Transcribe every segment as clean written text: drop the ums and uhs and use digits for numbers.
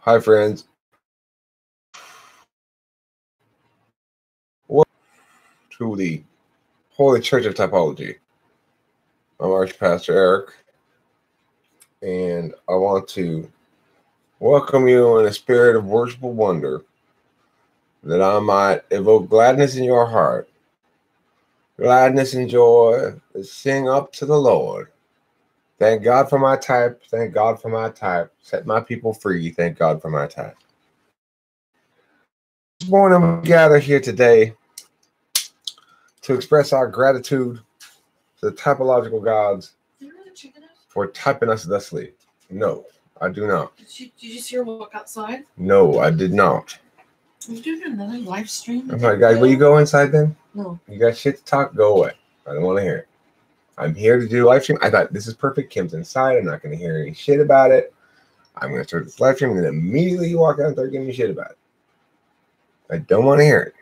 Hi, friends. Welcome to the Holy Church of Typology. I'm Archpastor Eric, and I want to welcome you in a spirit of worshipful wonder, that I might evoke gladness in your heart, gladness and joy, and sing up to the Lord. Thank God for my type. Thank God for my type. Set my people free. Thank God for my type. This morning we gather here today to express our gratitude to the typological gods for typing us thusly. No, I do not. Did you see her walk outside? No, I did not. Are you doing another live stream? Oh my God, will you go inside then? No. You got shit to talk? Go away. I don't want to hear it. I'm here to do a live stream. I thought this is perfect. Kim's inside. I'm not going to hear any shit about it. I'm going to start this live stream and then immediately you walk out and start giving me shit about it. I don't want to hear it.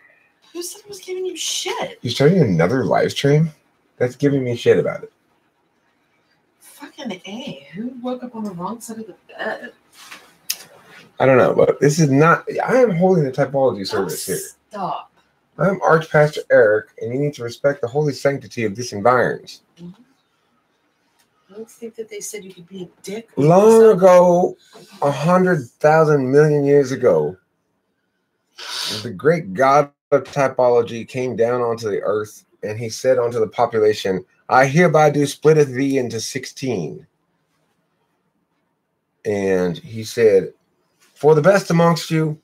Who said I was giving you shit? You're starting another live stream? That's giving me shit about it. Fucking A. Who woke up on the wrong side of the bed? I don't know, but this is not... I am holding the typology service here. Stop. I'm Archpastor Eric, and you need to respect the holy sanctity of this environment. I don't think that they said you could be a dick. Long ago, 100,000 million years ago, the great god of typology came down onto the earth, and he said unto the population, I hereby do splitteth thee into 16. And he said, for the best amongst you,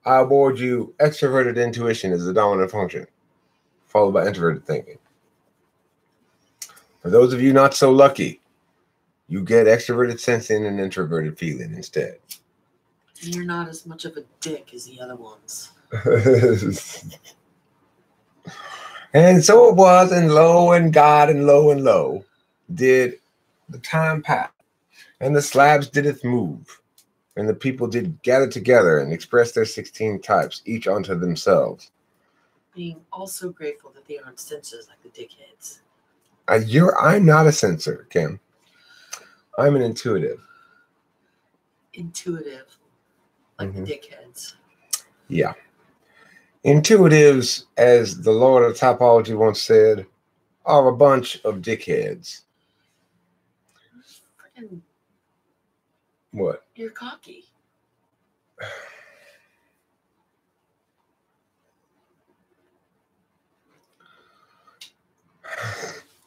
I award you extroverted intuition as the dominant function, followed by introverted thinking. For those of you not so lucky, you get extroverted sensing and introverted feeling instead. And you're not as much of a dick as the other ones. And so it was, and lo and God, and lo did the time pass, and the slabs dideth move, and the people did gather together and express their 16 types, each unto themselves. Being also grateful that they aren't censors like the dickheads. I'm not a censor, Kim. I'm an intuitive. Intuitive, like the dickheads. Yeah. Intuitives, as the Lord of Typology once said, are a bunch of dickheads. Freaking. What? You're cocky.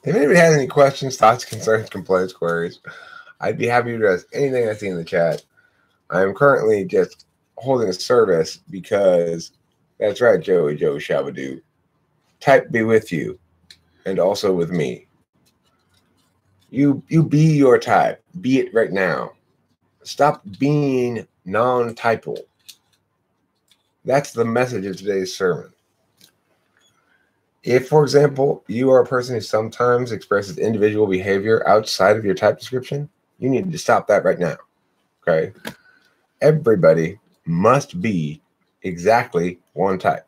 If anybody has any questions, thoughts, concerns, complaints, queries, I'd be happy to address anything I see in the chat. I am currently just holding a service because, that's right, Joey Joe Shabadoo. Type be with you, and also with me. You be your type. Be it right now. Stop being non-typal. That's the message of today's sermon. If, for example, you are a person who sometimes expresses individual behavior outside of your type description, you need to stop that right now. Okay? Everybody must be exactly one type.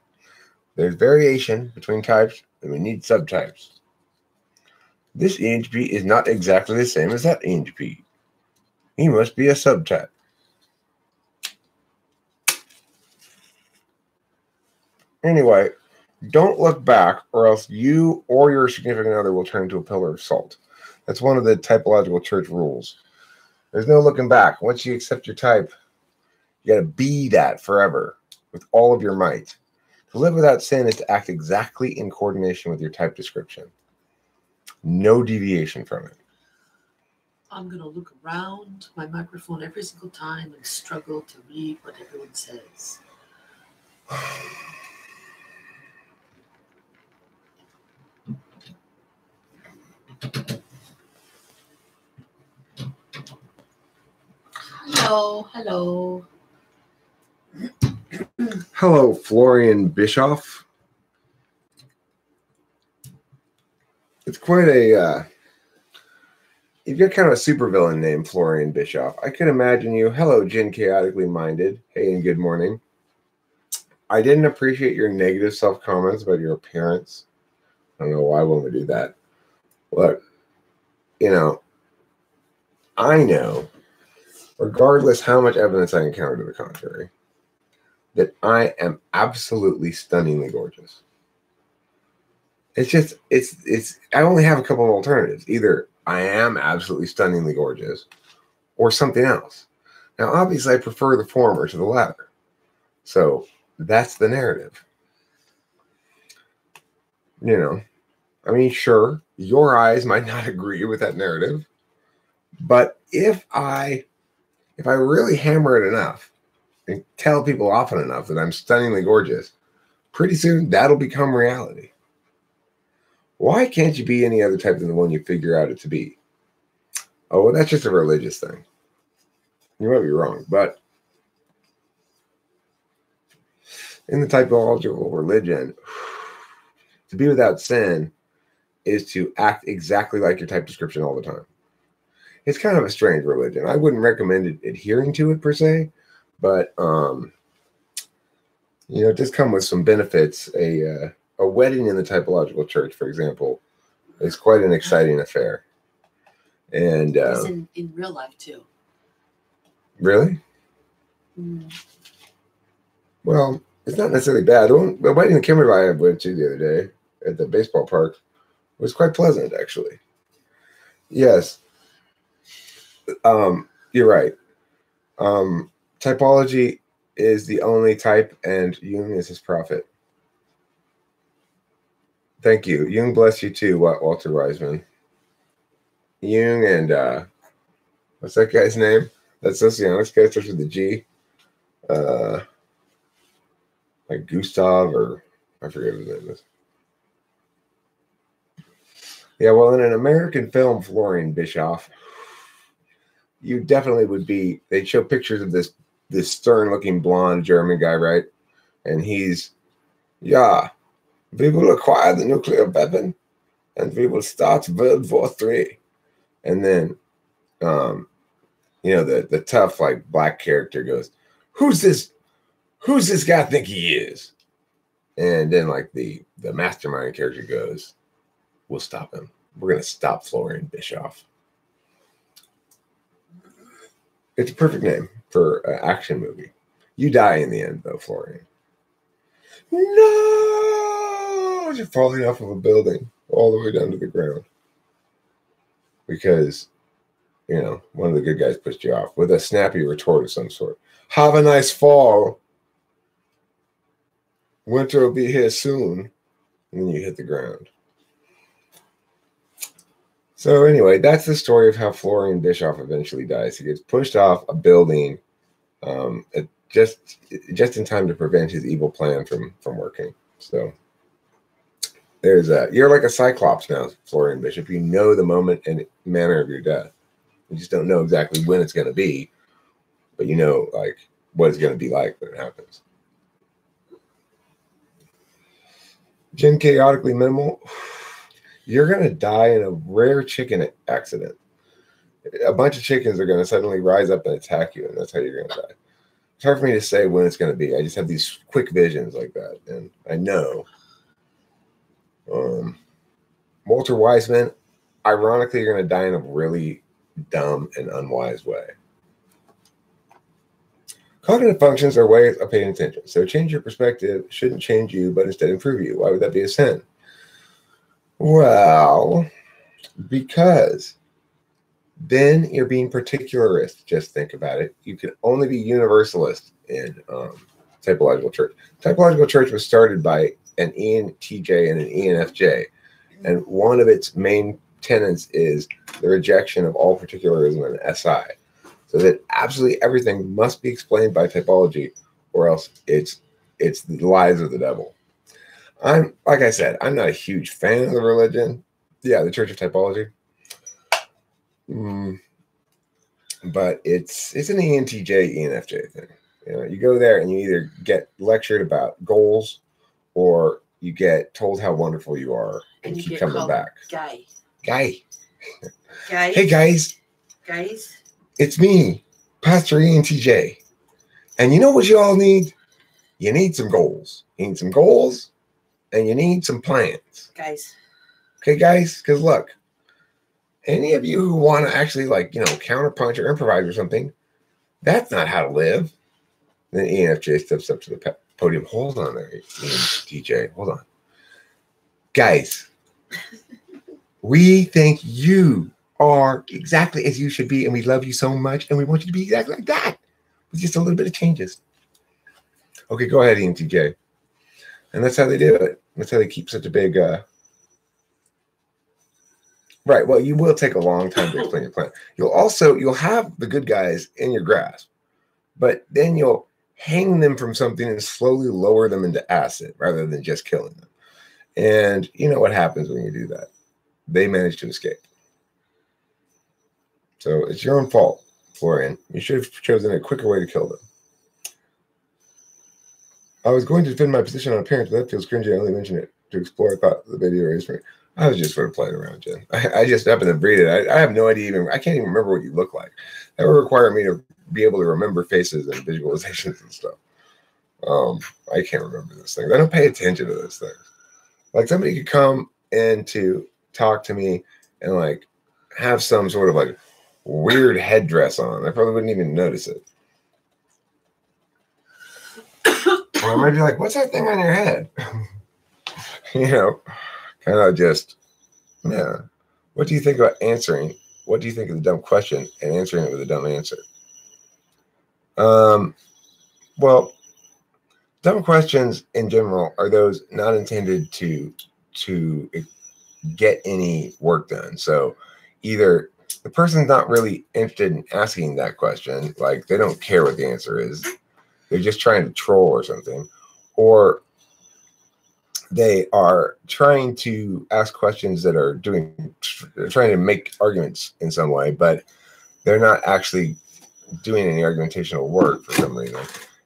There's variation between types, and we need subtypes. This ENGP is not exactly the same as that ENGP. He must be a subtype. Anyway, don't look back, or else you or your significant other will turn into a pillar of salt. That's one of the typological church rules. There's no looking back. Once you accept your type, you got to be that forever with all of your might. To live without sin is to act exactly in coordination with your type description. No deviation from it. I'm going to look around my microphone every single time and struggle to read what everyone says. Hello. Hello, Florian Bischoff. It's quite a, you've got kind of a supervillain name, Florian Bischoff. I could imagine you. Hello, Jin Chaotically Minded. Hey, and good morning. I didn't appreciate your negative self-comments about your appearance. I don't know why one would do that. Look, I know regardless how much evidence I encounter to the contrary, that I am absolutely stunningly gorgeous. I only have a couple of alternatives. Either I am absolutely stunningly gorgeous or something else. Now, obviously, I prefer the former to the latter. So that's the narrative. You know, I mean, sure, your eyes might not agree with that narrative, but if I really hammer it enough and tell people often enough that I'm stunningly gorgeous, pretty soon that'll become reality. Why can't you be any other type than the one you figure out it to be? Oh, well, that's just a religious thing. You might be wrong, but in the typological religion, to be without sin is to act exactly like your type description all the time. It's kind of a strange religion. I wouldn't recommend adhering to it per se, but it does come with some benefits. A wedding in the typological church, for example, is quite an exciting affair. And it's in real life too. Really? Mm. Well, it's not necessarily bad. The wedding in Kimberly I went to the other day at the baseball park was quite pleasant, actually. Yes. You're right. Typology is the only type, and Jung is his prophet. Thank you. Jung bless you too, Walter Reisman. Jung and what's that guy's name? That socionics guy starts with a G. Like Gustav, or I forget what his name is. Yeah, well, in an American film, Florian Bischoff, you definitely would be. They'd show pictures of this stern-looking blonde German guy, right? And he's, yeah, we will acquire the nuclear weapon, and we will start World War III. And then, the tough like black character goes, "Who's this? Who's this guy think he is?" And then like the mastermind character goes, "We'll stop him. We're gonna stop Florian Bischoff." It's a perfect name for an action movie. You die in the end, though, Florian. No! You're falling off of a building all the way down to the ground. Because, one of the good guys pushed you off with a snappy retort of some sort. Have a nice fall. Winter will be here soon. And then you hit the ground. So anyway, that's the story of how Florian Bischoff eventually dies. He gets pushed off a building just in time to prevent his evil plan from working. So there's you're like a cyclops now, Florian Bishop. You know the moment and manner of your death. You just don't know exactly when it's going to be, but you know like what it's going to be like when it happens. Gen chaotically minimal. You're going to die in a rare chicken accident. A bunch of chickens are going to suddenly rise up and attack you, and that's how you're going to die. It's hard for me to say when it's going to be. I just have these quick visions like that, and I know. Walter Wiseman, ironically, you're going to die in a really dumb and unwise way. Cognitive functions are ways of paying attention. So change your perspective shouldn't change you, but instead improve you. Why would that be a sin? Well, because then you're being particularist. Just think about it. You can only be universalist in typological church. Typological church was started by an ENTJ and an ENFJ. And one of its main tenets is the rejection of all particularism and SI. So that absolutely everything must be explained by typology, or else it's the lies of the devil. Like I said, I'm not a huge fan of the religion. Yeah, the Church of Typology. But it's an ENTJ, ENFJ thing. You go there and you either get lectured about goals or you get told how wonderful you are and keep coming back. Guy. Guys. Hey, guys. Guys. It's me, Pastor ENTJ. And you know what you all need? You need some goals. You need some goals. And you need some plans. Guys. Okay, guys? Because look, any of you who want to actually counterpunch or improvise or something, That's not how to live. Then ENFJ steps up to the podium. Hold on there, DJ. Hold on. Guys, we think you are exactly as you should be, and we love you so much, and we want you to be exactly like that with just a little bit of changes. Okay, go ahead, ENTJ. And that's how they do it. That's how they keep such a big... Right, well, you will take a long time to explain your plan. You'll have the good guys in your grasp, but then you'll hang them from something and slowly lower them into acid rather than just killing them. And you know what happens when you do that? They manage to escape. So it's your own fault, Florian. You should have chosen a quicker way to kill them. I was going to defend my position on appearance, but that feels cringy. I only mentioned it to explore. I thought the video raised for me. I was just sort of playing around, Jen. I just happened to read it. I have no idea I can't even remember what you look like. That would require me to be able to remember faces and visualizations and stuff. I can't remember those things. I don't pay attention to those things. Like somebody could come in to talk to me and like have some sort of like weird headdress on. I probably wouldn't even notice it. Or I might be like, what's that thing on your head? You know, kind of just, yeah. What do you think about answering? What do you think of the dumb question and answering it with a dumb answer? Well, dumb questions in general are those not intended to get any work done. So either the person's not really interested in asking that question, like they don't care what the answer is. They're just trying to troll or something, or they are trying to ask questions that are trying to make arguments in some way, but they're not actually doing any argumentational work for some reason.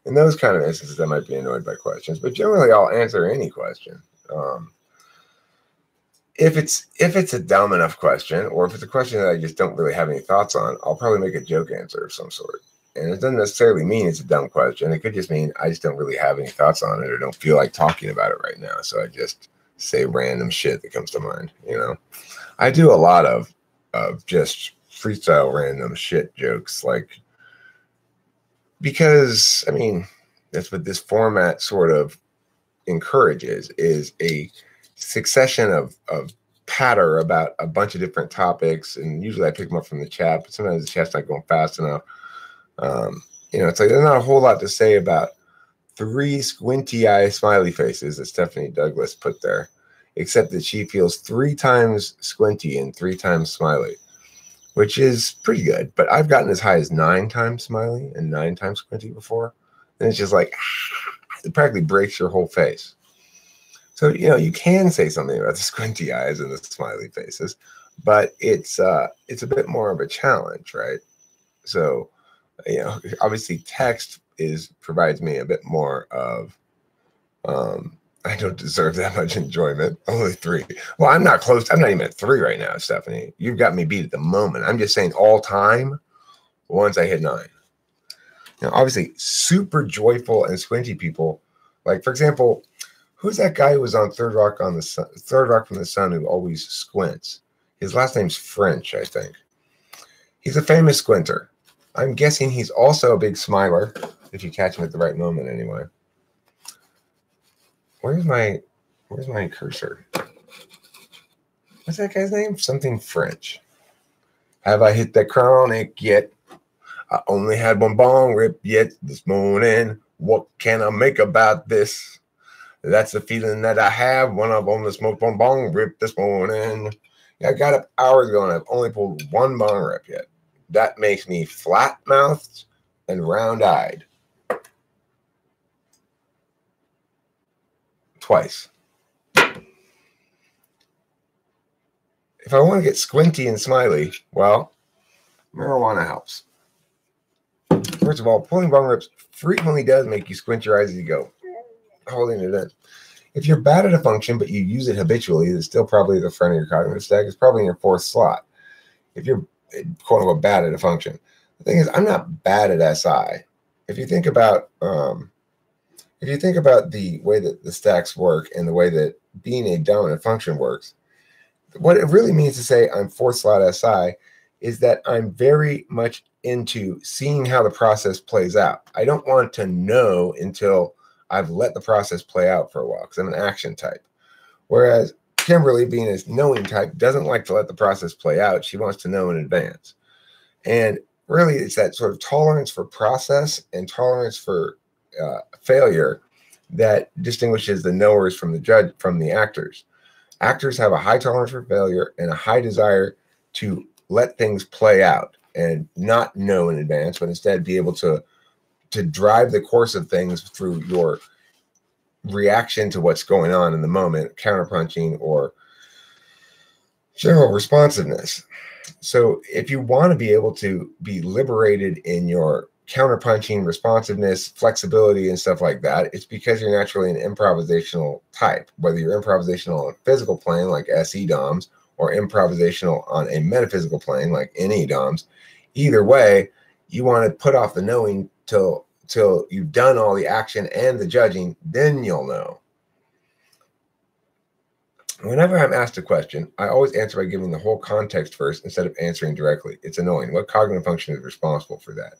In those kind of instances, I might be annoyed by questions, but generally I'll answer any question. If it's a dumb enough question, or if it's a question that I just don't really have any thoughts on, I'll probably make a joke answer of some sort. And it doesn't necessarily mean it's a dumb question. It could just mean I just don't really have any thoughts on it or don't feel like talking about it right now. So I just say random shit that comes to mind, you know. I do a lot of just freestyle random shit jokes, like, because I mean that's what this format sort of encourages, is a succession of patter about a bunch of different topics, and usually I pick them up from the chat, but sometimes the chat's not going fast enough. You know, it's like there's not a whole lot to say about 3 squinty eye smiley faces that Stephanie Douglas put there, except that she feels 3 times squinty and 3 times smiley, which is pretty good. But I've gotten as high as 9 times smiley and 9 times squinty before. And it's just like, it practically breaks your whole face. So, you know, you can say something about the squinty eyes and the smiley faces, but it's a bit more of a challenge, right? So, you know, obviously text provides me a bit more of, I don't deserve that much enjoyment. Only 3. Well, I'm not close. I'm not even at 3 right now, Stephanie. You've got me beat at the moment. I'm just saying all time, once I hit 9. Now, obviously, super joyful and squinty people, like, for example, who's that guy who was on Third Rock from the Sun who always squints? His last name's French, I think. He's a famous squinter. I'm guessing he's also a big smiler, if you catch him at the right moment anyway. Where's my cursor? What's that guy's name? Something French. Have I hit that chronic yet? I only had one bong rip yet this morning. What can I make about this? That's the feeling that I have when I've only smoked one bong rip this morning. I got up hours ago and I've only pulled 1 bong rip yet. That makes me flat-mouthed and round-eyed. Twice. If I want to get squinty and smiley, well, marijuana helps. First of all, pulling bong rips frequently does make you squint your eyes as you go, holding it in. If you're bad at a function, but you use it habitually, it's still probably the front of your cognitive stack. It's probably in your 4th slot. If you're quote unquote bad at a function. The thing is, I'm not bad at SI. If you think about the way that the stacks work and the way that being a dominant function works, what it really means to say I'm 4th slot SI is that I'm very much into seeing how the process plays out. I don't want to know until I've let the process play out for a while, because I'm an action type. Whereas Kimberly, being a knowing type, doesn't like to let the process play out. She wants to know in advance. And really, it's that sort of tolerance for process and tolerance for failure that distinguishes the knowers from the actors. Actors have a high tolerance for failure and a high desire to let things play out and not know in advance, but instead be able to drive the course of things through your reaction to what's going on in the moment, counterpunching or general responsiveness. So if you want to be able to be liberated in your counterpunching, responsiveness, flexibility, and stuff like that, it's because you're naturally an improvisational type, whether you're improvisational on a physical plane like SE DOMs or improvisational on a metaphysical plane like NE DOMs. Either way, you want to put off the knowing till you've done all the action and the judging, then you'll know. Whenever I'm asked a question, I always answer by giving the whole context first instead of answering directly. It's annoying. What cognitive function is responsible for that?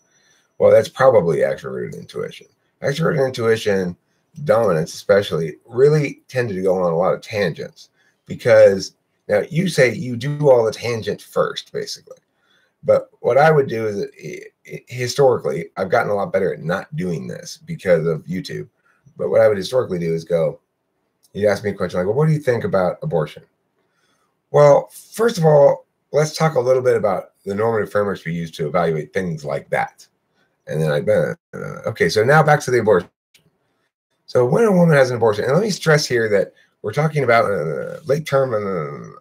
Well, that's probably extroverted intuition. Extroverted intuition, dominance especially, really tended to go on a lot of tangents, because now you say you do all the tangent first, basically. But what I would do is, historically, I've gotten a lot better at not doing this because of YouTube. But what I would historically do is go, you ask me a question like, well, what do you think about abortion? Well, first of all, let's talk a little bit about the normative frameworks we use to evaluate things like that. And then okay, so now back to the abortion. So when a woman has an abortion, and let me stress here that we're talking about late term,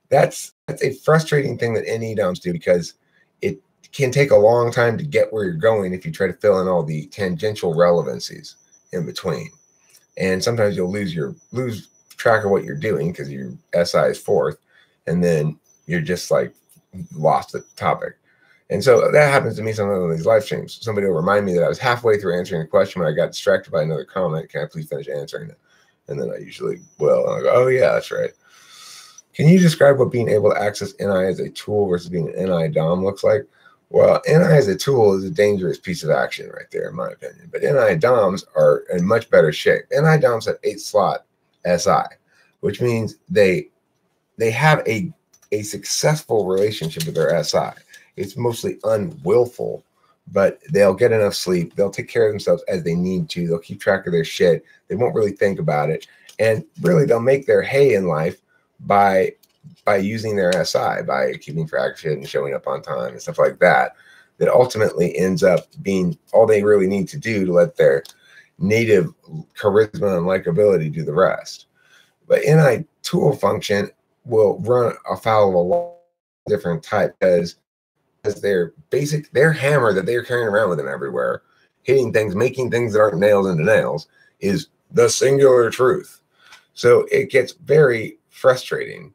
that's a frustrating thing that NE DOMs do, because it can take a long time to get where you're going if you try to fill in all the tangential relevancies in between. And sometimes you'll lose track of what you're doing because your SI is fourth, and then you're just like lost the topic. And so that happens to me sometimes on these live streams. Somebody will remind me that I was halfway through answering a question when I got distracted by another comment. Can I please finish answering it? And then I usually will. And I go, oh yeah, that's right. Can you describe what being able to access NI as a tool versus being an NI DOM looks like? Well, NI as a tool is a dangerous piece of action right there, in my opinion. But NI DOMs are in much better shape. NI DOMs have 8-slot SI, which means they have a successful relationship with their SI. It's mostly unwillful, but they'll get enough sleep. They'll take care of themselves as they need to. They'll keep track of their shit. They won't really think about it. And really, they'll make their hay in life by using their SI, by keeping track of shit and showing up on time and stuff like that, that ultimately ends up being all they really need to do to let their native charisma and likability do the rest. But NI tool function will run afoul of a lot of different types, because their hammer that they're carrying around with them everywhere, hitting things, making things that aren't nails into nails, is the singular truth. So it gets very frustrating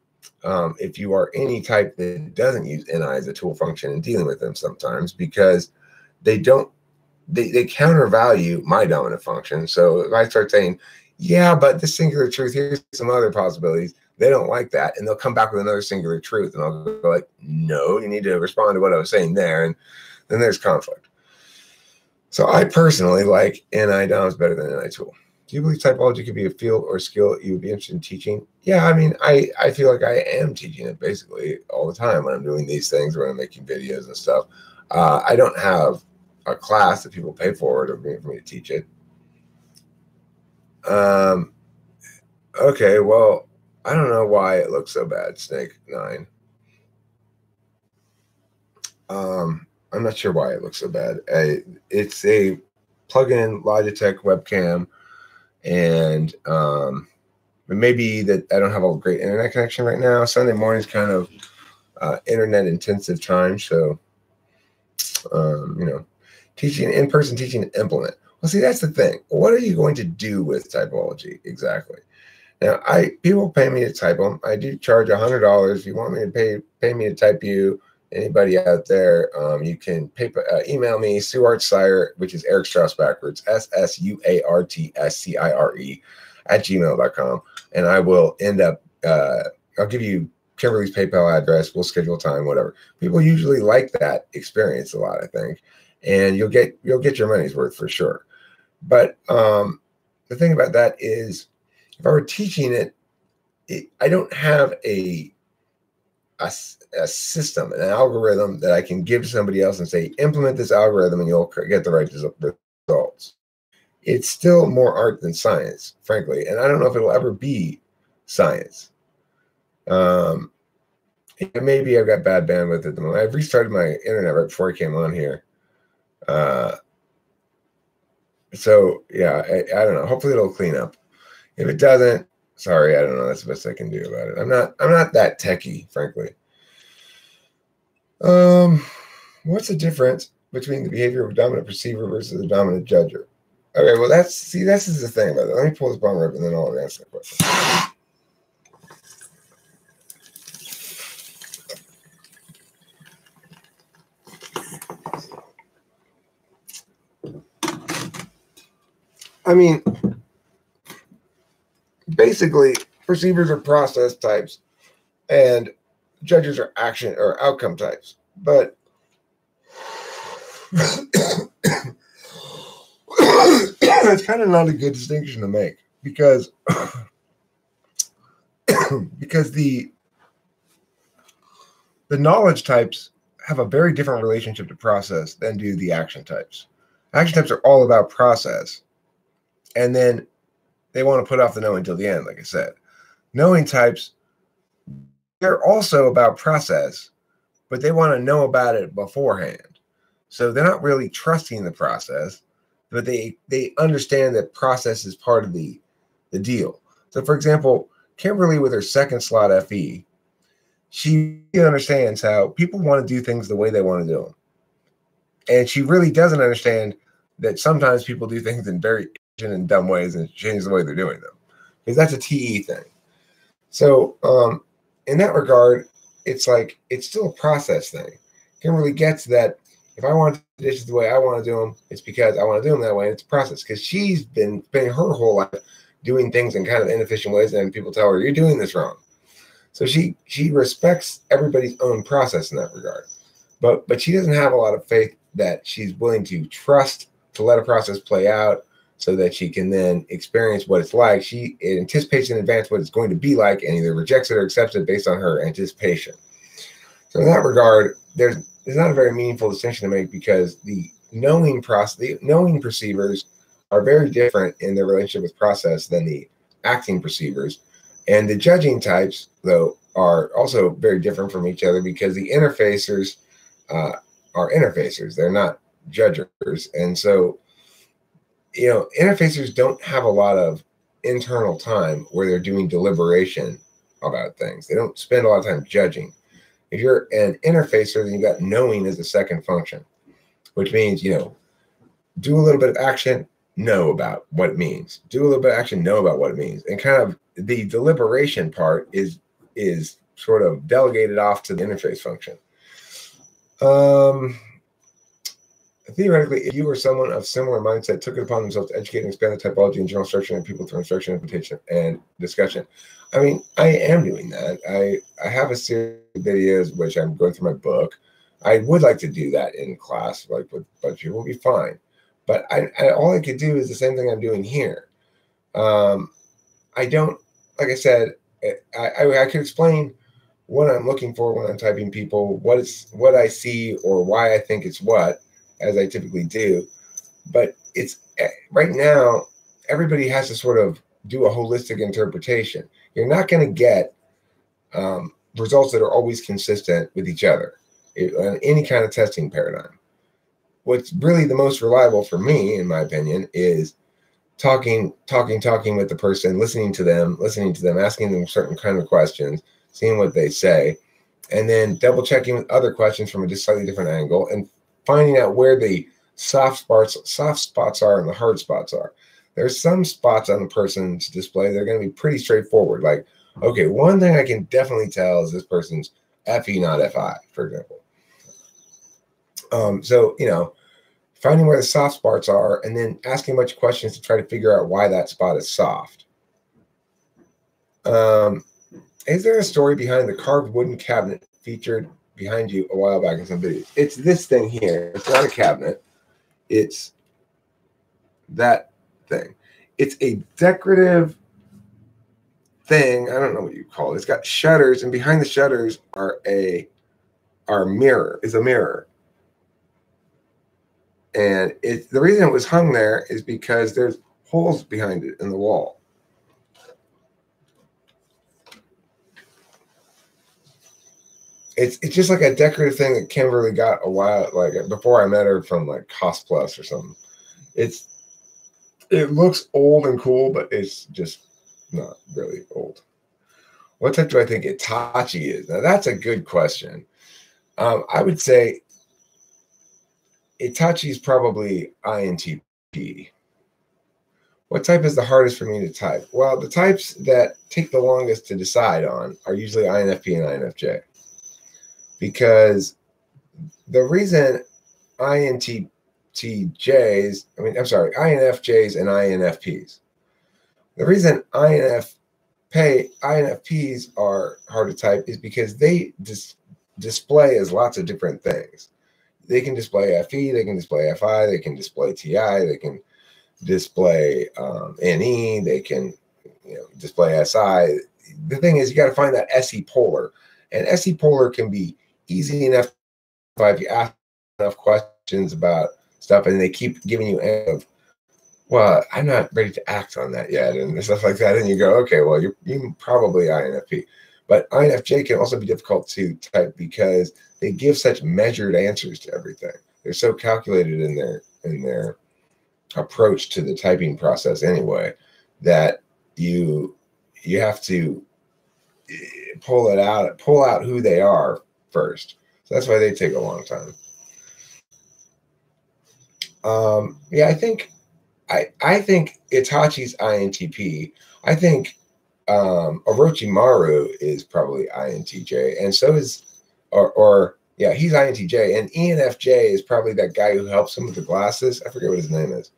if you are any type that doesn't use NI as a tool function and dealing with them sometimes, because they countervalue my dominant function. So if I start saying, yeah, but the singular truth, here's some other possibilities, they don't like that, and they'll come back with another singular truth, and I'll go like, no, you need to respond to what I was saying there, and then there's conflict. So I personally like NI DOMs better than NI tool. Do you believe typology could be a field or skill you would be interested in teaching? Yeah, I mean, I feel like I am teaching it basically all the time when I'm doing these things, when I'm making videos and stuff. I don't have a class that people pay for for me to teach it. Okay, well, I don't know why it looks so bad, Snake 9. I'm not sure why it looks so bad. It's a plug-in Logitech webcam, and it may be that I don't have a great internet connection right now. Sunday morning's kind of internet intensive time, so teaching in-person teaching to implement. Well, see, that's the thing. What are you going to do with typology exactly? Now, people pay me to type them. I do charge $100. If you want me to pay me to type you, anybody out there, you can email me, SuartScire, which is Eric Strauss backwards, SSUARTSCIRE @gmail.com, and I will end up, I'll give you Kimberly's PayPal address. We'll schedule time, whatever. People usually like that experience a lot, I think, and you'll get your money's worth for sure. But the thing about that is, if I were teaching it, I don't have a system, an algorithm that I can give to somebody else and say, implement this algorithm and you'll get the right results. It's still more art than science, frankly. And I don't know if it'll ever be science. Maybe I've got bad bandwidth at the moment. I've restarted my internet right before I came on here. So yeah, I don't know. Hopefully it'll clean up. If it doesn't, sorry, I don't know. That's the best I can do about it. I'm not that techie, frankly. What's the difference between the behavior of a dominant perceiver versus a dominant judger? Okay, well this is the thing about it. Let me pull this bomber up and then I'll answer the question. I mean, basically, perceivers are process types and judges are action or outcome types. But it's kind of not a good distinction to make because the knowledge types have a very different relationship to process than do the action types. Action types are all about process, and then they want to put off the knowing until the end, like I said. Knowing types, they're also about process, but they want to know about it beforehand. So they're not really trusting the process, but they understand that process is part of the deal. So, for example, Kimberly with her second slot FE, she understands how people want to do things the way they want to do them. And she really doesn't understand that sometimes people do things in very and dumb ways and change the way they're doing them, because that's a TE thing. So in that regard, it's like it's still a process thing. Kimberly gets that if I want the dishes the way I want to do them, it's because I want to do them that way, and it's a process because she's been spending her whole life doing things in kind of inefficient ways, and people tell her you're doing this wrong. So she respects everybody's own process in that regard, but she doesn't have a lot of faith that she's willing to trust to let a process play out, so that she can then experience what it's like. She anticipates in advance what it's going to be like and either rejects it or accepts it based on her anticipation. So in that regard, there's not a very meaningful distinction to make because the knowing perceivers are very different in their relationship with process than the acting perceivers. And the judging types, though, are also very different from each other because the interfacers are interfacers. They're not judgers. And so interfacers don't have a lot of internal time where they're doing deliberation about things. They don't spend a lot of time judging. If you're an interfacer, then you've got knowing as a second function, which means, do a little bit of action, know about what it means. Do a little bit of action, know about what it means. And kind of the deliberation part is sort of delegated off to the interface function. Theoretically, if you or someone of similar mindset took it upon themselves to educate and expand the typology and general structure and people through instruction, implementation, and discussion. I mean, I am doing that. I have a series of videos which I'm going through my book. I would like to do that in class, like with a bunch of people, will be fine. But all I could do is the same thing I'm doing here. I don't, like I said, I could explain what I'm looking for when I'm typing people, what I see or why I think it's what, as I typically do. But it's right now, everybody has to sort of do a holistic interpretation. You're not going to get results that are always consistent with each other in any kind of testing paradigm. What's really the most reliable for me, in my opinion, is talking with the person, listening to them, asking them certain kind of questions, seeing what they say, and then double checking with other questions from a slightly different angle and finding out where the soft spots are and the hard spots are. There's some spots on the person's display that are going to be pretty straightforward. Like, okay, one thing I can definitely tell is this person's FE, not FI, for example. So, finding where the soft spots are and then asking a bunch of questions to try to figure out why that spot is soft. Is there a story behind the carved wooden cabinet featured behind you a while back in some videos? It's this thing here. It's not a cabinet. It's that thing. It's a decorative thing. I don't know what you call it. It's got shutters, and behind the shutters are a mirror. And the reason it was hung there is because there's holes behind it in the wall. It's just like a decorative thing that Kimberly got a while, like before I met her, from like Cost Plus or something. It looks old and cool, but it's just not really old. What type do I think Itachi is? Now that's a good question. I would say Itachi is probably INTP. What type is the hardest for me to type? Well, the types that take the longest to decide on are usually INFP and INFJ. Because the reason INFJs and INFPs. The reason INFPs are hard to type is because they display as lots of different things. They can display FE, they can display FI, they can display TI, they can display NE, they can display SI. The thing is, you got to find that SE polar, and SE polar can be easy enough if you ask enough questions about stuff, and they keep giving you well, I'm not ready to act on that yet, and stuff like that. And you go, okay, well, you're probably INFP. But INFJ can also be difficult to type because they give such measured answers to everything. They're so calculated in their approach to the typing process anyway, that you have to pull out who they are first. So that's why they take a long time. Yeah, I think Itachi's INTP. I think Orochimaru is probably INTJ, and so is he's INTJ, and ENFJ is probably that guy who helps him with the glasses. I forget what his name is.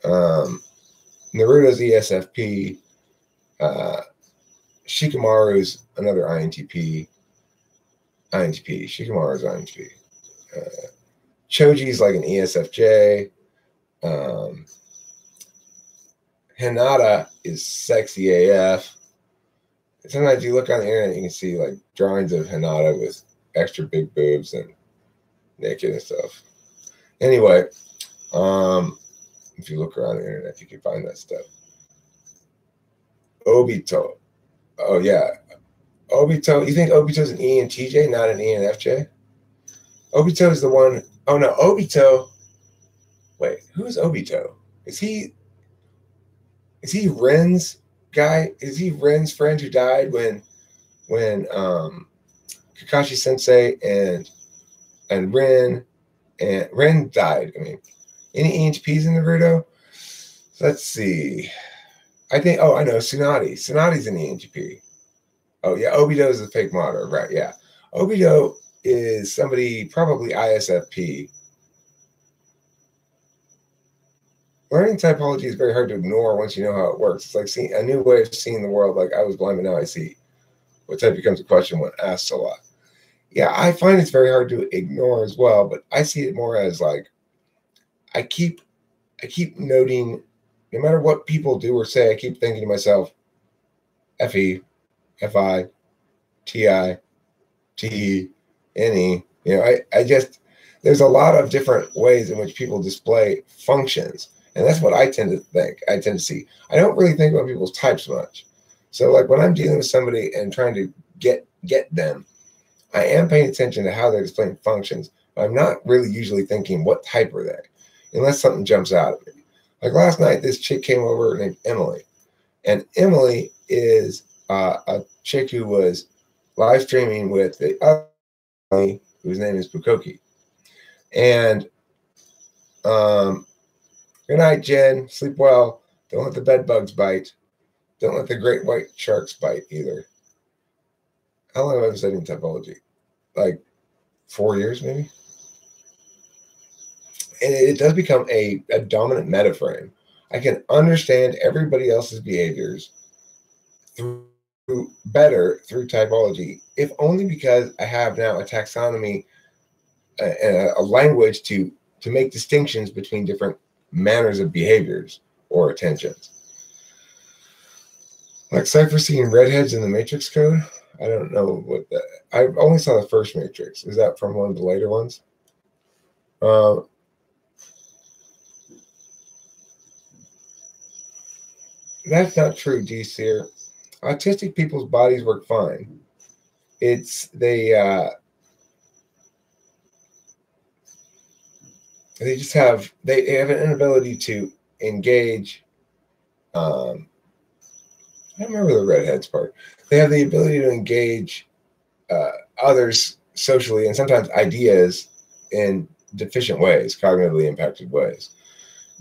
Naruto's ESFP. Shikamaru's another INTP. Shikamaru's INTP. Choji's like an ESFJ. Hinata is sexy AF. Sometimes you look on the internet, you can see like drawings of Hinata with extra big boobs and naked and stuff. Anyway, if you look around the internet, you can find that stuff. Obito. Oh yeah. Obito. You think Obito's an ENTJ, not an ENFJ? Obito is the one. Oh no, Obito. Wait, who's Obito? Is he Ren's guy? Is he Ren's friend who died when Kakashi Sensei and Ren died? I mean, any ENTPs in Naruto? Let's see. I know, Tsunade. Tsunade's an ENTP. Oh yeah, Obito is a fake modder, right? Yeah, Obito is somebody probably ISFP. Learning typology is very hard to ignore once you know how it works. It's like seeing a new way of seeing the world. Like I was blind, but now I see. What type becomes a question when asked a lot. Yeah, I find it's very hard to ignore as well, but I see it more as like I keep noting, no matter what people do or say, I keep thinking to myself, FE, FI, TI, TE, NE. I just, there's a lot of different ways in which people display functions. And that's what I tend to think. I tend to see. I don't really think about people's types much. So like when I'm dealing with somebody and trying to get them, I am paying attention to how they're displaying functions. But I'm not really usually thinking what type are they, unless something jumps out at me. Like last night, this chick came over named Emily. And Emily is a chick who was live streaming with the other Emily, whose name is Bukoki. And good night, Jen. Sleep well. Don't let the bed bugs bite. Don't let the great white sharks bite either. How long have I been studying typology? Like 4 years, maybe? And it does become a dominant meta frame. I can understand everybody else's behaviors through better through typology, if only because I have now a taxonomy and a language to make distinctions between different manners of behaviors or attentions. Like cipher seeing redheads in the Matrix code. I don't know what that. I only saw the first Matrix. Is that from one of the later ones? That's not true, D-Seer. Autistic people's bodies work fine. It's they just have they have an inability to engage. I remember the redheads part. They have the ability to engage others socially and sometimes ideas in deficient ways, cognitively impacted ways.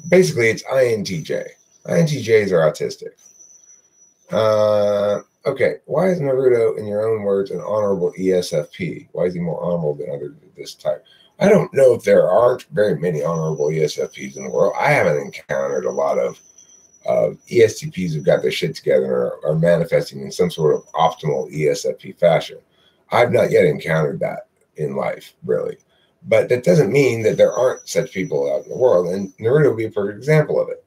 Basically, it's INTJ. INTJs are autistic. Okay, why is Naruto, in your own words, an honorable ESFP? Why is he more honorable than others of this type? I don't know if there aren't very many honorable ESFPs in the world. I haven't encountered a lot of ESTPs who've got their shit together and are manifesting in some sort of optimal ESFP fashion. I've not yet encountered that in life, really. But that doesn't mean that there aren't such people out in the world, and Naruto would be a perfect example of it.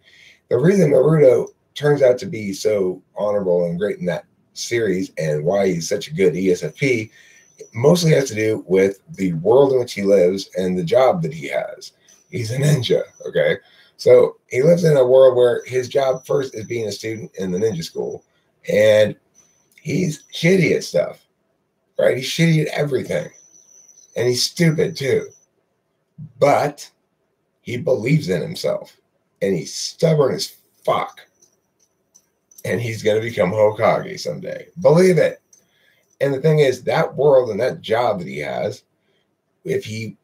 The reason Naruto turns out to be so honorable and great in that series and why he's such a good ESFP mostly has to do with the world in which he lives and the job that he has. He's a ninja, okay? So he lives in a world where his job first is being a student in the ninja school, and he's shitty at stuff, right? He's shitty at everything, and he's stupid too. But he believes in himself, and he's stubborn as fuck. And he's going to become Hokage someday. Believe it. And the thing is, that world and that job that he has, if he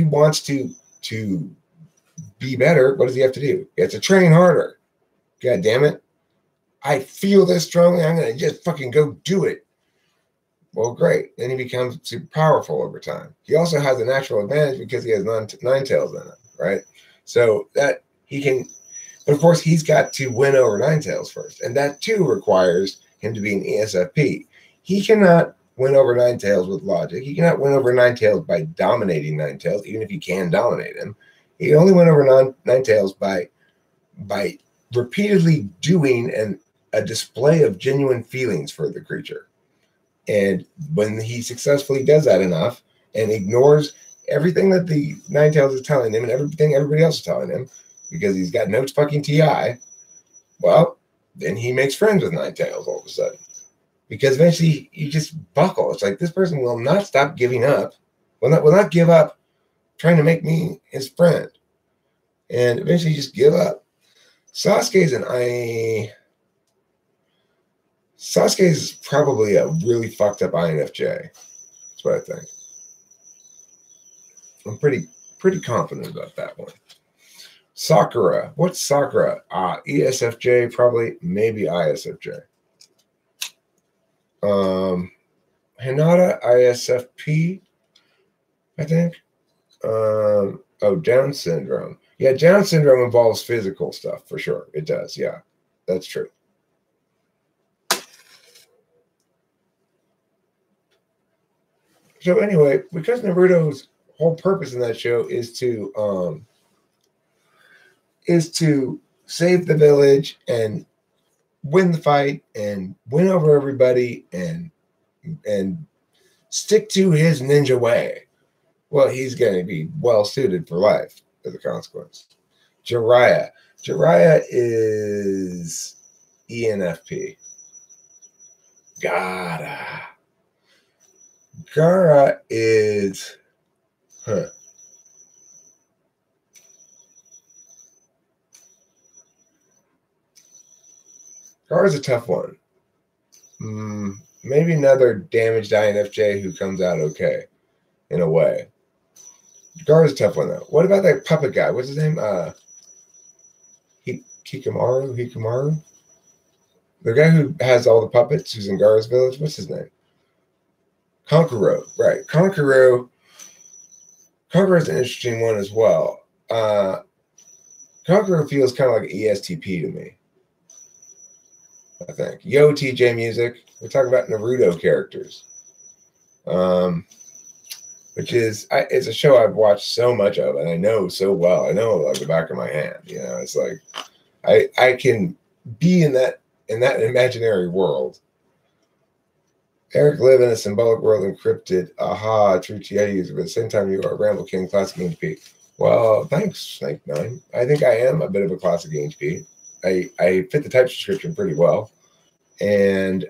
wants to be better, what does he have to do? He has to train harder. God damn it. I feel this strongly. I'm going to just fucking go do it. Well, great. Then he becomes super powerful over time. He also has a natural advantage because he has nine tails in him, right? So that he can, but of course, he's got to win over nine tails first. And that too requires him to be an ESFP. He cannot win over nine tails with logic. He cannot win over nine tails by dominating nine tails, even if he can dominate him. He can only win over nine tails by repeatedly doing a display of genuine feelings for the creature. And when he successfully does that enough and ignores everything that the nine tails is telling him and everything everybody else is telling him, because he's got no fucking TI, well, then he makes friends with nine tails all of a sudden. Because eventually you just buckle. It's like, this person will not stop giving up, will not give up trying to make me his friend. And eventually you just give up. Sasuke is probably a really fucked up INFJ. That's what I think. I'm pretty confident about that one. Sakura. What's Sakura? ESFJ, probably, maybe ISFJ. Hinata, ISFP, I think. Down syndrome. Yeah, Down syndrome involves physical stuff for sure. It does. Yeah, that's true. So anyway, because Naruto's whole purpose in that show is to save the village and win the fight and win over everybody and stick to his ninja way, well, he's going to be well suited for life as a consequence. Jiraiya is ENFP. Gaara is Gaara's a tough one. Maybe another damaged INFJ who comes out okay, in a way. Gaara's a tough one, though. What about that puppet guy? What's his name? Hikamaru? The guy who has all the puppets who's in Gaara's village? What's his name? Kankuro. Right. Kankuro is an interesting one as well. Kankuro feels kind of like ESTP to me. I think. Yo, TJ Music. We're talking about Naruto characters. Which is it's a show I've watched so much of and I know so well. I know like the back of my hand. You know, it's like I can be in that imaginary world. Eric live in a symbolic world encrypted. Aha, true TI user, but at the same time you are a Ramble King classic HP. Well, thanks, Snake 9. I think I am a bit of a classic HP. I fit the type description pretty well. And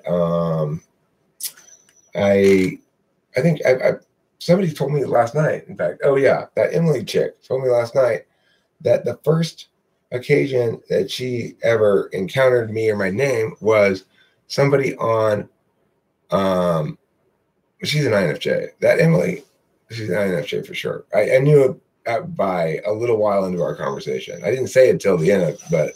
I think somebody told me last night, in fact, oh yeah, that Emily chick told me last night that the first occasion that she ever encountered me or my name was somebody on, she's an INFJ. That Emily, she's an INFJ for sure. I knew it by a little while into our conversation. I didn't say it till the end, but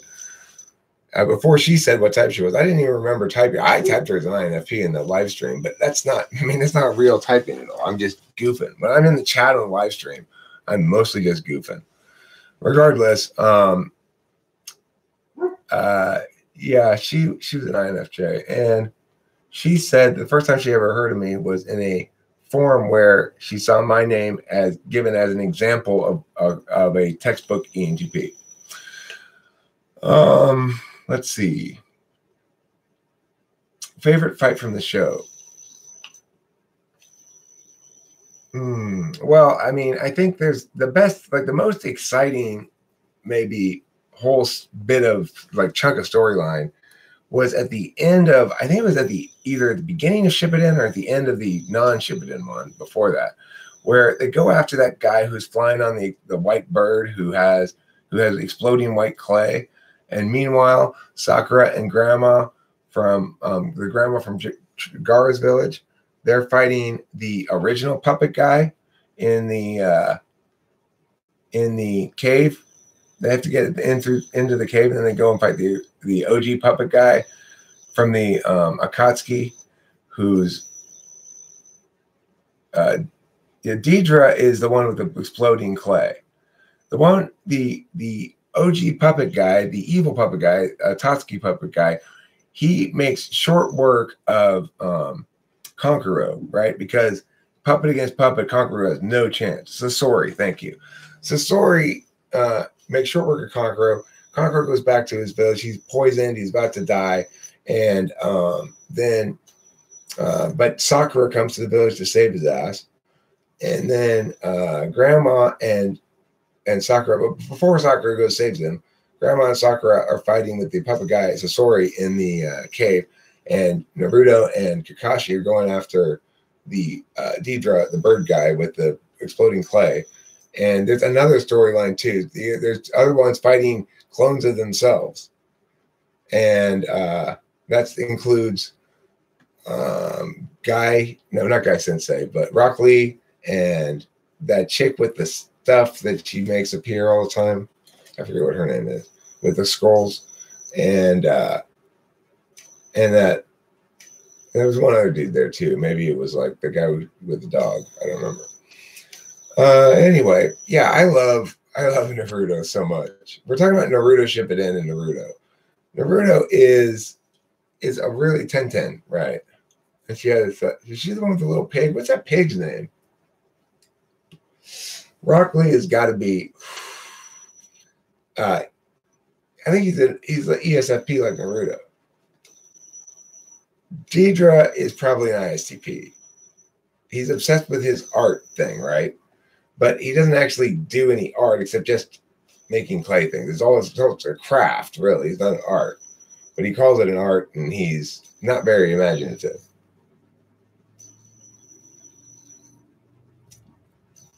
before she said what type she was, I didn't even remember typing. I typed her as an INFP in the live stream, but that's not, I mean, it's not real typing at all. I'm just goofing. When I'm in the chat on the live stream, I'm mostly just goofing. Regardless, yeah, she was an INFJ, and she said the first time she ever heard of me was in a forum where she saw my name as given as an example of a textbook ENTP. Let's see. Favorite fight from the show. Well, I mean, I think there's the best, like the most exciting, maybe whole bit of like chunk of storyline was at the end of, I think it was at the either at the beginning of Ship It In or at the end of the non-Ship It In one before that, where they go after that guy who's flying on the white bird who has exploding white clay. And meanwhile, Sakura and Grandma from the grandma from Gaara's village, they're fighting the original puppet guy in the cave. They have to get into the cave, and then they go and fight the OG puppet guy from the Akatsuki, who's Deidre is the one with the exploding clay. The OG puppet guy, the evil puppet guy, Tatsuki puppet guy, he makes short work of Kankuro, right? Because puppet against puppet, Kankuro has no chance. Sasori, thank you. Sasori makes short work of Kankuro. Kankuro goes back to his village. He's poisoned. He's about to die. And but Sakura comes to the village to save his ass. And then Grandma and Sakura, but before Sakura goes saves them, Grandma and Sakura are fighting with the puppet guy Sasori in the cave, and Naruto and Kakashi are going after the Deidre, the bird guy with the exploding clay. And there's another storyline too. There's other ones fighting clones of themselves, and that includes not Guy Sensei, but Rock Lee and that chick with the stuff that she makes appear all the time. I forget what her name is, with the scrolls, and there was one other dude there too. Maybe it was like the guy with the dog. I don't remember. Anyway, yeah, I love Naruto so much. We're talking about Naruto Ship It In and Naruto. Naruto is a really 10-10, right? And she's the one with the little pig. What's that pig's name? Rock Lee has got to be. I think he's an ESFP like Naruto. Deidre is probably an ISTP. He's obsessed with his art thing, right? But he doesn't actually do any art except just making clay things. It's a craft, really. It's not an art. But he calls it an art, and he's not very imaginative.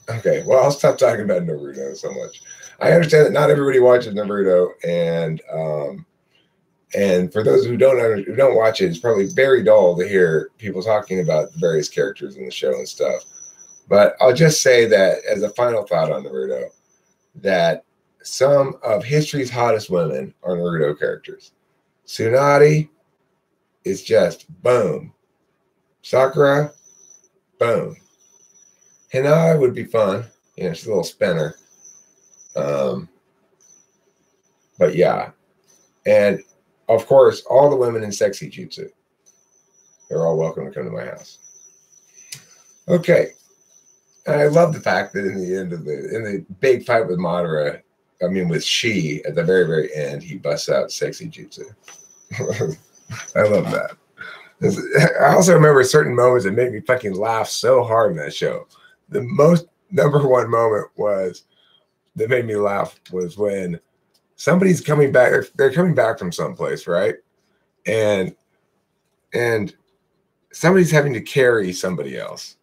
Okay, well, I'll stop talking about Naruto so much. I understand that not everybody watches Naruto, and for those who don't watch it, it's probably very dull to hear people talking about the various characters in the show and stuff. But I'll just say that as a final thought on Naruto, that some of history's hottest women are Naruto characters. Tsunade is just boom. Sakura, boom. Hinai would be fun. You know, she's a little spinner. But yeah. And of course, all the women in sexy jutsu. They're all welcome to come to my house. Okay. And I love the fact that in the big fight with Madara, with Shi at the very, very end, he busts out sexy jutsu. I love that. I also remember certain moments that made me fucking laugh so hard in that show. The most number one moment that made me laugh was when somebody's coming back. They're coming back from someplace, right? And somebody's having to carry somebody else.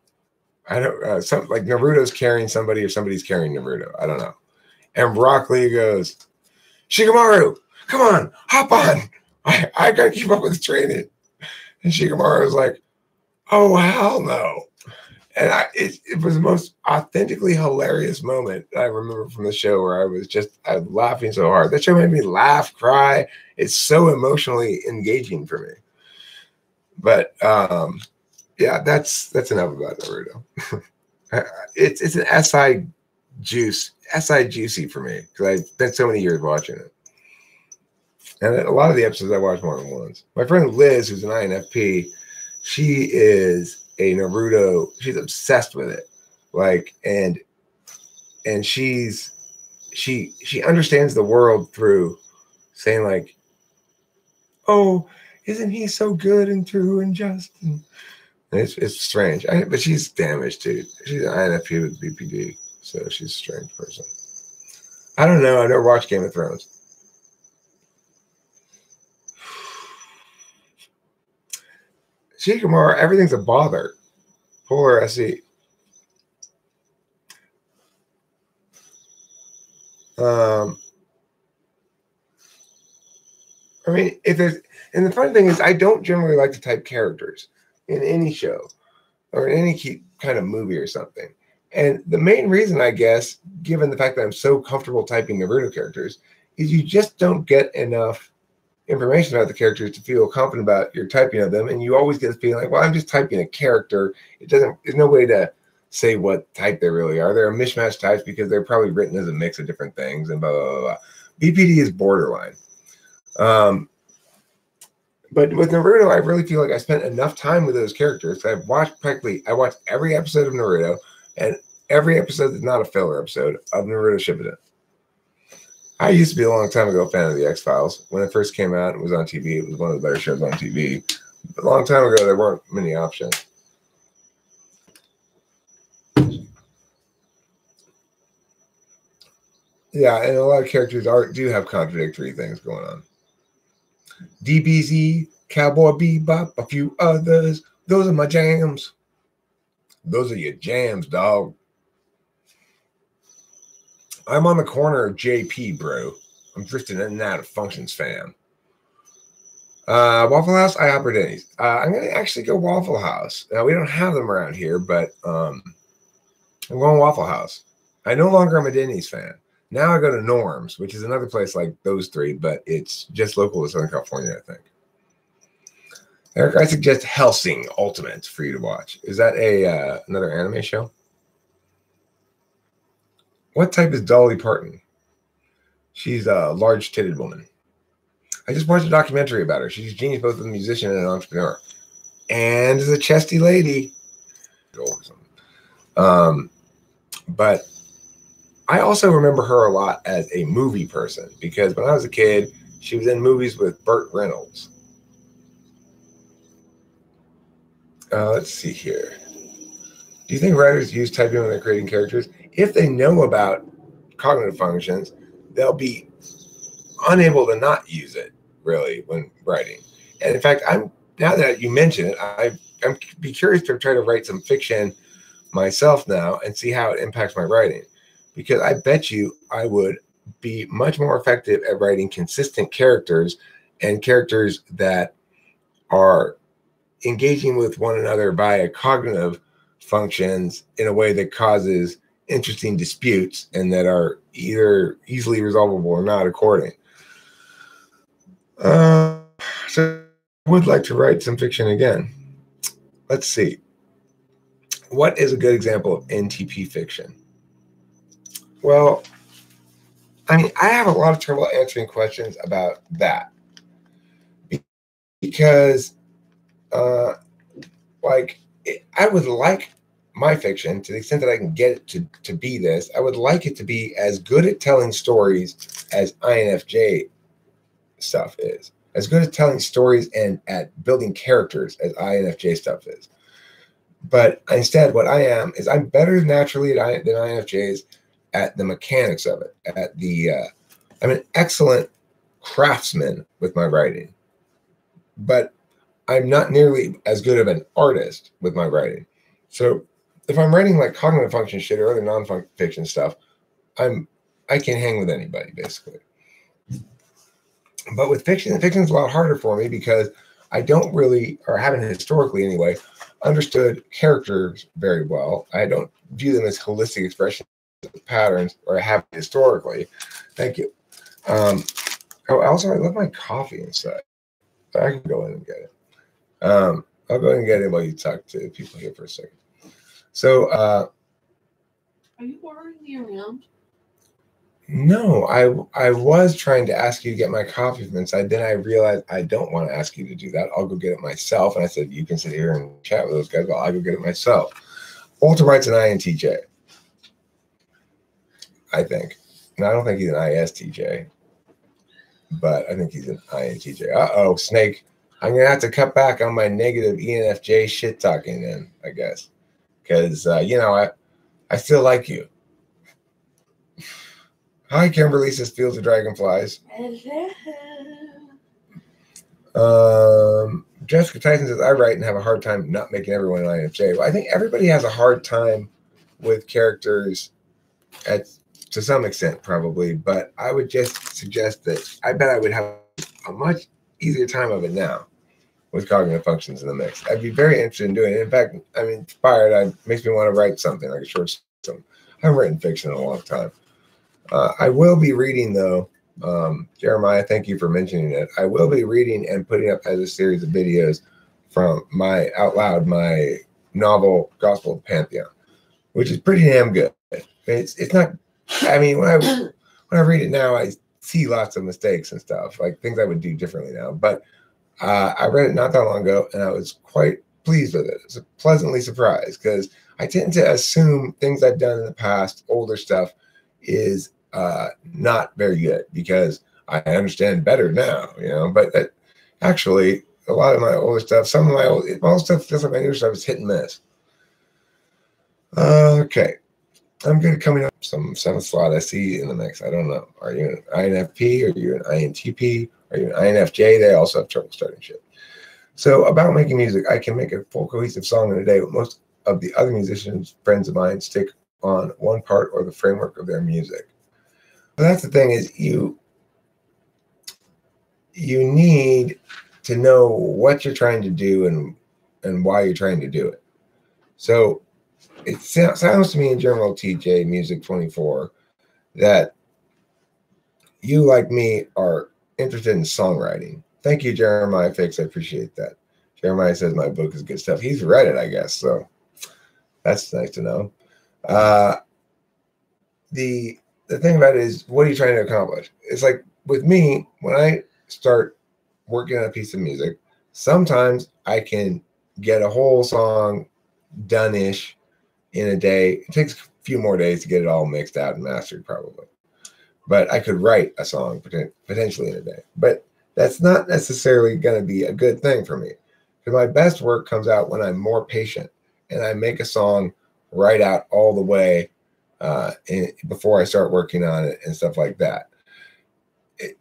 I don't like Naruto's carrying somebody or somebody's carrying Naruto. I don't know. And Rock Lee goes, Shikamaru, come on, hop on. I gotta keep up with the training. And Shikamaru was like, oh hell no. And it was the most authentically hilarious moment I remember from the show where I was laughing so hard. That show made me laugh, cry. It's so emotionally engaging for me. But yeah, that's enough about Naruto. It's an SI juicy for me because I've spent so many years watching it. And a lot of the episodes I watched more than once. My friend Liz, who's an INFP, she is a Naruto. She's obsessed with it. Like, and she understands the world through saying like, oh, isn't he so good and true and just? And it's strange. But she's damaged too. She's an INFP with BPD, so she's a strange person. I don't know. I've never watched Game of Thrones. Shikamaru, everything's a bother. Polar SE. If there's, and the funny thing is, I don't generally like to type characters in any show or in any kind of movie or something. And the main reason, I guess, given the fact that I'm so comfortable typing Naruto characters, is you just don't get enough information about the characters to feel confident about your typing of them. And you always get this feeling like, well, I'm just typing a character. There's no way to say what type they really are. They're mishmash types because they're probably written as a mix of different things and blah, blah, blah, blah. BPD is borderline. But with Naruto, I really feel like I spent enough time with those characters. I watched every episode of Naruto and every episode that's not a filler episode of Naruto Shippuden. I used to be a long time ago a fan of the X-Files. When it first came out and was on TV, it was one of the better shows on TV. But a long time ago, there weren't many options. Yeah, and a lot of characters do have contradictory things going on. DBZ, Cowboy Bebop, a few others. Those are my jams. Those are your jams, dog. I'm on the corner of JP, bro. I'm drifting in and out of Functions fam. Waffle House, IHOP or Denny's. I'm going to actually go Waffle House. Now, we don't have them around here, but I'm going Waffle House. I no longer am a Denny's fan. Now I go to Norm's, which is another place like those three, but it's just local to Southern California, I think. Eric, I suggest Hellsing Ultimate for you to watch. Is that another anime show? What type is Dolly Parton? She's a large-titted woman. I just watched a documentary about her. She's a genius, both as a musician and an entrepreneur. And is a chesty lady. But I also remember her a lot as a movie person because when I was a kid, she was in movies with Burt Reynolds. Let's see here. Do you think writers use typing when they're creating characters? If they know about cognitive functions, they'll be unable to not use it, really, when writing. And in fact, now that you mention it, I'm be curious to try to write some fiction myself now and see how it impacts my writing. Because I bet you I would be much more effective at writing consistent characters and characters that are engaging with one another via cognitive functions in a way that causes interesting disputes and that are either easily resolvable or not according. So I would like to write some fiction again. Let's see. What is a good example of NTP fiction? Well, I have a lot of trouble answering questions about that. because like I would like my fiction, to the extent that I can get it to be this, I would like it to be as good at telling stories as INFJ stuff is, as good at telling stories and at building characters as INFJ stuff is. But instead, what I am is I'm better naturally than INFJs at the mechanics of it. I'm an excellent craftsman with my writing, but I'm not nearly as good of an artist with my writing. So if I'm writing like cognitive function shit or other non-fiction stuff, I can hang with anybody basically. But with fiction, fiction's a lot harder for me because I don't really, or haven't historically anyway, understood characters very well. I don't view them as holistic expressions of patterns, or I have historically. Thank you. Also, I love my coffee inside. So I can go in and get it. I'll go ahead and get it while you talk to people here for a second. So, are you ordering me around? No, I was trying to ask you to get my coffee from inside. Then I realized I don't want to ask you to do that. I'll go get it myself. And I said, you can sit here and chat with those guys. Well, I'll go get it myself. Walter White's an INTJ, I think. And I don't think he's an ISTJ, but I think he's an INTJ. Uh-oh, Snake. I'm going to have to cut back on my negative ENFJ shit talking then, I guess. Because, I still like you. Hi, Kimberly says Fields of Dragonflies. Hello. Jessica Tyson says, I write and have a hard time not making everyone an INFJ. Well, I think everybody has a hard time with characters to some extent, probably. But I would just suggest that I bet I would have a much easier time of it now with cognitive functions in the mix. I'd be very interested in doing it. In fact, I'm inspired. It makes me want to write something like a short story. I haven't written fiction in a long time. I will be reading, though, Jeremiah, thank you for mentioning it. I will be reading and putting up as a series of videos from my novel, Gospel of Pantheon, which is pretty damn good. It's not, I mean, when I read it now, I see lots of mistakes and stuff, like things I would do differently now. But I read it not that long ago, and I was quite pleased with it. I was pleasantly surprised because I tend to assume things I've done in the past, older stuff, is not very good because I understand better now, but actually a lot of my older stuff, some of my old stuff, just like my new stuff, is hit and miss. Okay. I'm good at coming up some slot I see in the mix. I don't know. Are you an INFP? Are you an INTP? Are you an INFJ? They also have trouble starting shit. So about making music, I can make a full cohesive song in a day, but most of the other musicians, friends of mine, stick on one part or the framework of their music. So that's the thing, is you need to know what you're trying to do and why you're trying to do it. So it sounds to me in General TJ Music 24 that you, like me, are interested in songwriting. Thank you, Jeremiah Fix. I appreciate that. Jeremiah says my book is good stuff. He's read it, I guess. So that's nice to know. The thing about it is, what are you trying to accomplish? It's like with me, when I start working on a piece of music, sometimes I can get a whole song done-ish in a day. It takes a few more days to get it all mixed out and mastered, probably. But I could write a song potentially in a day. But that's not necessarily going to be a good thing for me. Because my best work comes out when I'm more patient and I make a song right out all the way before I start working on it and stuff like that.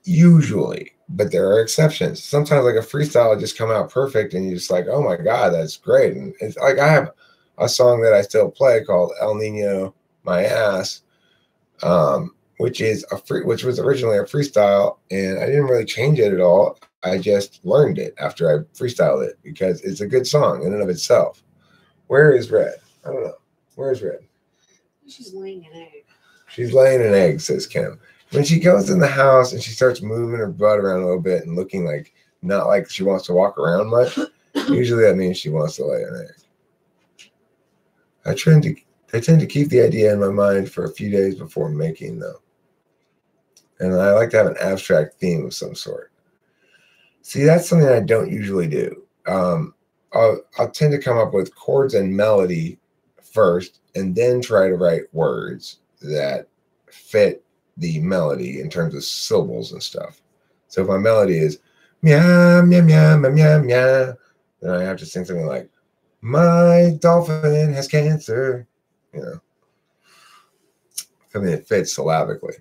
Usually, but there are exceptions. Sometimes like a freestyle will just come out perfect and you're just like, oh my God, that's great. And it's like I have a song that I still play called El Nino My Ass, which was originally a freestyle, and I didn't really change it at all. I just learned it after I freestyled it because it's a good song in and of itself. Where is Red? I don't know. Where's Red? She's laying an egg. She's laying an egg, says Kim. When she goes in the house and she starts moving her butt around a little bit and looking like not like she wants to walk around much, usually that means she wants to lay an egg. I tend to keep the idea in my mind for a few days before making, though. And I like to have an abstract theme of some sort. See, that's something I don't usually do. I'll tend to come up with chords and melody first, and then try to write words that fit the melody in terms of syllables and stuff. So if my melody is meow, meow, meow, meow, meow, meow, then I have to sing something like, my dolphin has cancer, you know, something that fits syllabically.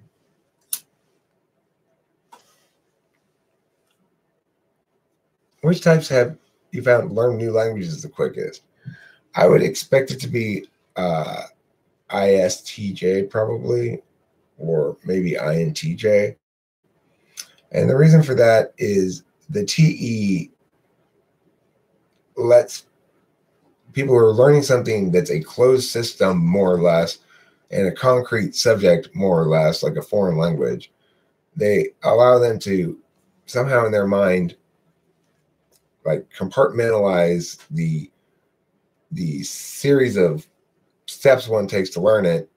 Which types have you found learn new languages the quickest? I would expect it to be ISTJ probably, or maybe INTJ. And the reason for that is the TE lets people who are learning something that's a closed system, more or less, and a concrete subject, more or less, like a foreign language, they allow them to somehow in their mind like compartmentalize the series of steps one takes to learn it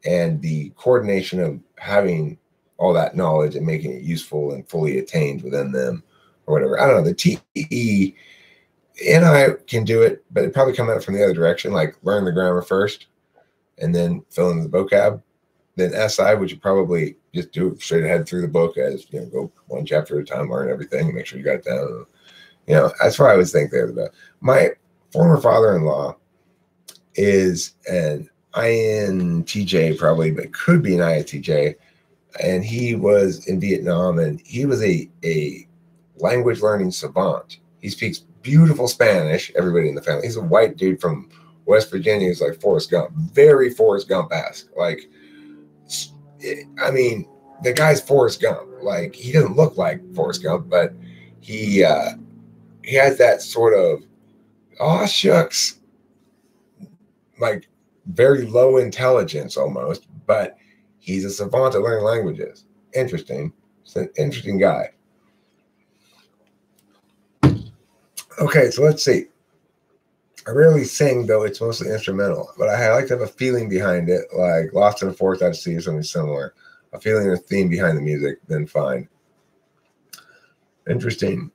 and the coordination of having all that knowledge and making it useful and fully attained within them or whatever. I don't know. The TE and I can do it, but it probably come out from the other direction, like learn the grammar first and then fill in the vocab. Then SI, which you probably just do straight ahead through the book as, you know, go one chapter at a time, learn everything, make sure you got it down. You know, that's what I always think they're the best. My former father-in-law is an INTJ probably, but could be an INTJ. And he was in Vietnam, and he was a language learning savant. He speaks beautiful Spanish, everybody in the family. He's a white dude from West Virginia. He's like Forrest Gump, very Forrest Gump-esque. Like, I mean, the guy's Forrest Gump. Like, he doesn't look like Forrest Gump, but he has that sort of, aw shucks, like very low intelligence almost, but he's a savant at learning languages. Interesting. It's an interesting guy. Okay, so let's see. I rarely sing, though it's mostly instrumental, but I like to have a feeling behind it, like Lost in the Forest out of Sea or something similar. A feeling or theme behind the music, then fine. Interesting.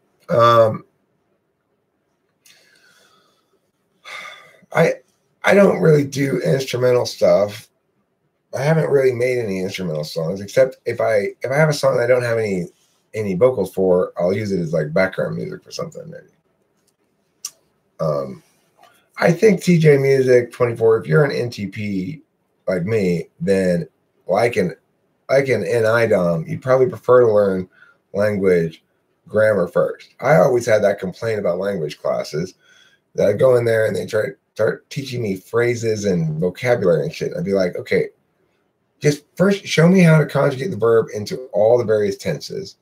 I don't really do instrumental stuff. I haven't really made any instrumental songs, except if I have a song that I don't have any vocals for, I'll use it as like background music for something maybe. I think TJ Music 24, if you're an NTP like me, then like an NIDOM, you'd probably prefer to learn language grammar first. I always had that complaint about language classes that I go in there and they start teaching me phrases and vocabulary and shit. And I'd be like, okay, just first show me how to conjugate the verb into all the various tenses,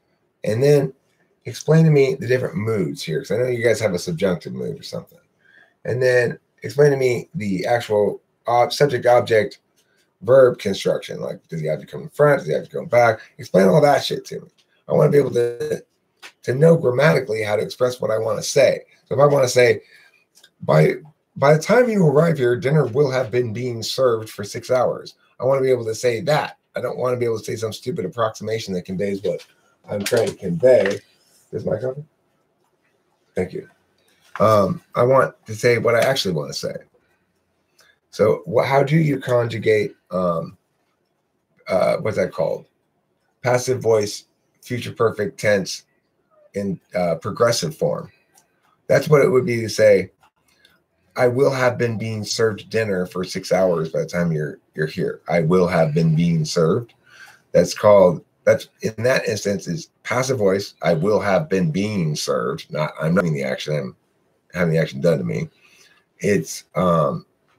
and then explain to me the different moods here, because I know you guys have a subjunctive mood or something. And then explain to me the actual subject-object verb construction. Like, does he have to come in front? Does he have to come back? Explain all that shit to me. I want to be able to know grammatically how to express what I want to say. So if I want to say, by the time you arrive here, dinner will have been being served for 6 hours. I want to be able to say that. I don't want to be able to say some stupid approximation that conveys what I'm trying to convey. Is my copy? Thank you. I want to say what I actually want to say. So how do you conjugate, what's that called? Passive voice, future perfect tense in progressive form. That's what it would be to say, I will have been being served dinner for 6 hours by the time you're here. I will have been being served. That's in that instance is passive voice. I will have been being served. Not I'm not doing the action. I'm having the action done to me. It's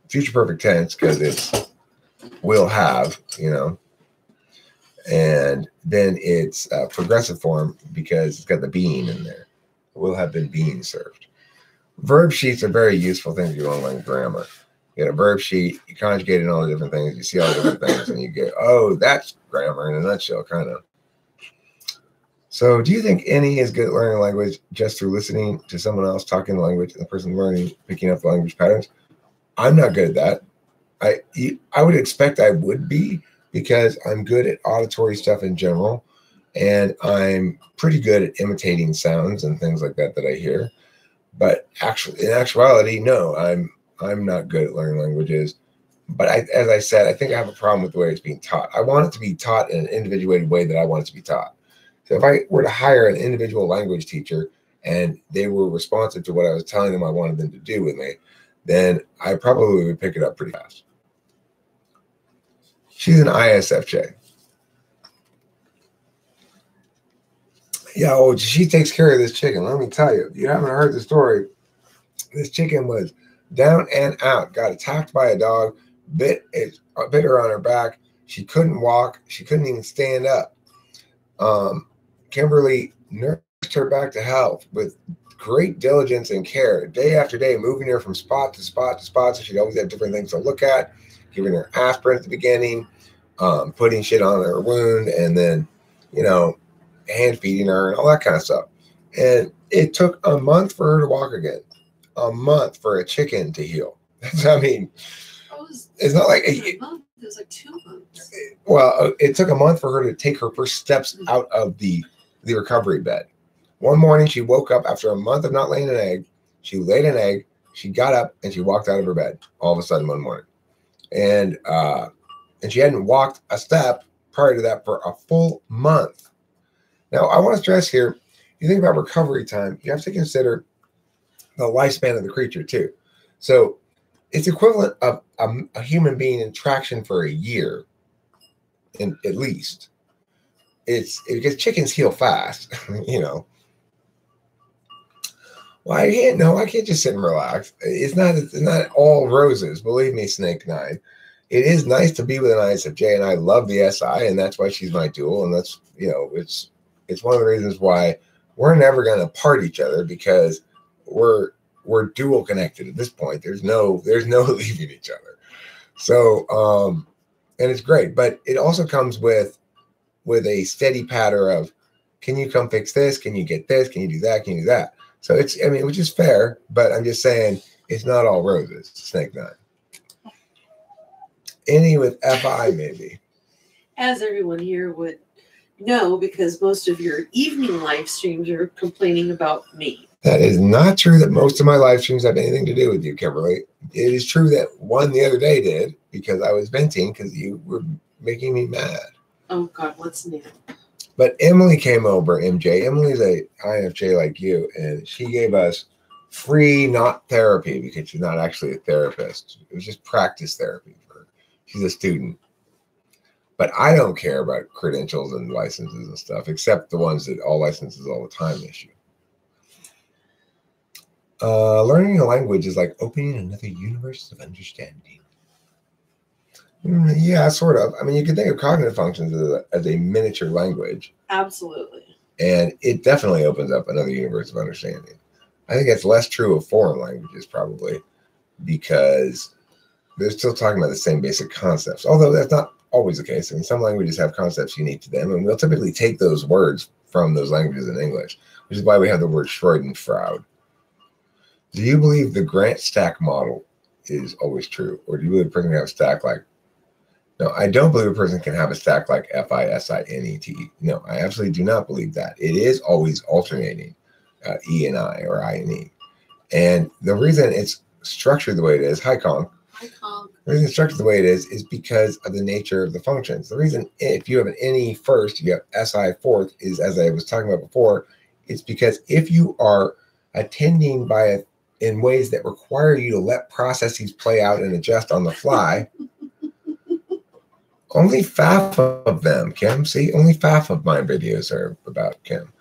future perfect tense because it's will have, you know. And then it's progressive form because it's got the being in there. Will have been being served. Verb sheets are very useful things if you want to learn grammar. You get a verb sheet, you conjugate in all the different things, you see all the different things, and you get, oh, that's grammar in a nutshell, kind of. So do you think any is good at learning a language just through listening to someone else talking the language and the person learning, picking up the language patterns? I'm not good at that. I would expect I would be because I'm good at auditory stuff in general, and I'm pretty good at imitating sounds and things like that I hear. But actually, in actuality, no, I'm not good at learning languages. But as I said, I think I have a problem with the way it's being taught. I want it to be taught in an individuated way that I want it to be taught. So if I were to hire an individual language teacher and they were responsive to what I was telling them I wanted them to do with me, then I probably would pick it up pretty fast. She's an ISFJ. Yeah, oh, she takes care of this chicken. Let me tell you, you haven't heard the story. This chicken was down and out, got attacked by a dog, bit her on her back. She couldn't walk. She couldn't even stand up. Kimberly nursed her back to health with great diligence and care, day after day, moving her from spot to spot to spot. So she'd always have different things to look at, giving her aspirin at the beginning, putting shit on her wound, and then, hand feeding her and all that kind of stuff. And it took a month for her to walk again. A month for a chicken to heal. I mean, it's not like it was like 2 months. Well, it took a month for her to take her first steps out of the recovery bed. One morning, she woke up after a month of not laying an egg. She laid an egg. She got up and she walked out of her bed all of a sudden one morning, and she hadn't walked a step prior to that for a full month. Now, I want to stress here: you think about recovery time, you have to consider the lifespan of the creature too. So it's equivalent of a human being in traction for a year, at least. It's because chickens heal fast, Well, I can't just sit and relax. It's not all roses, believe me, Snake 9. It is nice to be with an ISFJ, and I love the SI, and that's why she's my dual, and that's it's one of the reasons why we're never going to part each other, because we're dual connected at this point. There's no leaving each other. So and it's great, but it also comes with a steady patter of, can you come fix this? Can you get this? Can you do that? Can you do that? So which is fair, but I'm just saying it's not all roses. Snake 9. Any with FI maybe. As everyone here would know, because most of your evening live streams are complaining about me. That is not true that most of my live streams have anything to do with you, Kimberly. It is true that one the other day did, because I was venting because you were making me mad. Oh, God, what's new? But Emily came over, MJ. Emily's a INFJ like you, and she gave us free not therapy, because she's not actually a therapist. It was just practice therapy for her. She's a student. But I don't care about credentials and licenses and stuff, except the ones that all licenses all the time issue. Learning a language is like opening another universe of understanding. Yeah, sort of. I mean, you can think of cognitive functions as a miniature language. Absolutely. And it definitely opens up another universe of understanding. I think it's less true of foreign languages, probably, because they're still talking about the same basic concepts, although that's not always the case. I mean, some languages have concepts unique to them, and we'll typically take those words from those languages in English, which is why we have the word Schadenfreude. Do you believe the Grant stack model is always true, or do you believe a person can have a stack like? No, I don't believe a person can have a stack like FISINET. No, I absolutely do not believe that. It is always alternating E and I, or I and E. And the reason it's structured the way it is, hi Kong. Hi Kong. The reason it's structured the way it is because of the nature of the functions. The reason if you have an NE first, you have SI fourth, is, as I was talking about before, it's because if you are attending in ways that require you to let processes play out and adjust on the fly, only half of them, Kim. See, only half of my videos are about Kim.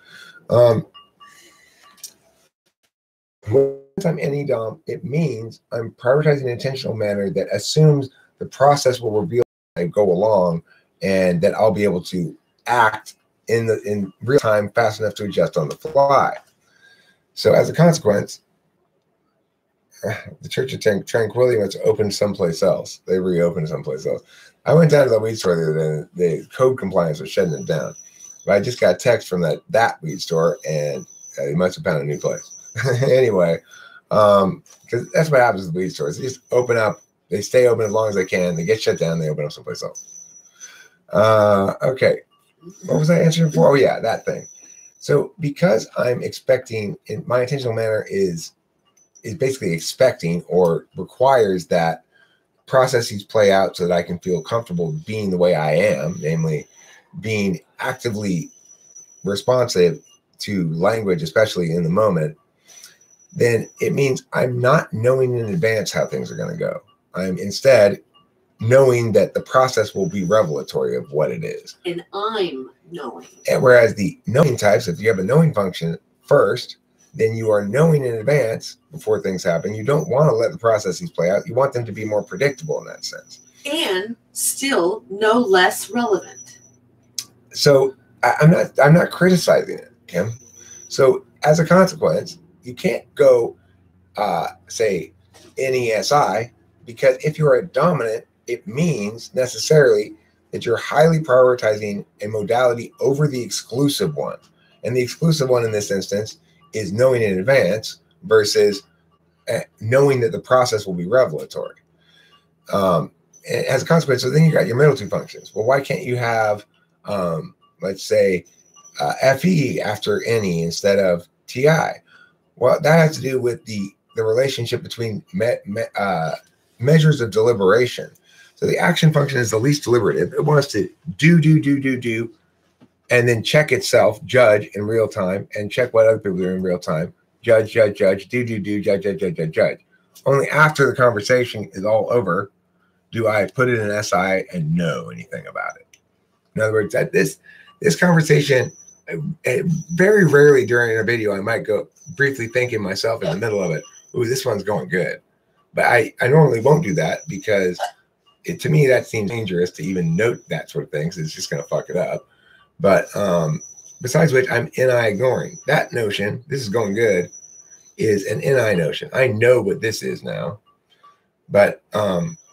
When I'm any DOM, it means I'm prioritizing an intentional manner that assumes the process will reveal as I go along, and that I'll be able to act in real time fast enough to adjust on the fly. So as a consequence, the Church of Tranquility was opened someplace else. They reopened someplace else. I went down to the weed store the other day. The code compliance was shutting it down. But I just got a text from that weed store, and they must have found a new place. Anyway, because that's what happens with weed stores. They just open up. They stay open as long as they can. They get shut down. They open up someplace else. Okay. What was I answering for? Oh yeah, that thing. So because I'm expecting, my intentional manner is basically expecting or requires that processes play out so that I can feel comfortable being the way I am, namely being actively responsive to language, especially in the moment, then it means I'm not knowing in advance how things are going to go. I'm instead knowing that the process will be revelatory of what it is. And I'm knowing. And whereas the knowing types, if you have a knowing function first, then you are knowing in advance before things happen. You don't want to let the processes play out. You want them to be more predictable in that sense. And still no less relevant. So I'm not criticizing it, Kim. So as a consequence, you can't go say NESI, because if you're a dominant, it means necessarily that you're highly prioritizing a modality over the exclusive one. And the exclusive one in this instance is knowing in advance versus knowing that the process will be revelatory. As a consequence, so then you got your middle two functions. Well, why can't you have, let's say, FE after NE instead of TI? Well, that has to do with the relationship between measures of deliberation. So the action function is the least deliberative. It wants to do, and then check itself, judge in real time, and check what other people do in real time. Judge, do, judge. Only after the conversation is all over do I put it in SI and know anything about it. In other words, that this conversation, very rarely during a video, I might go briefly thinking myself in the middle of it, ooh, this one's going good. But I normally won't do that because to me, that seems dangerous to even note that sort of thing, because it's just going to fuck it up. But besides which, I'm NI ignoring. That notion, this is going good, is an NI notion. I know what this is now. But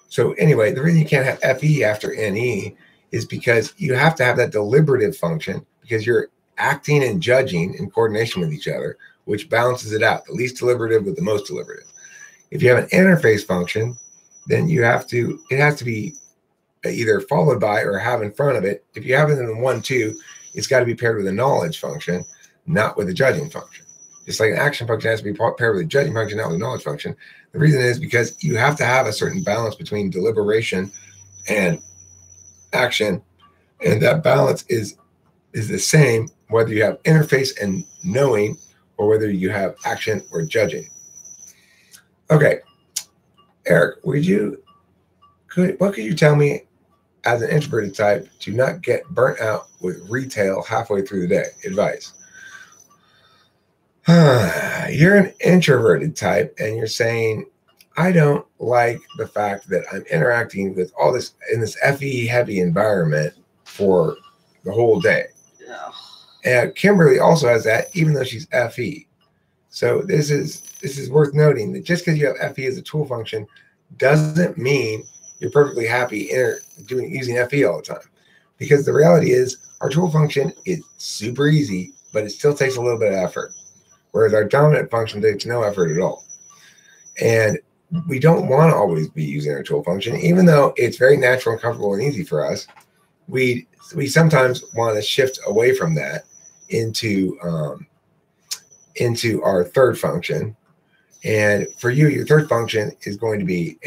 so anyway, the reason you can't have FE after NE is because you have to have that deliberative function, because you're acting and judging in coordination with each other, which balances it out, the least deliberative with the most deliberative. If you have an interface function, then it has to be either followed by or have in front of it. If you have it in a 1-2, it's got to be paired with a knowledge function, not with a judging function. Just like an action function has to be paired with a judging function, not with a knowledge function. The reason is because you have to have a certain balance between deliberation and action, and that balance is the same whether you have interface and knowing or whether you have action or judging. Okay, Eric, what could you tell me as an introverted type to not get burnt out with retail halfway through the day? Advice. You're an introverted type and you're saying, I don't like the fact that I'm interacting with all this in this FE heavy environment for the whole day. Yeah. And Kimberly also has that, even though she's FE. So this is worth noting that just because you have FE as a tool function doesn't mean you're perfectly happy using FE all the time. Because the reality is our tool function is super easy, but it still takes a little bit of effort. Whereas our dominant function takes no effort at all. And we don't want to always be using our tool function, even though it's very natural and comfortable and easy for us. We sometimes want to shift away from that into our third function. And for you, your third function is going to be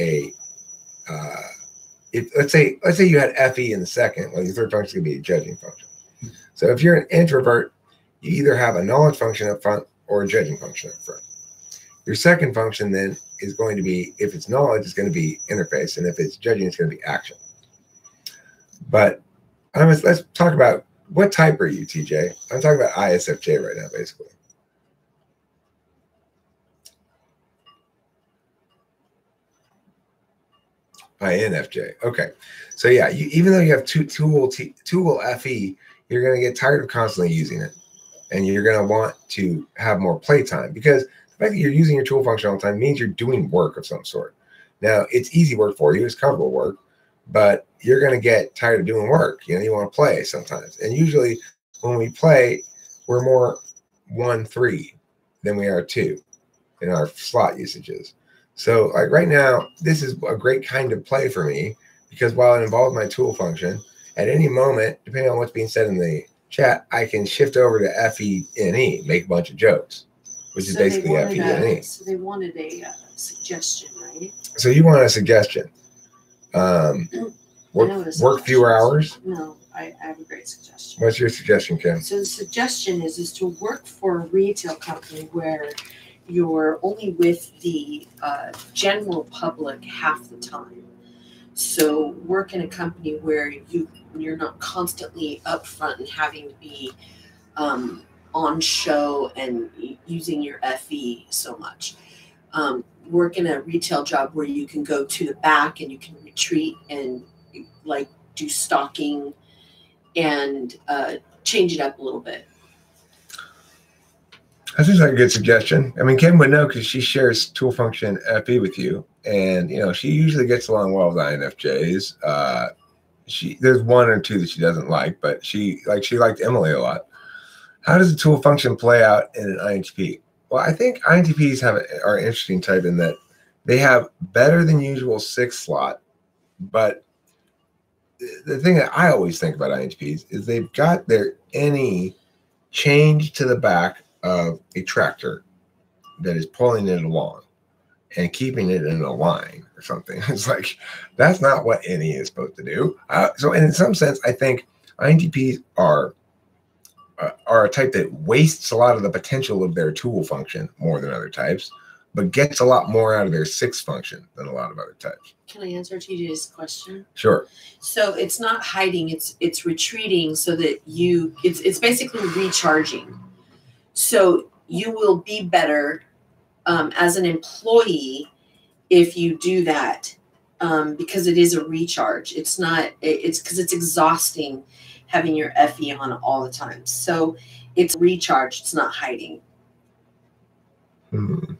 let's say you had FE in the second, well, your third function is going to be a judging function. So if you're an introvert, you either have a knowledge function up front or a judging function up front. Your second function then is going to be, if it's knowledge, it's going to be interface, and if it's judging, it's going to be action. But let's talk about, what type are you, TJ? I'm talking about ISFJ right now, basically. INFJ. Okay. So yeah, even though you have tool FE, you're going to get tired of constantly using it. And you're going to want to have more playtime, because the fact that you're using your tool function all the time means you're doing work of some sort. Now, it's easy work for you. It's comfortable work, but you're going to get tired of doing work. You want to play sometimes. And usually when we play, we're more 1-3 than we are 2 in our slot usages. So like right now, this is a great kind of play for me, because while it involves my tool function, at any moment, depending on what's being said in the chat, I can shift over to FENE, make a bunch of jokes, which is basically FENE. So they wanted a suggestion, right? So you want a suggestion? Work fewer hours? No, I have a great suggestion. What's your suggestion, Kim? So the suggestion is to work for a retail company where you're only with the general public half the time. So work in a company where you're not constantly up front and having to be on show and using your FE so much. Work in a retail job where you can go to the back and you can retreat and like do stocking and change it up a little bit. That seems like a good suggestion. I mean, Kim would know because she shares tool function FE with you, and she usually gets along well with INFJs. There's one or two that she doesn't like, but she liked Emily a lot. How does the tool function play out in an INTP? Well, I think INTPs are an interesting type in that they have better than usual 6 slot, but the thing that I always think about INTPs is they've got their NE changed to the back of a tractor that is pulling it along and keeping it in a line or something. It's like, that's not what NE is supposed to do. So in some sense, I think INTPs are a type that wastes a lot of the potential of their tool function more than other types, but gets a lot more out of their 6 function than a lot of other types. Can I answer TJ's question? Sure. So it's not hiding, it's retreating so that it's basically recharging. So you will be better as an employee if you do that because it is a recharge. It's because it's exhausting having your FE on all the time. So it's recharge, it's not hiding. Do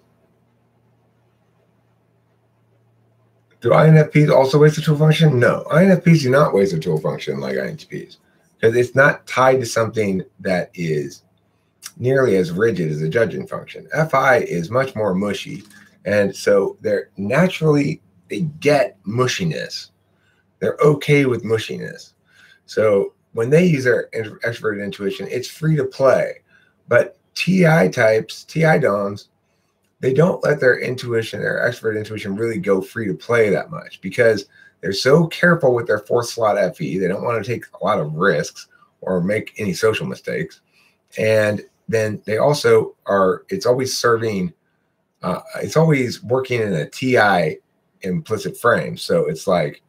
INFPs also waste the tool function? No, INFPs do not waste the tool function like INTPs because it's not tied to something that is nearly as rigid as a judging function. FI is much more mushy, and so they get mushiness. They're okay with mushiness. So when they use their extroverted intuition, it's free to play. But TI types, TI DOMs, they don't let their intuition, their extrovert intuition really go free to play that much because they're so careful with their 4th slot FE. They don't want to take a lot of risks or make any social mistakes. And then they also it's always serving, it's always working in a TI implicit frame. So it's like,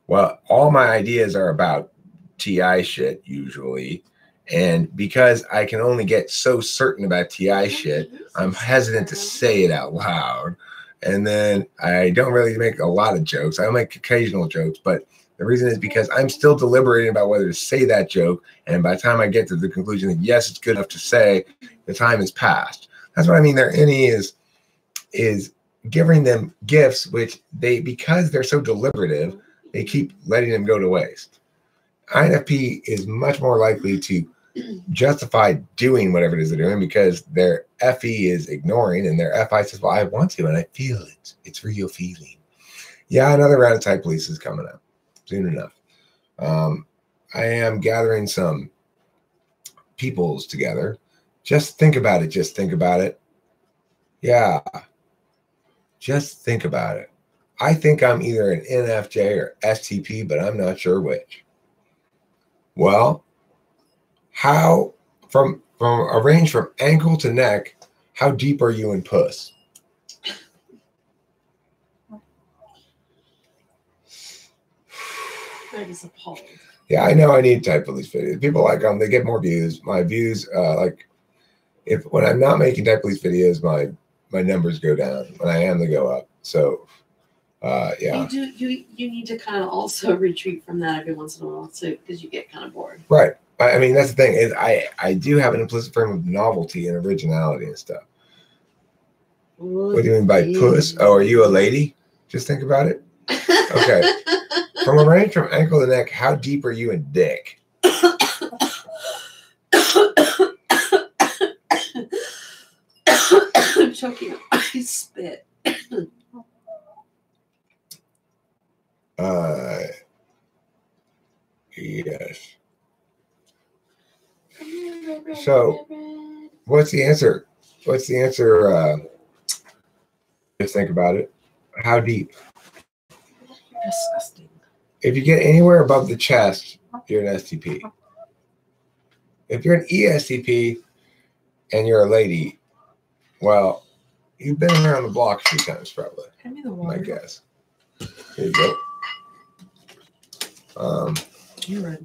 well, all my ideas are about TI shit usually. And because I can only get so certain about TI shit, I'm hesitant to say it out loud. And then I don't really make a lot of jokes. I make occasional jokes, but the reason is because I'm still deliberating about whether to say that joke. And by the time I get to the conclusion that yes, it's good enough to say, the time has passed. That's what I mean. Their NE is giving them gifts, which because they're so deliberative, they keep letting them go to waste. INFP is much more likely to justify doing whatever it is they're doing because their FE is ignoring and their FI says, well, I want to and I feel it. It's real feeling. Yeah, another round of type police is coming up soon enough. I am gathering some peoples together. Just think about it. Just think about it. Yeah. Just think about it. I think I'm either an NFJ or STP, but I'm not sure which. Well, how from a range from ankle to neck, how deep are you in puss? That is appalled. Yeah, I know I need to type police videos. People like them, they get more views. My views, when I'm not making type police videos, my numbers go down. When I am, they go up. So yeah. You need to kind of also retreat from that every once in a while too, because you get kind of bored. Right. I mean, that's the thing is I do have an implicit frame of novelty and originality and stuff. What do you mean by puss? Oh, are you a lady? Just think about it. Okay. From a range from ankle to neck, how deep are you in dick? I'm choking up my spit. Yeah. So, what's the answer? What's the answer? Just think about it. How deep? You're disgusting. If you get anywhere above the chest, you're an STP. If you're an ESTP and you're a lady, well, you've been around the block a few times, probably. Hand me the water. My guess. Here you go. You're right.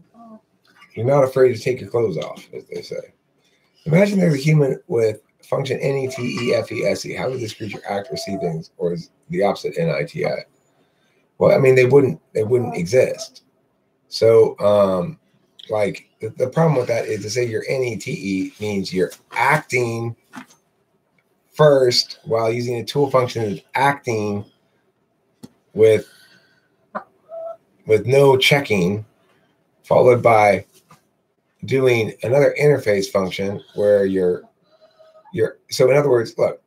You're not afraid to take your clothes off, as they say. Imagine there's a human with function NETEFESE. How would this creature act or see things, or is the opposite NITI? Well, I mean, they wouldn't exist. So, like the problem with that is to say your NETE means you're acting first while using a tool function is acting with no checking, followed by doing another interface function where you're so in other words, look,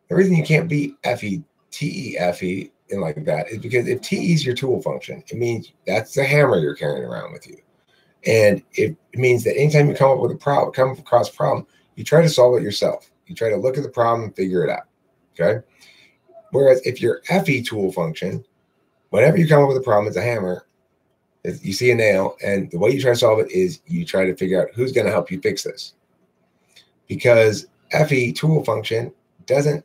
the reason you can't be FETEFE and like that is because if TE is your tool function, it means that's the hammer you're carrying around with you. And it means that anytime you come up with a problem, come across a problem, you try to solve it yourself. You try to look at the problem and figure it out. Okay. Whereas if your FE tool function, whenever you come up with a problem, it's a hammer. You see a nail, and the way you try to solve it is you try to figure out who's going to help you fix this. Because FE tool function doesn't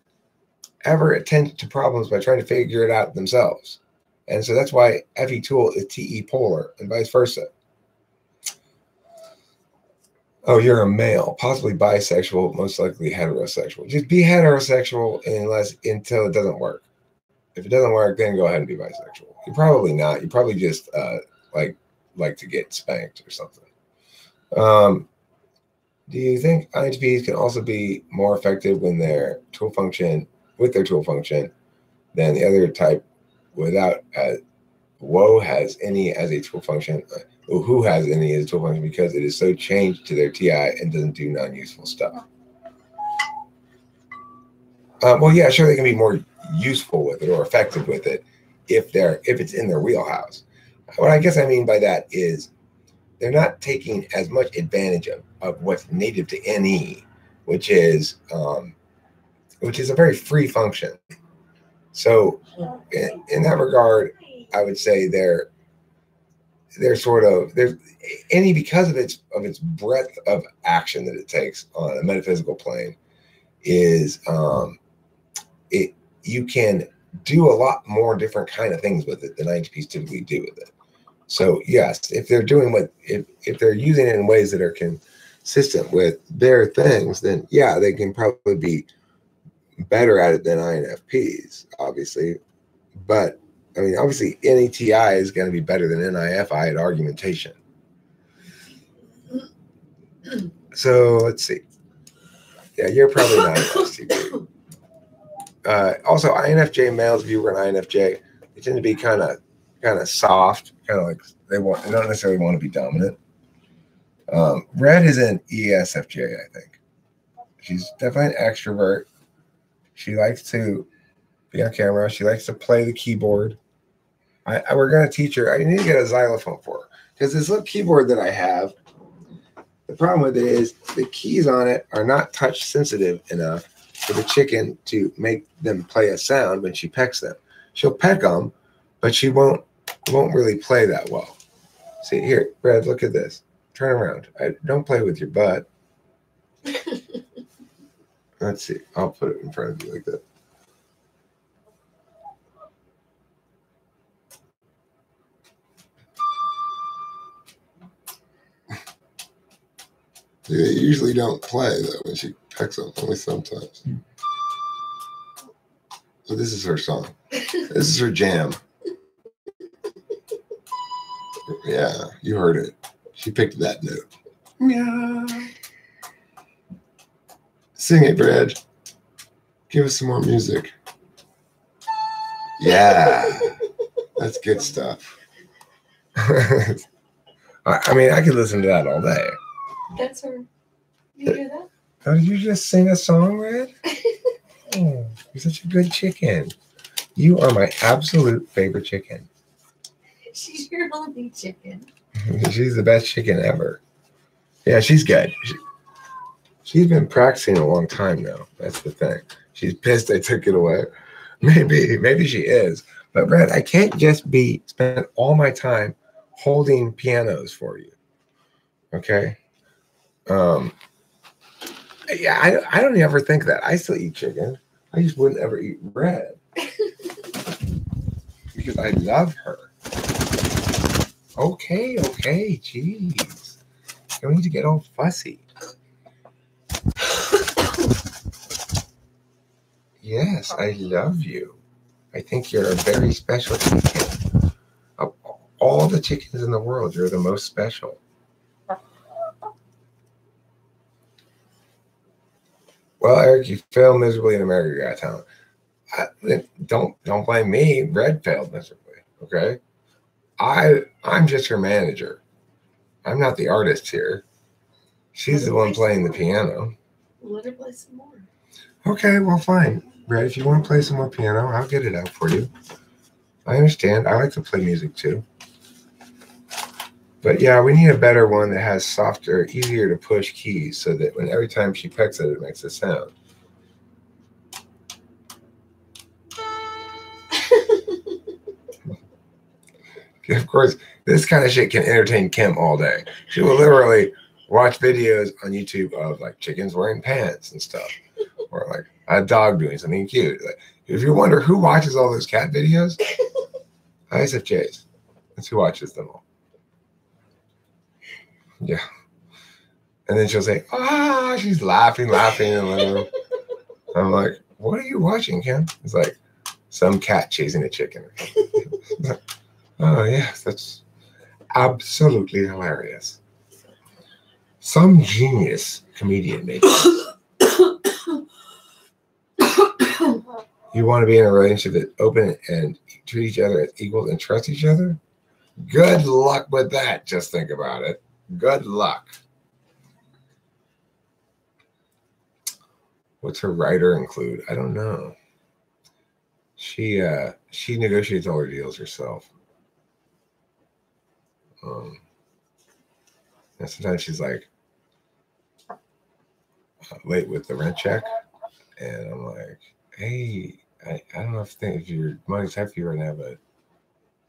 ever attend to problems by trying to figure it out themselves. And so that's why FE tool is TE polar and vice versa. Oh, you're a male, possibly bisexual, most likely heterosexual. Just be heterosexual until it doesn't work. If it doesn't work, then go ahead and be bisexual. You're probably not. You probably just like to get spanked or something. Do you think INTPs can also be more effective when their tool function than the other type without woe has any as a tool function? Who has any as a tool function because it is so changed to their TI and doesn't do non-useful stuff? Well, yeah, sure, they can be more useful with it or effective with it if it's in their wheelhouse. What I guess I mean by that is they're not taking as much advantage of what's native to NE, which is a very free function. So in that regard, I would say they're NE because of its breadth of action that it takes on a metaphysical plane is you can do a lot more different kind of things with it than INTPs typically do with it. So yes, if they're using it in ways that are consistent with their things, then yeah, they can probably be better at it than INFPs, obviously. But I mean, obviously, NETI is going to be better than NIFI at argumentation. So let's see. Yeah, you're probably not an STP. Also, INFJ males, if you were an INFJ, they tend to be kind of soft, kind of like they don't necessarily want to be dominant. Red is an ESFJ, I think. She's definitely an extrovert. She likes to be on camera. She likes to play the keyboard. We're going to teach her. I need to get a xylophone for her because this little keyboard that I have, the problem with it is the keys on it are not touch sensitive enough for the chicken to make them play a sound when she pecks them. She'll peck them, but she won't really play that well. See here, Brad, look at this. Turn around. Don't play with your butt. Let's see. I'll put it in front of you like that. They usually don't play though when she pecks them, only sometimes. So this is her song. This is her jam. Yeah, you heard it. She picked that note. Yeah. Sing it, Brad. Give us some more music. Yeah. That's good stuff. I mean, I could listen to that all day. That's her. You hear that? Oh, did you just sing a song, Red? Oh, you're such a good chicken. You are my absolute favorite chicken. She's your only chicken. She's the best chicken ever. Yeah, she's good. She's been practicing a long time now. That's the thing. She's pissed I took it away. Maybe she is. But Red, I can't just spend all my time holding pianos for you. Okay? Yeah, I don't ever think that. I still eat chicken. I just wouldn't ever eat Red. Because I love her. Okay, jeez. Don't need to get all fussy. Yes, I love you. I think you're a very special chicken. Of all the chickens in the world, you're the most special. Well, Eric, you failed miserably in America Got Talent. Don't blame me. Red failed miserably. Okay, I'm just her manager. I'm not the artist here. She's the one playing the piano. Let her play some more. Okay, well, fine. Red, if you want to play some more piano, I'll get it out for you. I understand. I like to play music too. But yeah, we need a better one that has softer, easier to push keys so that when every time she pecks at it, it makes a sound. Of course, this kind of shit can entertain Kim all day. She will literally watch videos on YouTube of like chickens wearing pants and stuff, or like a dog doing something cute. Like, if you wonder who watches all those cat videos, ISFJs. That's who watches them all. Yeah. And then she'll say, she's laughing. And I'm like, what are you watching, Kim? It's like some cat chasing a chicken. Oh, yes, that's absolutely hilarious. Some genius comedian made it. You want to be in a relationship that's open and treat each other as equals and trust each other? Good luck with that. Just think about it. Good luck. What's her writer include? I don't know. She negotiates all her deals herself. And sometimes she's like late with the rent check, and I'm like, hey, I don't know if your money's heavy for you right now, but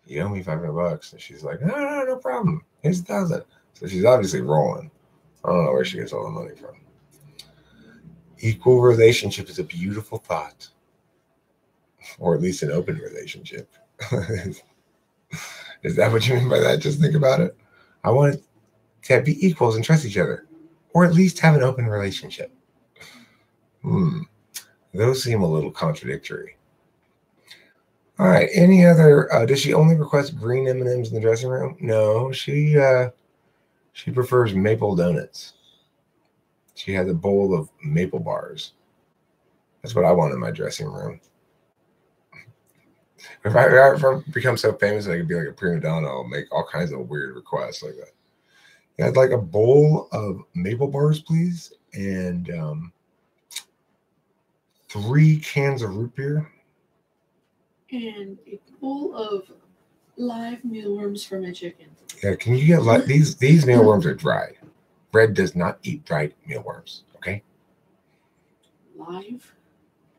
you owe me $500. And she's like, no problem. Here's $1,000. So she's obviously rolling. I don't know where she gets all the money from. Equal relationship is a beautiful thought, or at least an open relationship. Is that what you mean by that? Just think about it. I want to be equals and trust each other, or at least have an open relationship. Those seem a little contradictory. All right. Any other? Does she only request green M&Ms in the dressing room? No, she prefers maple donuts. She has a bowl of maple bars. That's what I want in my dressing room. If I ever become so famous I could be like a prima donna, I'll make all kinds of weird requests like that. Yeah, I'd like a bowl of maple bars, please, and 3 cans of root beer. And a bowl of live mealworms for my chicken. Yeah, can you get these mealworms are dried. Bread does not eat dried mealworms, okay? Live?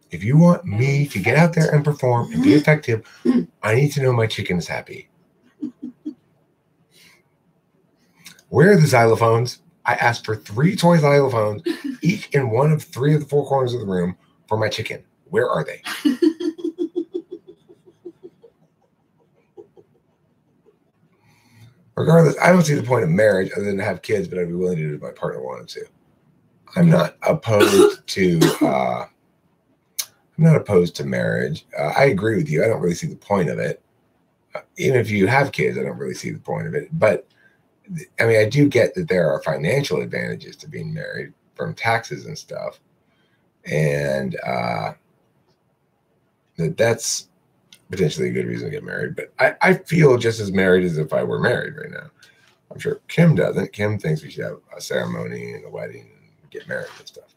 If you want me to get out there and perform and be effective, I need to know my chicken is happy. Where are the xylophones? I asked for 3 toy xylophones, each in one of 3 of the 4 corners of the room for my chicken. Where are they? Regardless, I don't see the point of marriage other than to have kids, but I'd be willing to do it if my partner wanted to. I'm not opposed to marriage. I agree with you. I don't really see the point of it. Even if you have kids, I don't really see the point of it. But I mean, I do get that there are financial advantages to being married from taxes and stuff. And that's potentially a good reason to get married. But I feel just as married as if I were married right now. I'm sure Kim doesn't. Kim thinks we should have a ceremony and a wedding and get married and stuff.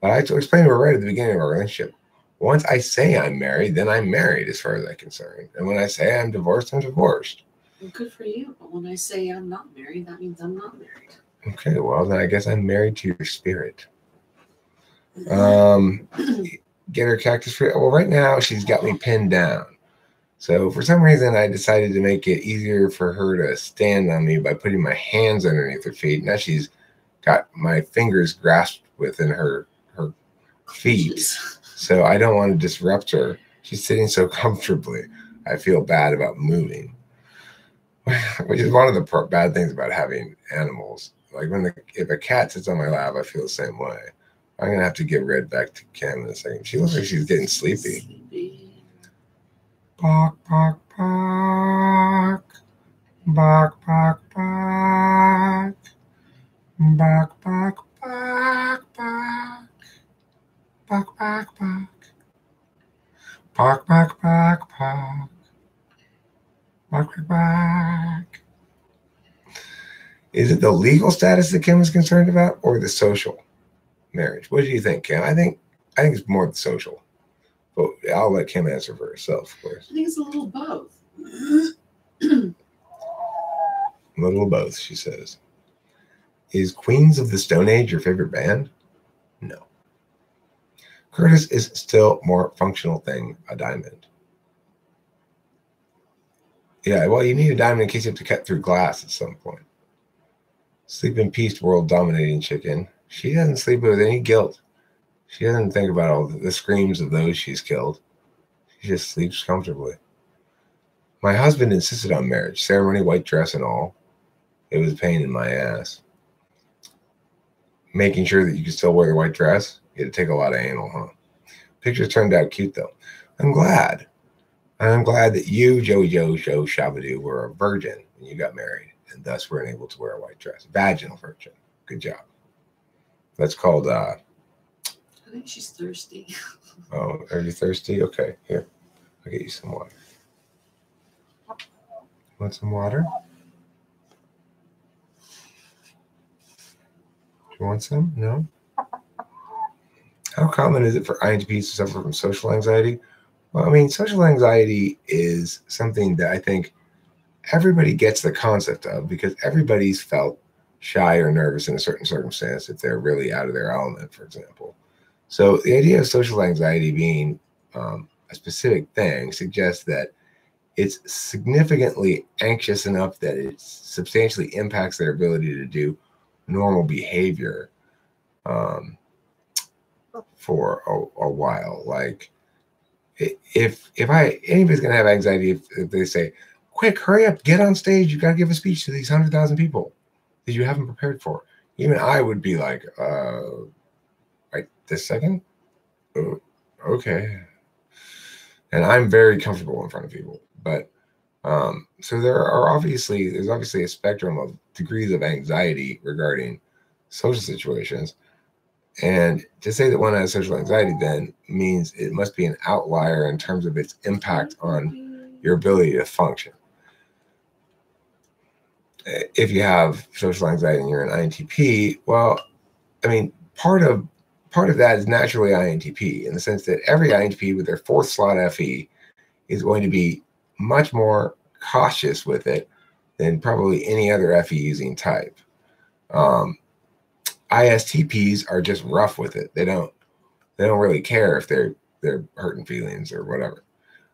But I explained to her right at the beginning of our relationship. Once I say I'm married, then I'm married as far as I'm concerned. And when I say I'm divorced, I'm divorced. Well, good for you. But when I say I'm not married, that means I'm not married. Okay, well, then I guess I'm married to your spirit. Get her cactus free. Well, right now she's got me pinned down. So for some reason, I decided to make it easier for her to stand on me by putting my hands underneath her feet. Now she's got my fingers grasped within her feet. So I don't want to disrupt her. She's sitting so comfortably. I feel bad about moving, which is one of the bad things about having animals. Like if a cat sits on my lap, I feel the same way. I'm going to have to give Red back to Kim in a second. She looks like she's getting sleepy. Bark, bark, bark. Bark, bark, bark. Bark, bark, bark, bark. Bark, bark, bark. Bark, bark, bark, bark. Bark, bark, bark. Is it the legal status that Kim is concerned about or the social marriage? What do you think, Kim? I think it's more the social. But I'll let Kim answer for herself, of course. I think it's a little both. A little of both, she says. Is Queens of the Stone Age your favorite band? No. Curtis is still more functional thing, a diamond. Yeah, well, you need a diamond in case you have to cut through glass at some point. Sleep in peace, world dominating chicken. She doesn't sleep with any guilt. She doesn't think about all the screams of those she's killed. She just sleeps comfortably. My husband insisted on marriage, ceremony, white dress, and all. It was a pain in my ass. Making sure that you could still wear the white dress, you had to take a lot of anal, huh? Pictures turned out cute, though. I'm glad. I'm glad that you, Joey Joe Shabadoo, were a virgin when you got married, and thus were unable to wear a white dress. Vaginal virgin. Good job. That's called, I think she's thirsty. Oh, are you thirsty? Okay, here. I'll get you some water. Want some water? You want some? No? How common is it for INTPs to suffer from social anxiety? Well, I mean, social anxiety is something that I think everybody gets the concept of because everybody's felt shy or nervous in a certain circumstance if they're really out of their element, for example. So the idea of social anxiety being a specific thing suggests that it's significantly anxious enough that it substantially impacts their ability to do normal behavior for a while. Like if anybody's gonna have anxiety if they say, quick, hurry up, get on stage, you gotta give a speech to these 100,000 people that you haven't prepared for. Even I would be like, right this second? Oh, okay. And I'm very comfortable in front of people. But so there's obviously a spectrum of degrees of anxiety regarding social situations. And to say that one has social anxiety then means it must be an outlier in terms of its impact on your ability to function. If you have social anxiety and you're an INTP, well, I mean, part of that is naturally INTP in the sense that every INTP with their fourth slot FE is going to be much more cautious with it than probably any other FE using type. ISTPs are just rough with it. They don't really care if they're hurting feelings or whatever.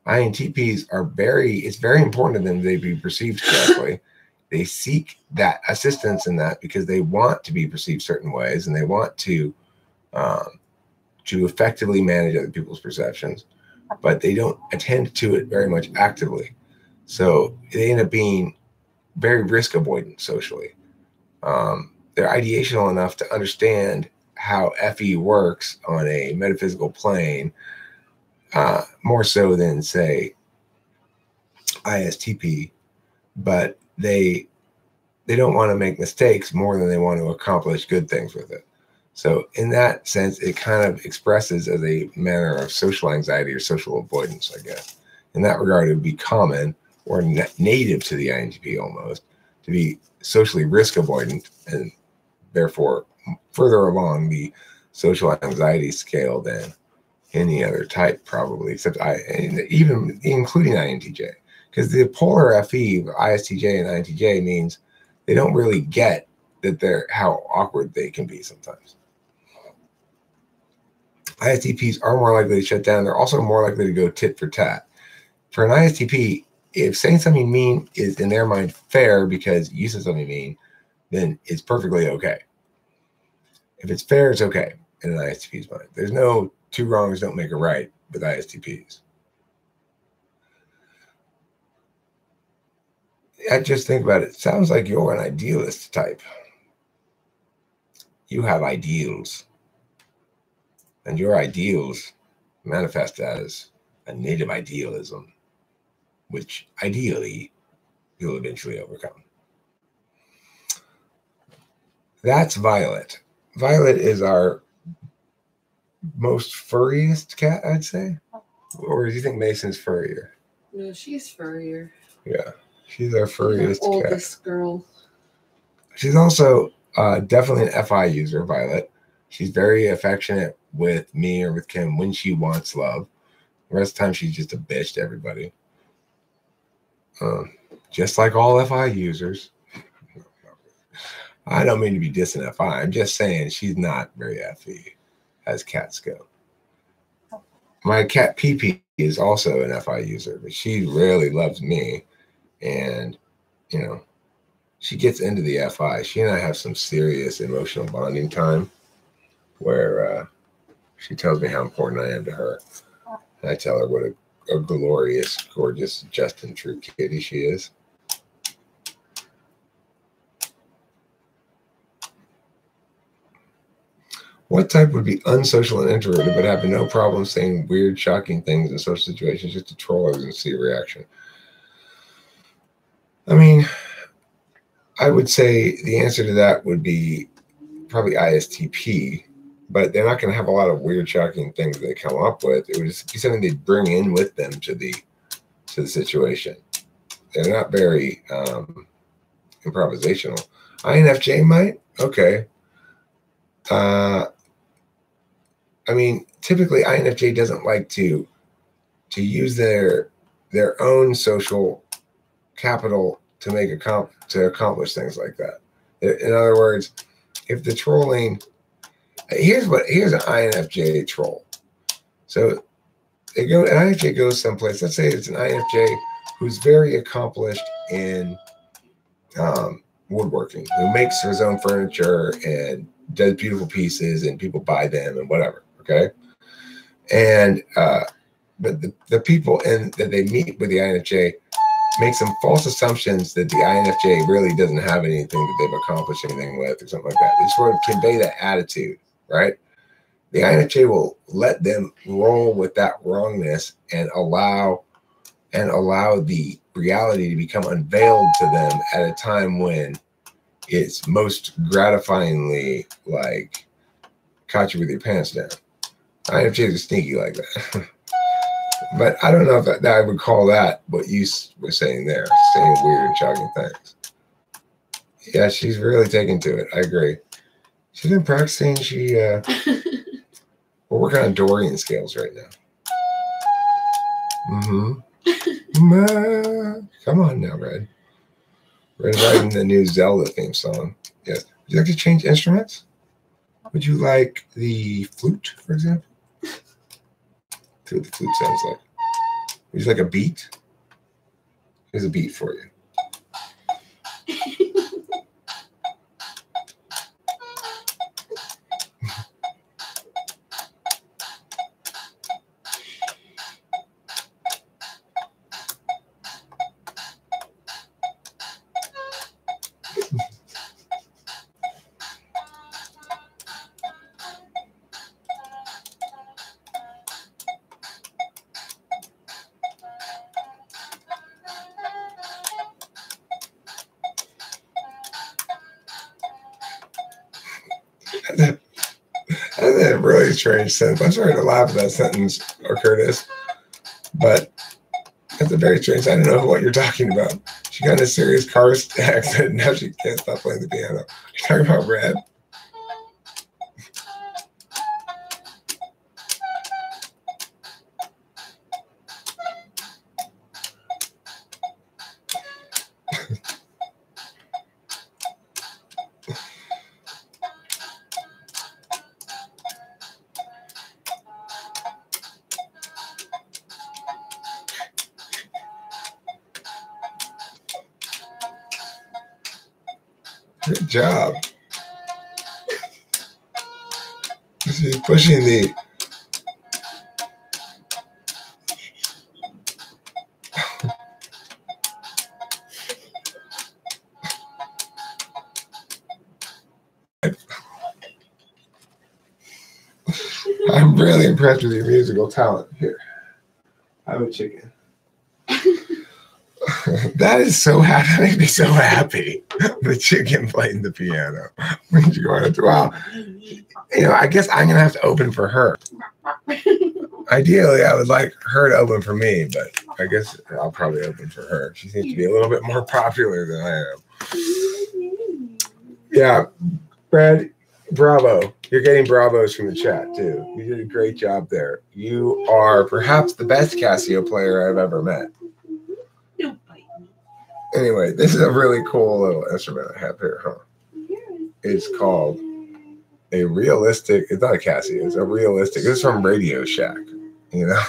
INTPs are it's very important to them they be perceived correctly. They seek that assistance in that because they want to be perceived certain ways and they want to effectively manage other people's perceptions, but they don't attend to it very much actively. So they end up being very risk avoidant socially. They're ideational enough to understand how FE works on a metaphysical plane, more so than, say, ISTP, but they don't want to make mistakes more than they want to accomplish good things with it. So in that sense, it kind of expresses as a manner of social anxiety or social avoidance, I guess. In that regard, it would be common or native to the INTP almost to be socially risk avoidant and therefore further along the social anxiety scale than any other type probably, except even including INTJ. Because the polar FE, ISTJ and INTJ means they don't really get that how awkward they can be sometimes. ISTPs are more likely to shut down. They're also more likely to go tit for tat. For an ISTP, if saying something mean is in their mind fair because you said something mean, then it's perfectly okay. If it's fair, it's okay in an ISTP's mind. There's no two wrongs don't make a right with ISTPs. I just think about it. Sounds like you're an idealist type. You have ideals. And your ideals manifest as a native idealism, which ideally you'll eventually overcome. That's Violet. Violet is our most furriest cat, I'd say. Or do you think Mason's furrier? No, she's furrier. Yeah, she's our furriest cat. Oldest girl. She's also definitely an FI user, Violet. She's very affectionate with me or with Kim when she wants love. The rest of the time, she's just a bitch to everybody. Just like all FI users. I don't mean to be dissing FI. I'm just saying she's not very FE as cats go. My cat PP is also an FI user, but she rarely loves me. And, you know, she gets into the FI. She and I have some serious emotional bonding time where she tells me how important I am to her. And I tell her what a glorious, gorgeous, just and true kitty she is. What type would be unsocial and introverted but have no problem saying weird, shocking things in social situations just to troll others and see a reaction? I mean, I would say the answer to that would be probably ISTP, but they're not going to have a lot of weird, shocking things they come up with. It would just be something they'd bring in with them to the situation. They're not very improvisational. INFJ might? Okay. I mean, typically INFJ doesn't like to use their own social capital to accomplish things like that. In other words, if the trolling, here's an INFJ troll. So an INFJ goes someplace. Let's say it's an INFJ who's very accomplished in woodworking, who makes his own furniture and does beautiful pieces, and people buy them and whatever. Okay, and but the people that they meet with the INFJ make some false assumptions that the INFJ really doesn't have anything that they've accomplished anything with or something like that. They sort of convey that attitude, right? The INFJ will let them roll with that wrongness and allow the reality to become unveiled to them at a time when it's most gratifyingly like caught you with your pants down. INFJs are sneaky like that. But I don't know if that I would call that what you were saying there, saying weird and shocking things. Yeah, she's really taken to it. I agree. She's been practicing. We're working on Dorian scales right now. Come on now, Red. We're writing the new Zelda theme song. Yes. Would you like to change instruments? Would you like the flute, for example? See what the flute sounds like. Would you like a beat? Here's a beat for you. That's a really strange sentence. I'm sorry to laugh at that sentence, or Curtis, but that's a very strange. I don't know what you're talking about. She got in a serious car accident, and now she can't stop playing the piano. You're talking about Red? Good job. She's pushing the. I'm really impressed with your musical talent. Here, have a chicken. That is so happy. That makes me so happy. The chicken playing the piano. Wow. You know, I guess I'm gonna have to open for her. Ideally, I would like her to open for me, but I guess I'll probably open for her. She seems to be a little bit more popular than I am. Yeah, Brad, bravo. You're getting bravos from the chat, too. You did a great job there. You are perhaps the best Casio player I've ever met. Anyway, this is a really cool little instrument I have here, huh? It's called a realistic, it's not a Casio, it's a realistic, it's from Radio Shack, you know?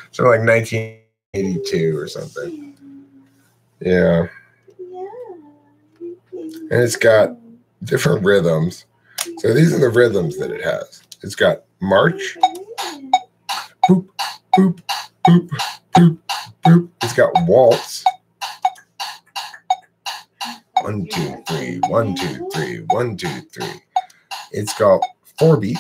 It's from like 1982 or something. Yeah. And it's got different rhythms. So these are the rhythms that it has. It's got march, boop, boop, boop, boop, boop. It's got waltz. 1, 2, 3, 1, 2, 3, 1, 2, 3. It's got 4-beat.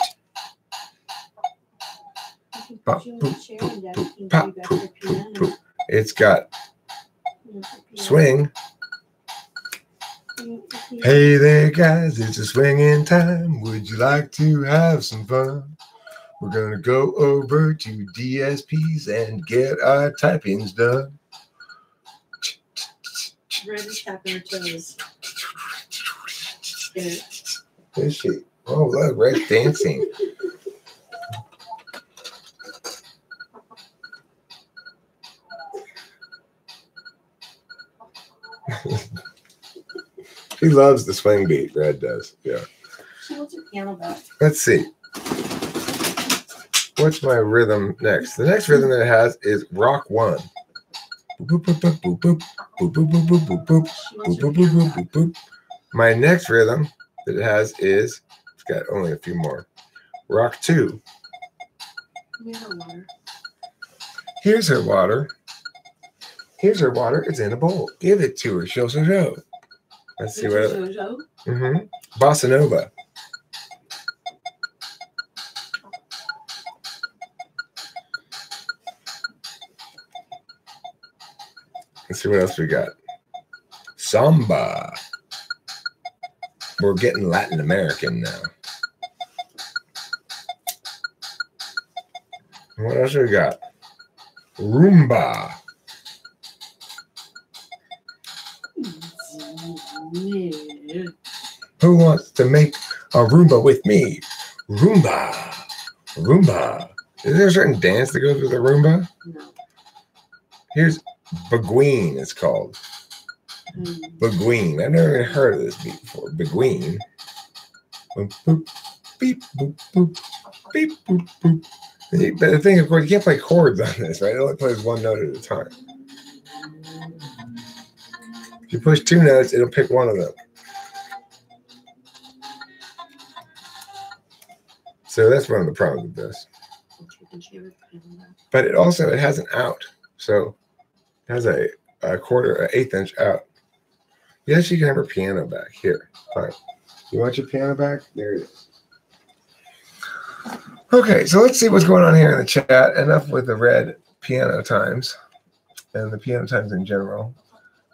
Pop, boop, boop, boop, pop, boop, boop, boop. It's got swing. Hey there, guys, it's a swinging time. Would you like to have some fun? We're gonna go over to DSPs and get our typings done. Red's tapping her toes. Is she? Oh, look, Red's dancing. She loves the swing beat, Red does. Yeah. She wants her piano back. Let's see. What's my rhythm next? The next rhythm that it has is Rock 1. Boop, boop, boop, boop, boop, boop, boop, boop, boop, boop, boop, boop, boop, boop, boop, boop. My next rhythm that it has is, it's got only a few more. Rock 2. Here's her water. Here's her water. It's in a bowl. Give it to her. She'll show. Let's see what. Bossa Nova. Let's see what else we got. Samba. We're getting Latin American now. What else we got? Rumba. Who wants to make a Roomba with me? Roomba. Roomba. Is there a certain dance that goes with a Roomba? No. Here's Beguine, it's called. Beguine. I've never even heard of this beat before. Beguine. Boop, boop, beep, boop, boop, beep, boop, boop. But the thing, of course, you can't play chords on this, right? It only plays one note at a time. If you push 2 notes, it'll pick one of them. So that's one of the problems with this. But it also, it has an out. So it has a quarter, an 1/8 inch out. Yes, you can have her piano back. Here. Fine. You want your piano back? There it is. Okay, so let's see what's going on here in the chat. Enough with the Red piano times and the piano times in general.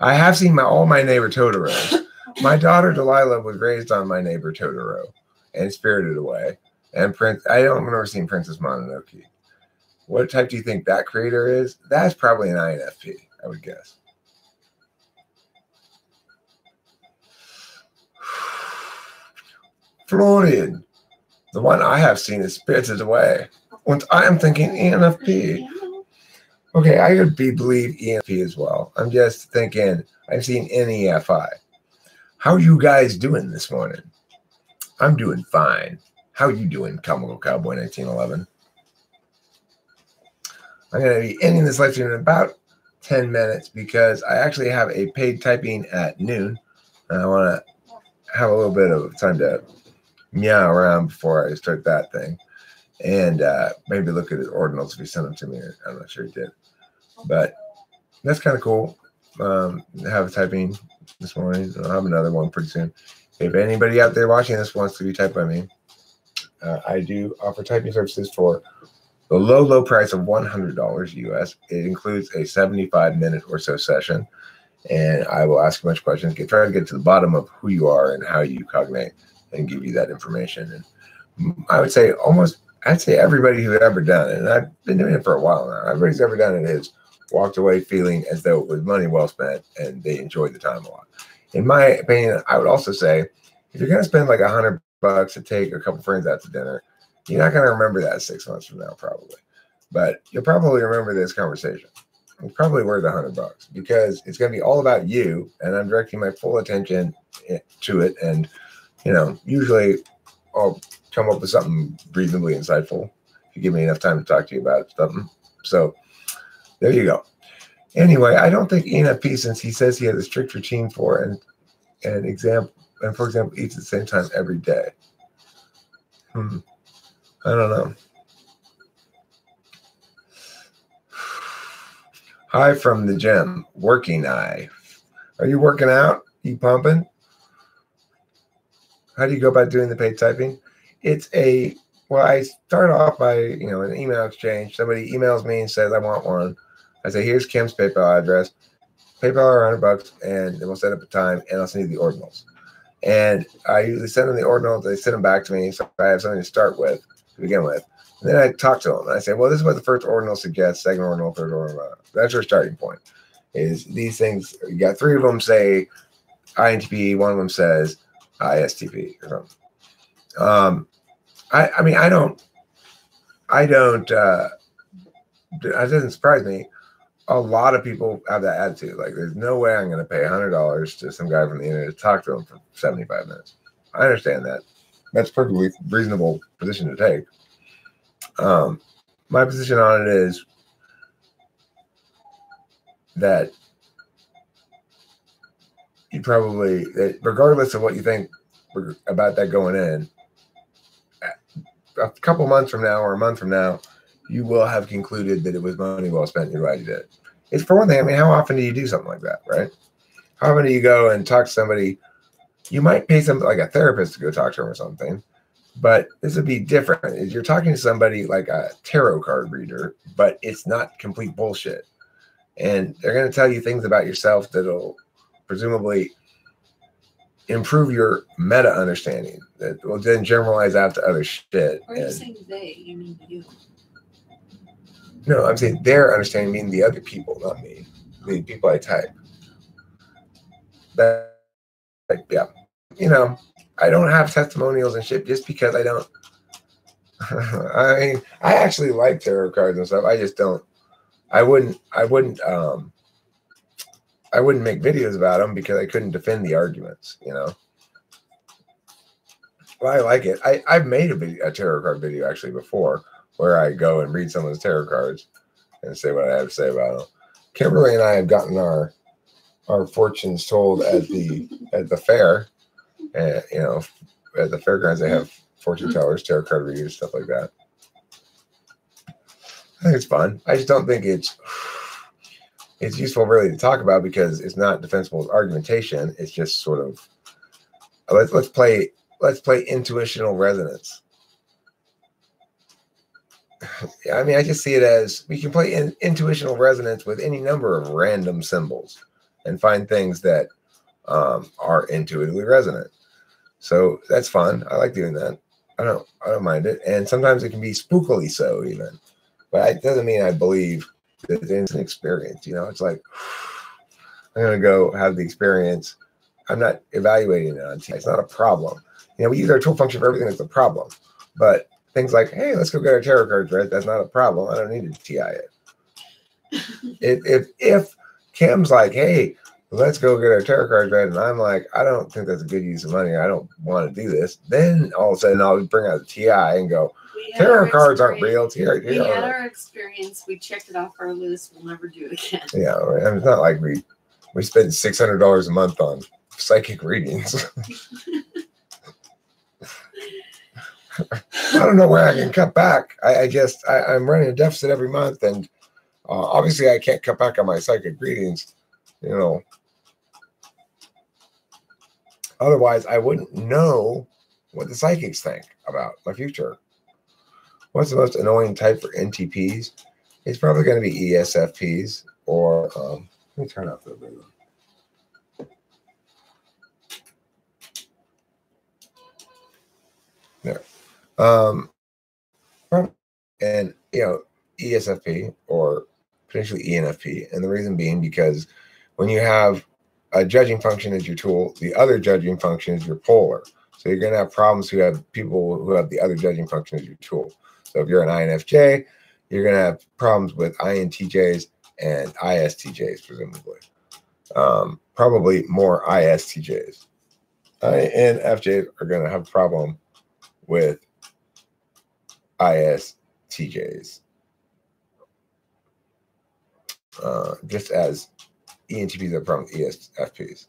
I have seen all my Neighbor Totoros. My daughter Delilah was raised on My Neighbor Totoro and Spirited Away. And I've never seen Princess Mononoke. What type do you think that creator is? That's probably an INFP, I would guess. Florian. The one I have seen is Spirited Away. And I am thinking ENFP. Okay, I could believe ENFP as well. I'm just thinking I've seen NEFI. How you guys doing this morning? I'm doing fine. How you doing, Comical Cowboy 1911? I'm going to be ending this live stream in about 10 minutes because I actually have a paid typing at noon. And I want to have a little bit of time to meow around before I start that thing. And maybe look at his ordinals if he sent them to me. I'm not sure he did. But that's kind of cool. Have a typing this morning. I'll have another one pretty soon. If anybody out there watching this wants to be typed by me, I do offer typing services for the low price of $100 US. It includes a 75-minute or so session. And I will ask a bunch of questions, try to get to the bottom of who you are and how you cognate and give you that information. And I would say I'd say everybody who's ever done it, and I've been doing it for a while now, everybody's ever done it has walked away feeling as though it was money well spent and they enjoyed the time a lot. In my opinion, I would also say, if you're going to spend like $100 to take a couple friends out to dinner, you're not going to remember that 6 months from now, probably. But you'll probably remember this conversation. It's probably worth $100 because it's going to be all about you, and I'm directing my full attention to it. And, usually I'll come up with something reasonably insightful if you give me enough time to talk to you about something. So there you go. Anyway, I don't think ENFP, since he says he has a strict routine for for example, eats at the same time every day. I don't know. Hi from the gym. Working eye. Are you working out? You pumping? How do you go about doing the paid typing? I start off by, an email exchange. Somebody emails me and says, I want one. I say, here's Kim's PayPal address. PayPal are $100, and then we'll set up a time, and I'll send you the ordinals. And I usually send them the ordinals. They send them back to me, so I have something to start with, to begin with. And then I talk to them. And I say, well, this is what the first ordinal suggests, second ordinal, third ordinal. That's your starting point. Is these things, you got 3 of them say INTP, 1 of them says ISTP or something. It doesn't surprise me. A lot of people have that attitude. Like, there's no way I'm going to pay $100 to some guy from the internet to talk to him for 75 minutes. I understand that. That's a perfectly reasonable position to take. My position on it is that regardless of what you think about that going in, a couple months from now or a month from now, you will have concluded that it was money well spent. You're glad you did it. It's for one thing. I mean, how often do you do something like that, right? How often do you go and talk to somebody? You might pay somebody like a therapist to go talk to them or something, but this would be different. Is you're talking to somebody like a tarot card reader, but it's not complete bullshit. And they're going to tell you things about yourself that'll presumably improve your meta understanding that will then generalize out to other shit. Or you're saying they, you mean you. No, I'm saying their understanding, meaning the other people, not me. The people I type. Yeah. I don't have testimonials and shit just because I don't. I mean, I actually like tarot cards and stuff. I just don't. I wouldn't make videos about them because I couldn't defend the arguments, Well, I like it. I've made a tarot card video actually before where I go and read some of the tarot cards and say what I have to say about them. Kimberly and I have gotten our fortunes told at the fair. And, at the fairgrounds, they have fortune tellers, tarot card readers, stuff like that. I think it's fun. I just don't think it's useful really to talk about because it's not defensible argumentation. It's just sort of let's play intuitional resonance. I mean, I just see it as we can play intuitional resonance with any number of random symbols and find things that are intuitively resonant. So that's fun. I like doing that. I don't mind it. And sometimes it can be spookily so even. But it doesn't mean I believe that it's an experience. It's like I'm going to go have the experience. I'm not evaluating it on TI. It's not a problem. We use our tool function for everything that's a problem. But things like, hey, let's go get our tarot cards read. That's not a problem. I don't need to TI it. If Kim's like, hey, let's go get our tarot cards read, and I'm like, I don't think that's a good use of money. I don't want to do this. Then all of a sudden I'll bring out the TI and go, tarot cards aren't real. We had our experience. We checked it off our list. We'll never do it again. Yeah, I mean, it's not like we spend $600 a month on psychic readings. don't know where I can cut back. I'm running a deficit every month, and obviously I can't cut back on my psychic readings, you know. Otherwise, I wouldn't know what the psychics think about my future. What's the most annoying type for NTPs? It's probably going to be ESFPs or, let me turn off the video. There. And, ESFP or potentially ENFP. And the reason being because when you have a judging function as your tool, the other judging function is your polar. So you're going to have problems who have people who have the other judging function as your tool. So if you're an INFJ, you're going to have problems with INTJs and ISTJs, presumably. Probably more ISTJs. INFJs are going to have a problem with ISTJs. Just as ENTPs have a problem with ESFPs.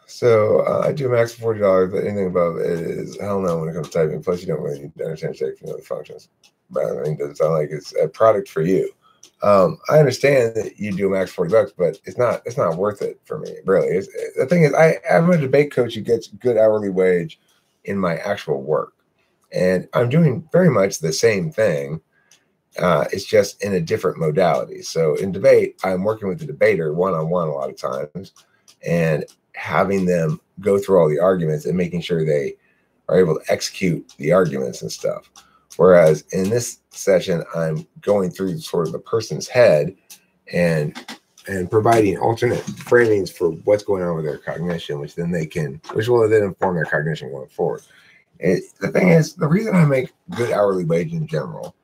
So I do a max of $40, but anything above it is hell no when it comes to typing. Plus, you don't really need to understand shaping other functions. But I mean, it doesn't sound like it's a product for you. I understand that you do a max $40, but it's not worth it for me, really. The thing is, I'm a debate coach who gets good hourly wage in my actual work, and I'm doing very much the same thing. It's just in a different modality. So in debate, I'm working with the debater one-on-one a lot of times, and having them go through all the arguments and making sure they are able to execute the arguments and stuff. Whereas in this session, I'm going through sort of the person's head and providing alternate framings for what's going on with their cognition, which will then inform their cognition going forward. And the thing is, the reason I make good hourly wage in general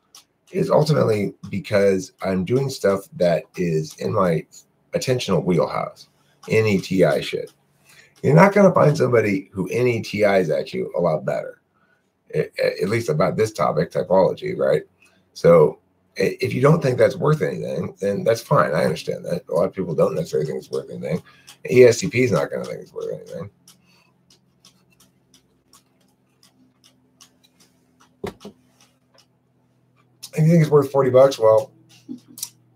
is ultimately because I'm doing stuff that is in my attentional wheelhouse, NETI shit. You're not going to find somebody who NETIs at you a lot better, at least about this topic, typology, right? So if you don't think that's worth anything, then that's fine. I understand that. A lot of people don't necessarily think it's worth anything. ESTP is not going to think it's worth anything. If you think it's worth $40, well,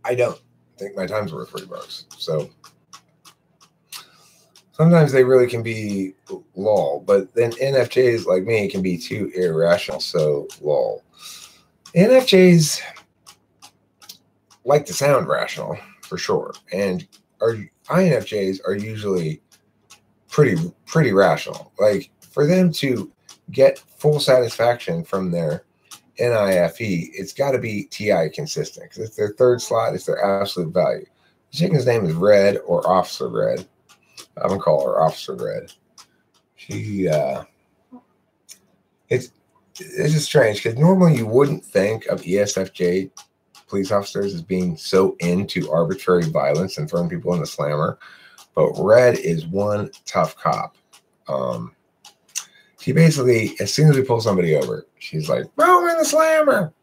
I don't think my time's worth $40. So sometimes they really can be lol, but then NFJs like me can be too irrational. So lol. NFJs like to sound rational for sure, and our INFJs are usually pretty rational. Like for them to get full satisfaction from their NIFE, it's got to be TI consistent because it's their third slot. It's their absolute value. The chicken's name is Red or Officer Red. I'm gonna call her Officer Red. She, it's just strange because normally you wouldn't think of ESFJ police officers as being so into arbitrary violence and throwing people in the slammer, but Red is one tough cop. She basically, as soon as we pull somebody over, she's like, "Throw him in the slammer."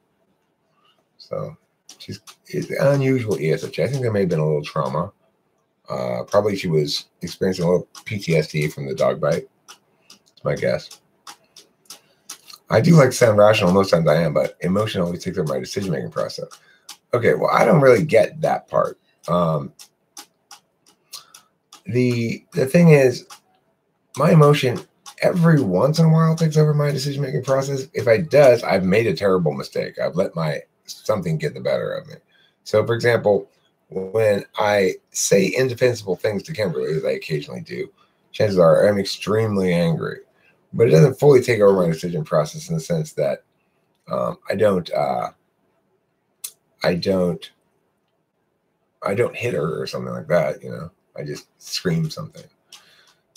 So she's an unusual ESFJ. I think there may have been a little trauma. Probably she was experiencing a little PTSD from the dog bite. That's my guess. I do like to sound rational. Most times I am, but emotion always takes over my decision-making process. Okay, well, I don't really get that part. The thing is, my emotion every once in a while takes over my decision-making process. If it does, I've made a terrible mistake. I've let something get the better of me. So, for example, when I say indefensible things to Kimberly, as I occasionally do, chances are I'm extremely angry. But it doesn't fully take over my decision process in the sense that I don't hit her or something like that. I just scream something.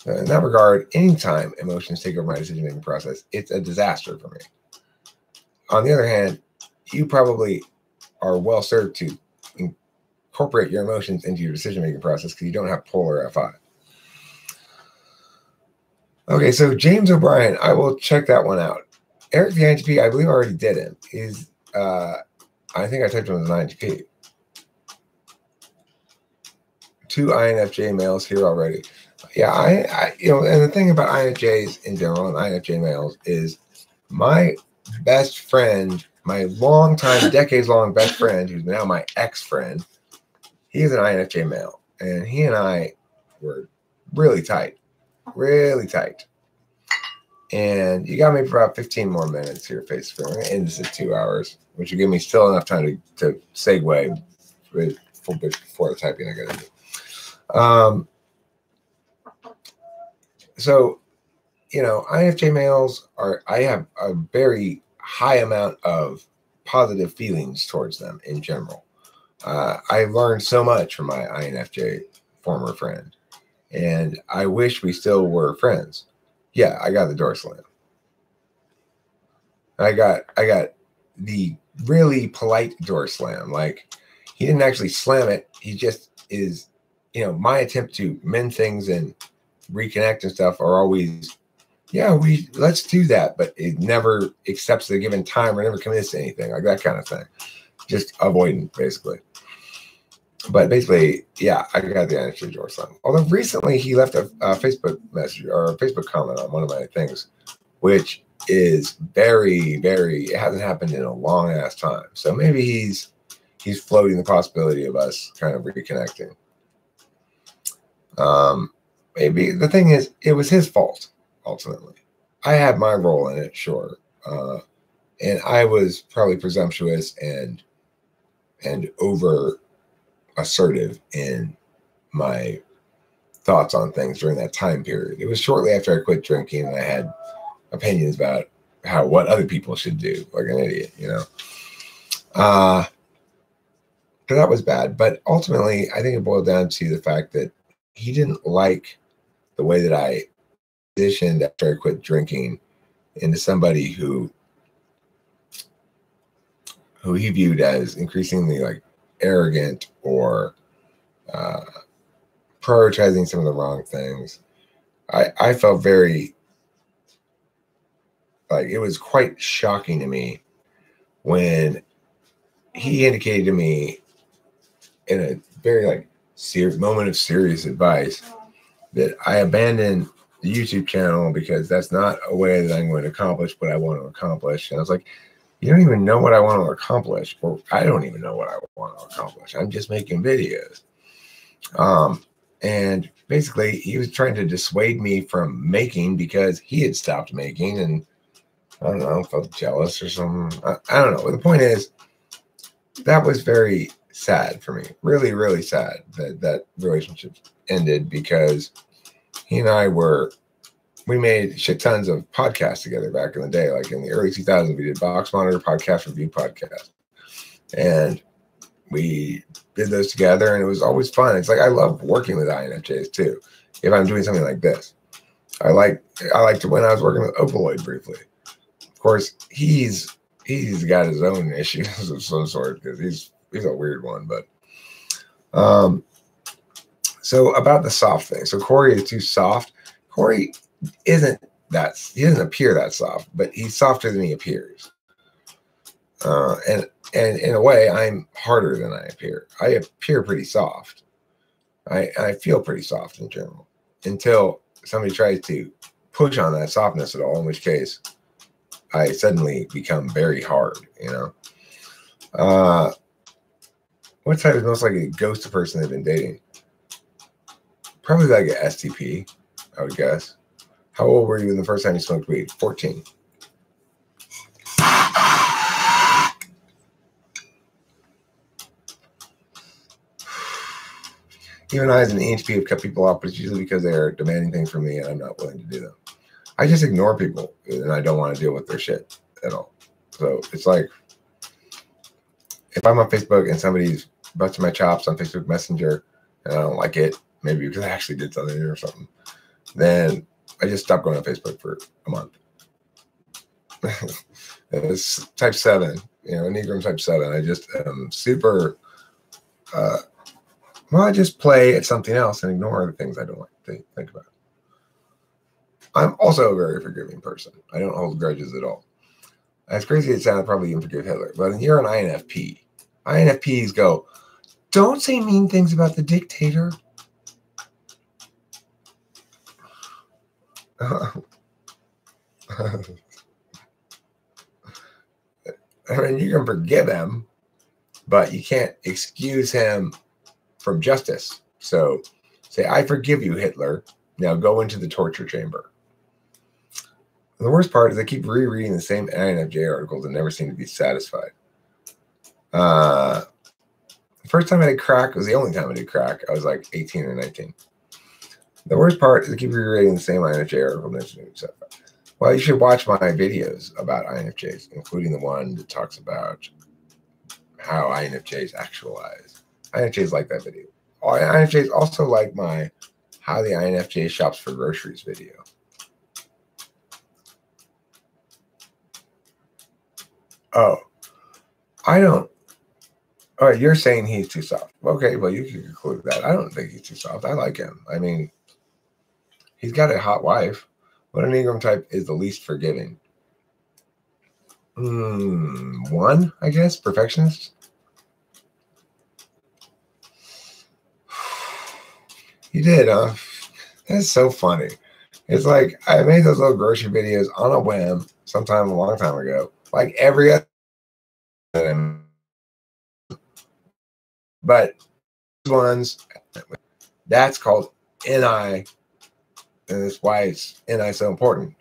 In that regard, anytime emotions take over my decision-making process, it's a disaster for me. On the other hand, you probably are well served to incorporate your emotions into your decision-making process because you don't have polar FI. Okay, so James O'Brien, I will check that one out. Eric the INTP, I believe I already did him. I think I typed him as an INTP. 2 INFJ males here already. Yeah, and the thing about INFJs in general and INFJ males is my best friend, my longtime, decades-long best friend, who's now my ex-friend, he's an INFJ male, and he and I were really tight, really tight. And you got me for about 15 more minutes here, face to face. We're going to end this at 2 hours, which will give me still enough time to segue with full bit before the typing I got to do. So, INFJ males I have a very high amount of positive feelings towards them in general. I learned so much from my INFJ former friend, and I wish we still were friends. Yeah, I got the door slam. I got the really polite door slam. Like, he didn't actually slam it. He just is, my attempt to mend things and reconnect and stuff are always, let's do that. But it never accepts the given time or never commits to anything, like that kind of thing. Just avoiding, basically. But basically, yeah, I got the INFJ door slam. Although recently he left a Facebook message or a Facebook comment on one of my things, which is very, very, it hasn't happened in a long ass time. So maybe he's floating the possibility of us kind of reconnecting. Maybe the thing is, it was his fault, ultimately. I had my role in it, sure. And I was probably presumptuous and over assertive in my thoughts on things during that time period. It was shortly after I quit drinking and I had opinions about what other people should do, like an idiot, so that was bad. But ultimately, I think it boiled down to the fact that he didn't like the way that I transitioned after I quit drinking into somebody who he viewed as increasingly like arrogant or prioritizing some of the wrong things. I felt very, like, it was quite shocking to me when he indicated to me in a very moment of serious advice that I abandoned the YouTube channel because that's not a way that I'm going to accomplish what I want to accomplish. And I was like, you don't even know what I want to accomplish, or I don't even know what I want to accomplish. I'm just making videos. And basically he was trying to dissuade me from making because he had stopped making, and I don't know, felt jealous or something. I don't know. The point is, that was very sad for me. Really, really sad that relationship ended, because he and I we made shit tons of podcasts together back in the day. Like in the early 2000s, we did Box Monitor Podcast Review Podcast. And we did those together, and it was always fun. It's like, I love working with INFJs too. If I'm doing something like this, I liked when I was working with Opaloid briefly. Of course, he's got his own issues of some sort, because he's a weird one. But so about the soft thing. So Corey is too soft. Corey he doesn't appear that soft, but he's softer than he appears. And in a way, I'm harder than I appear. I appear pretty soft. I feel pretty soft in general, until somebody tries to push on that softness at all, in which case I suddenly become very hard, What type is most likely to ghost a person they've been dating? Probably like an STP, I would guess. How old were you the first time you smoked weed? 14. Even I, as an ENTP, have cut people off, but it's usually because they are demanding things from me and I'm not willing to do them. I just ignore people, and I don't want to deal with their shit at all. So it's like, if I'm on Facebook and somebody's busting my chops on Facebook Messenger and I don't like it, maybe because I actually did something or something, then I just stop going on Facebook for a month. It's type 7, Enneagram type 7. I just am super, I just play at something else and ignore the things I don't like to think about. I'm also a very forgiving person. I don't hold grudges at all. As crazy as it sounds, I probably even forgive Hitler. But you're an INFP. INFPs go, don't say mean things about the dictator. I mean, you can forgive him, but you can't excuse him from justice. So say, I forgive you, Hitler. Now go into the torture chamber. And the worst part is I keep rereading the same INFJ articles and never seem to be satisfied. The first time I did crack was the only time I did crack. I was like 18 or 19. The worst part is I keep rereading the same INFJ article. Well, you should watch my videos about INFJs, including the one that talks about how INFJs actualize. INFJs like that video. INFJs also like my how the INFJ shops for groceries video. Oh, I don't. All right, you're saying he's too soft. Okay, well, you can conclude that. I don't think he's too soft. I like him. I mean, he's got a hot wife. What Enneagram type is the least forgiving? One, I guess, perfectionist. You did, huh? That's so funny. It's like I made those little grocery videos on a whim sometime a long time ago, like every other. But these ones, that's called NI, and that's why it's NI so important,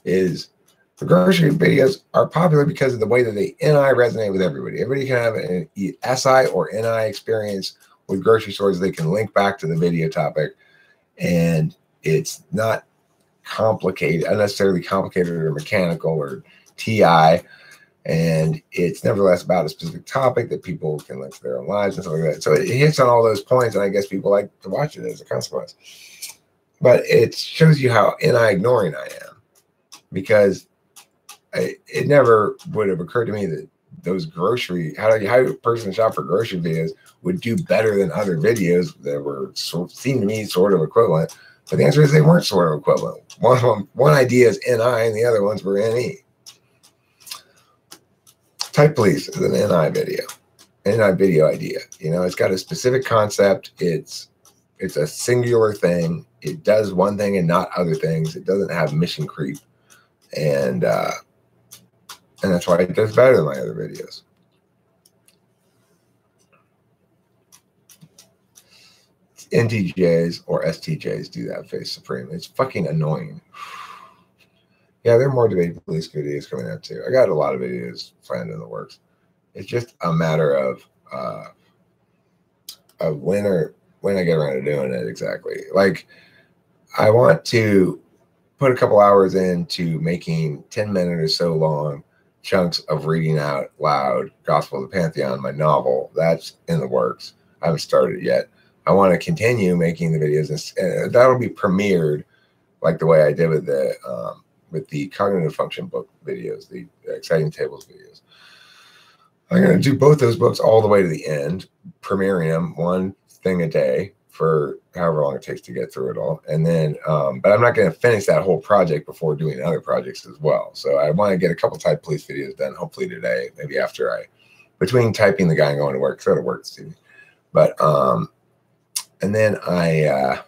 is the grocery videos are popular because of the way that they NI resonate with everybody. Everybody can have an SI or NI experience with grocery stores. They can link back to the video topic, and it's not complicated, unnecessarily complicated or mechanical or TI. And it's nevertheless about a specific topic that people can link to their own lives and stuff like that. So it hits on all those points, and I guess people like to watch it as a consequence. But it shows you how ignoring I am, because it never would have occurred to me that those grocery, how a person shop for grocery videos would do better than other videos that were seemed to me sort of equivalent. But the answer is they weren't sort of equivalent. One idea is NI, and the other ones were NE. Typology is an NI video idea. You know, it's got a specific concept. It's a singular thing. It does one thing and not other things. It doesn't have mission creep, and that's why it does better than my other videos. NTJs or STJs do that face supreme. It's fucking annoying. Yeah, there are more debate police videos coming out too. I got a lot of videos planned in the works. It's just a matter of when I get around to doing it exactly. Like, I want to put a couple hours into making 10-minute or so long chunks of reading out loud Gospel of the Pantheon, my novel. That's in the works. I haven't started yet. I want to continue making the videos, and that'll be premiered like the way I did with the cognitive function book videos, the exciting tables videos. I'm going to do both those books all the way to the end, premiering them one thing a day for however long it takes to get through it all. And then, but I'm not going to finish that whole project before doing other projects as well. So I want to get a couple Type Police videos done, hopefully today, maybe after between typing the guy and going to work, so it works too. But, and then I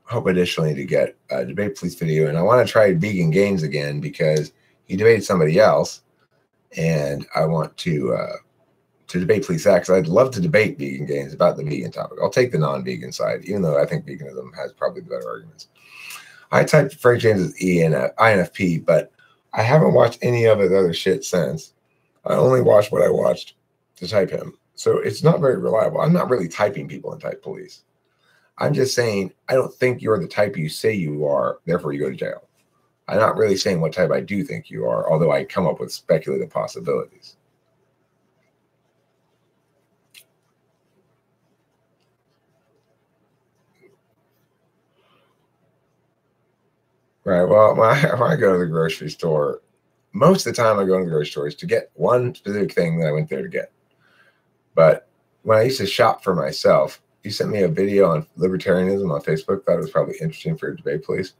hope additionally to get a debate police video, and I want to try vegan games again because he debated somebody else, and I want to debate police that because I'd love to debate vegan games about the vegan topic. I'll take the non-vegan side, even though I think veganism has probably the better arguments. I typed Frank James's INFP, but I haven't watched any of his other shit since. I only watched what I watched to type him. So it's not very reliable. I'm not really typing people in Type Police. I'm just saying, I don't think you're the type you say you are, therefore you go to jail. I'm not really saying what type I do think you are, although I come up with speculative possibilities. Right, well, when I go to the grocery store, most of the time I go to the grocery store is to get one specific thing that I went there to get. But when I used to shop for myself, you sent me a video on libertarianism on Facebook. Thought it was probably interesting for debate police.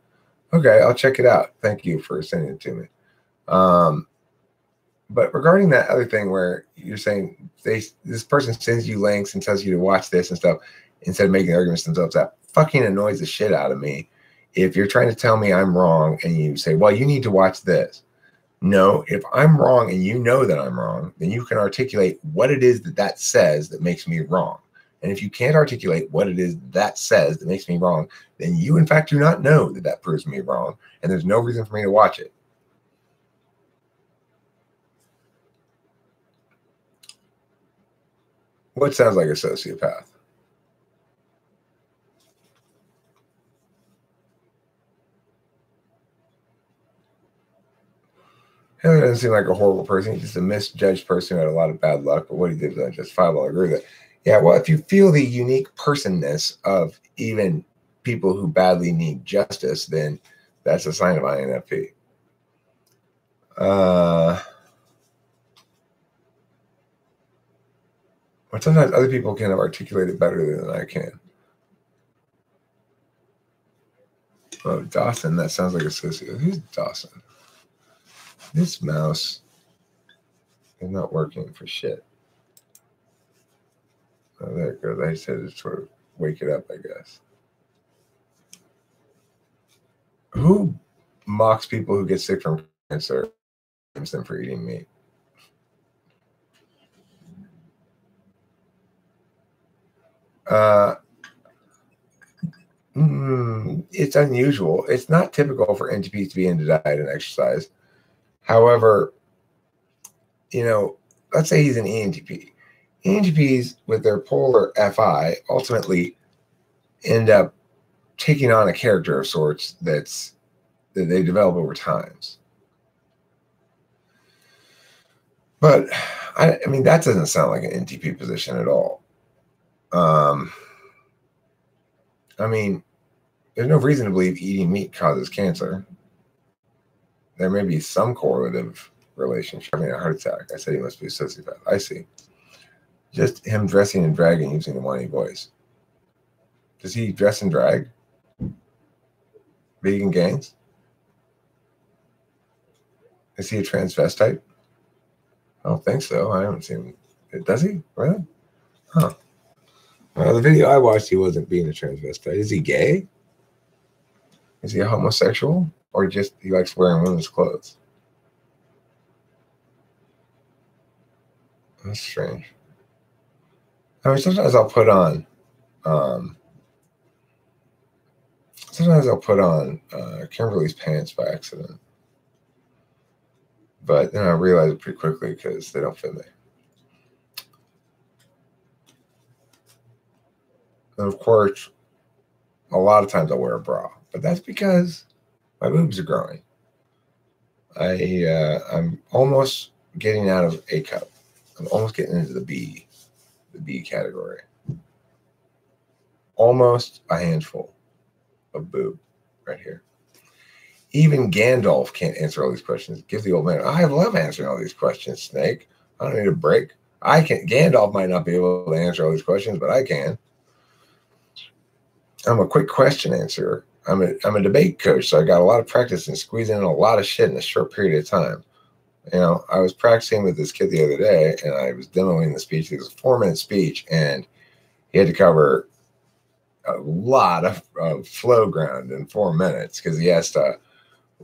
Okay, I'll check it out. Thank you for sending it to me. But regarding that other thing where you're saying this person sends you links and tells you to watch this and stuff instead of making arguments themselves out, fucking annoys the shit out of me if you're trying to tell me I'm wrong and you say, well, you need to watch this. No, if I'm wrong and you know that I'm wrong, then you can articulate what it is that that says that makes me wrong. And if you can't articulate what it is that says that makes me wrong, then you, in fact, do not know that that proves me wrong. And there's no reason for me to watch it. What sounds like a sociopath? Taylor doesn't seem like a horrible person. He's just a misjudged person who had a lot of bad luck, but what he did was unjustifiable. I agree with that. Yeah, well, if you feel the unique personness of even people who badly need justice, then that's a sign of INFP. But sometimes other people can articulate it better than I can. Oh, Dawson, that sounds like a sociopath. Who's Dawson? This mouse is not working for shit. Oh, there it goes. I said to sort of wake it up, I guess. Who mocks people who get sick from cancer and them for eating meat? It's unusual. It's not typical for NTPs to be into diet and exercise. However, you know, let's say he's an ENTP. ENTPs with their polar FI ultimately end up taking on a character of sorts that they develop over times. But I mean, that doesn't sound like an NTP position at all. I mean, there's no reason to believe eating meat causes cancer. There may be some correlative relationship. I mean, a heart attack. I said he must be a sociopath. I see. Just him dressing and dragging using the whiny voice. Does he dress and drag? Vegan gangs? Is he a transvestite? I don't think so. I haven't seen him. Does he? Really? Huh. Well, the video I watched, he wasn't being a transvestite. Is he gay? Is he a homosexual? Or just he likes wearing women's clothes? That's strange. I mean, sometimes I'll put on Kimberly's pants by accident. But then I realize it pretty quickly because they don't fit me. And of course, a lot of times I'll wear a bra, but that's because my boobs are growing. I'm almost getting out of A cup. I'm almost getting into the B category. Almost a handful of boob right here. Even Gandalf can't answer all these questions. Give the old man, I love answering all these questions, Snake. I don't need a break. Gandalf might not be able to answer all these questions, but I can. I'm a quick question answerer. I'm a debate coach, so I got a lot of practice in squeezing in a lot of shit in a short period of time. You know, I was practicing with this kid the other day, and I was demoing the speech. It was a 4-minute speech, and he had to cover a lot of flow ground in 4 minutes because he has to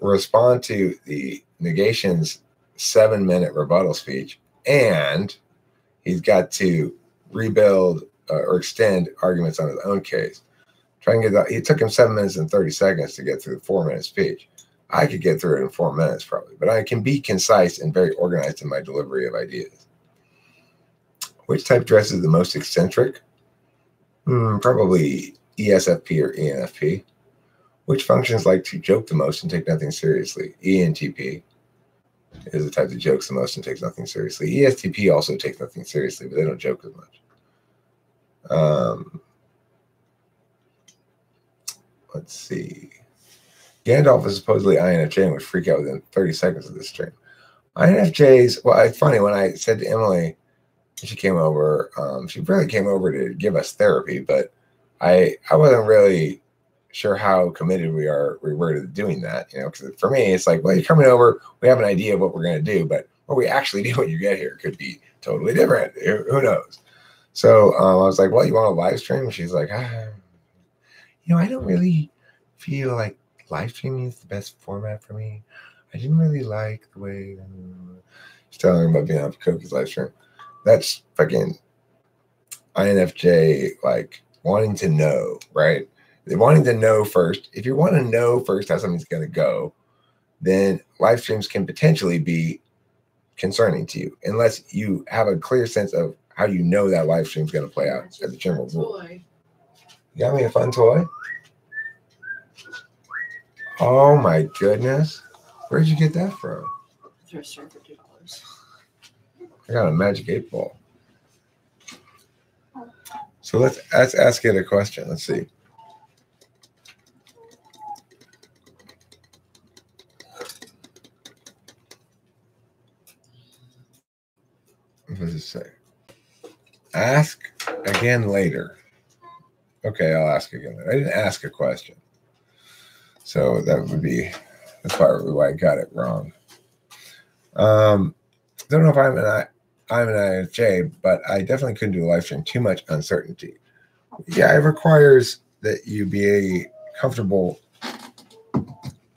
respond to the negation's 7-minute rebuttal speech, and he's got to rebuild or extend arguments on his own case. Try and get that. It took him 7 minutes and 30 seconds to get through the 4-minute speech. I could get through it in 4 minutes probably, but I can be concise and very organized in my delivery of ideas. Which type dress is the most eccentric? Probably ESFP or ENFP. Which functions like to joke the most and take nothing seriously? ENTP is the type that jokes the most and takes nothing seriously. ESTP also takes nothing seriously, but they don't joke as much. Let's see. Gandalf is supposedly INFJ and would freak out within 30 seconds of this stream. INFJs, well, it's funny, when I said to Emily, she came over, she really came over to give us therapy, but I wasn't really sure how committed we were to doing that, you know, because for me, it's like, well, you're coming over, we have an idea of what we're going to do, but what we actually do when you get here could be totally different. Who knows? So I was like, well, you want a live stream? And she's like, I don't really feel like live streaming is the best format for me. I didn't really like the way she's telling her about being on Koki's live stream. That's fucking INFJ, like wanting to know, right? They're wanting to know first. If you want to know first how something's going to go, then live streams can potentially be concerning to you, unless you have a clear sense of how you know that live stream is going to play out as a general rule. You got me a fun toy? Oh my goodness. Where'd you get that from? Thrift store for $2. I got a magic 8-ball. So let's ask it a question. Let's see. What does it say? Ask again later. Okay, I'll ask again later. I didn't ask a question. So that's probably why I got it wrong. Don't know if I'm an INFJ, but I definitely couldn't do a live stream. Too much uncertainty. Yeah, it requires that you be comfortable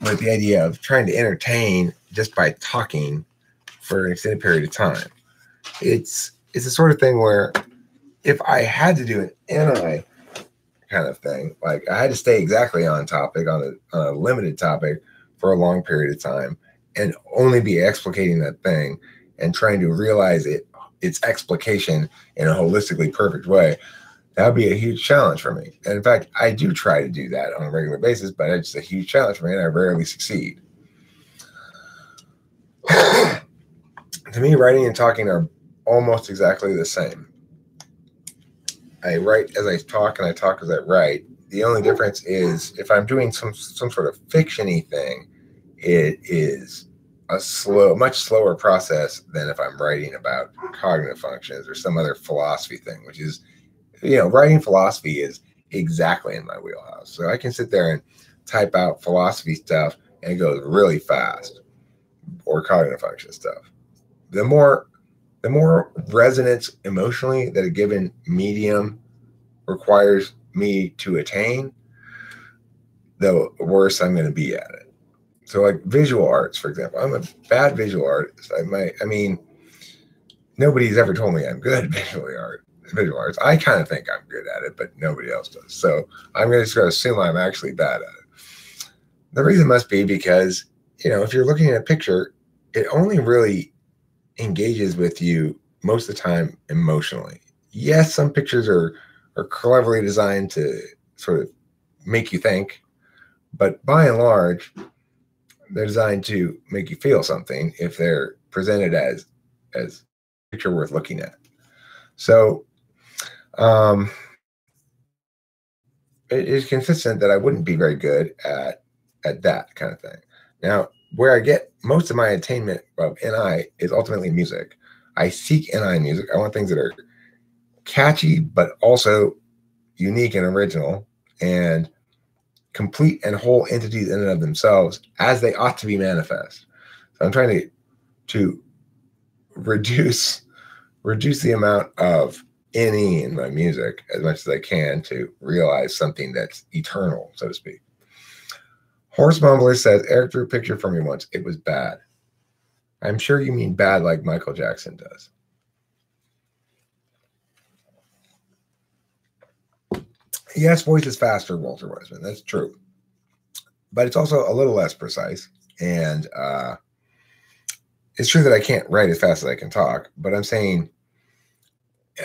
with the idea of trying to entertain just by talking for an extended period of time. It's the sort of thing where if I had to do an NI kind of thing, like I had to stay exactly on topic, on a limited topic for a long period of time, and only be explicating that thing and trying to realize its explication in a holistically perfect way, that would be a huge challenge for me. And in fact, I do try to do that on a regular basis, but it's a huge challenge for me, and I rarely succeed. To me, writing and talking are almost exactly the same. I write as I talk, and I talk as I write. The only difference is if I'm doing some sort of fiction-y thing, it is a much slower process than if I'm writing about cognitive functions or some other philosophy thing, which is, writing philosophy is exactly in my wheelhouse. So I can sit there and type out philosophy stuff, and it goes really fast, or cognitive function stuff. The more resonance emotionally that a given medium requires me to attain, the worse I'm going to be at it. So like visual arts, for example, I'm a bad visual artist. Nobody's ever told me I'm good at visual arts. I kind of think I'm good at it, but nobody else does. So I'm just going to assume I'm actually bad at it. The reason must be because, if you're looking at a picture, it only really engages with you most of the time emotionally. Yes, some pictures are cleverly designed to sort of make you think, but by and large, they're designed to make you feel something if they're presented as a picture worth looking at. So it is consistent that I wouldn't be very good at that kind of thing. Now, where I get most of my attainment of NI is ultimately music. I seek NI music. I want things that are catchy, but also unique and original, and complete and whole entities in and of themselves as they ought to be manifest. So I'm trying to reduce the amount of NE in my music as much as I can to realize something that's eternal, so to speak. Horse Mumbler says, Eric drew a picture for me once. It was bad. I'm sure you mean bad like Michael Jackson does. Yes, voice is faster, Walter Weisman. That's true. But it's also a little less precise. And it's true that I can't write as fast as I can talk. But I'm saying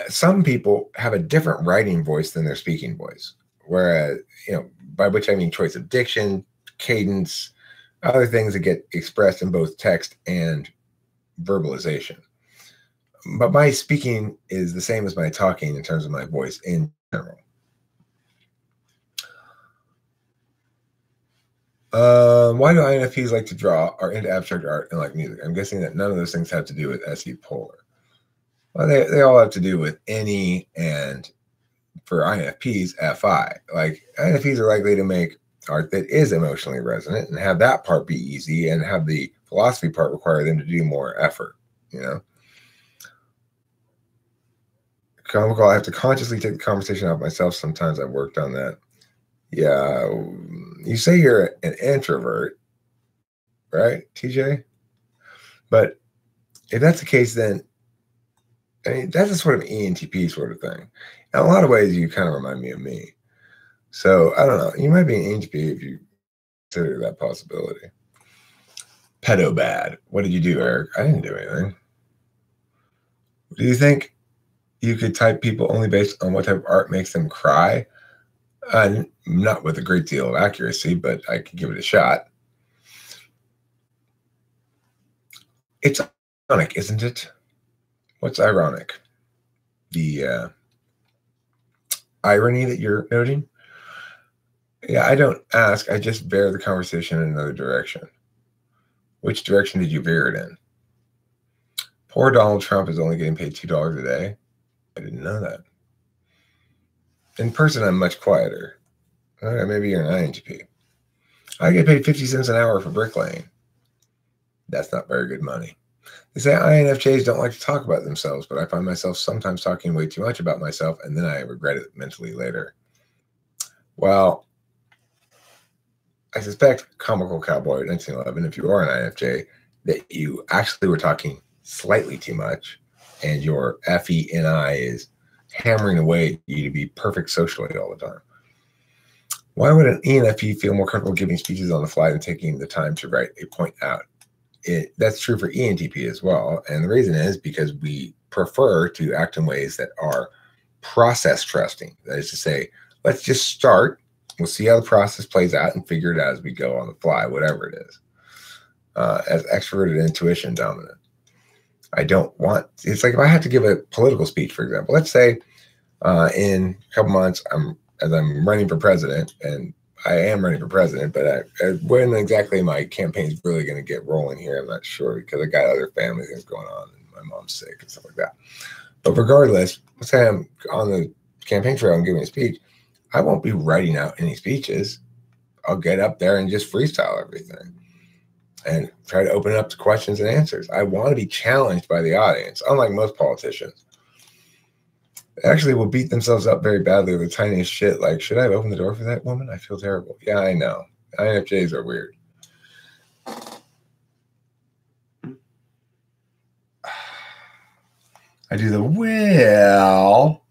some people have a different writing voice than their speaking voice. Whereas, by which I mean choice of diction, cadence, other things that get expressed in both text and verbalization. But my speaking is the same as my talking in terms of my voice in general. Why do INFPs like to draw, or into abstract art and like music? I'm guessing that none of those things have to do with SE Polar. Well, they all have to do with NE, and for INFPs, FI. Like, INFPs are likely to make art that is emotionally resonant and have that part be easy, and have the philosophy part require them to do more effort, Comical, I have to consciously take the conversation out myself. Sometimes I've worked on that. Yeah, you say you're an introvert, right, TJ? But if that's the case, then I mean that's a sort of ENTP sort of thing. In a lot of ways, you kind of remind me of me. So I don't know. You might be an ENTP if you consider that possibility. Pedo bad. What did you do, Eric? I didn't do anything. Do you think you could type people only based on what type of art makes them cry? Not with a great deal of accuracy, but I could give it a shot. It's ironic, isn't it? What's ironic? The irony that you're noting? Yeah, I don't ask. I just veer the conversation in another direction. Which direction did you veer it in? Poor Donald Trump is only getting paid $2 a day. I didn't know that. In person, I'm much quieter. Okay, maybe you're an INTP. I get paid 50 cents an hour for bricklaying. That's not very good money. They say INFJs don't like to talk about themselves, but I find myself sometimes talking way too much about myself, and then I regret it mentally later. Well, I suspect, Comical Cowboy 1911, if you are an INFJ, that you actually were talking slightly too much, and your FENI is hammering away at you to be perfect socially all the time. Why would an ENFP feel more comfortable giving speeches on the fly than taking the time to write a point out? That's true for ENTP as well. And the reason is because we prefer to act in ways that are process trusting. That is to say, let's just start. We'll see how the process plays out and figure it out as we go on the fly, whatever it is. As extroverted intuition dominant. I don't want, it's like if I had to give a political speech, for example, let's say in a couple months, as I'm running for president, and I am running for president, but when exactly my campaign is really going to get rolling here, I'm not sure, because I got other family things going on, and my mom's sick and stuff like that. But regardless, let's say I'm on the campaign trail and giving a speech, I won't be writing out any speeches. I'll get up there and just freestyle everything and try to open it up to questions and answers. I want to be challenged by the audience, unlike most politicians. They actually will beat themselves up very badly over the tiniest shit. Like, should I have opened the door for that woman? I feel terrible. Yeah, I know. INFJs are weird. I do the well.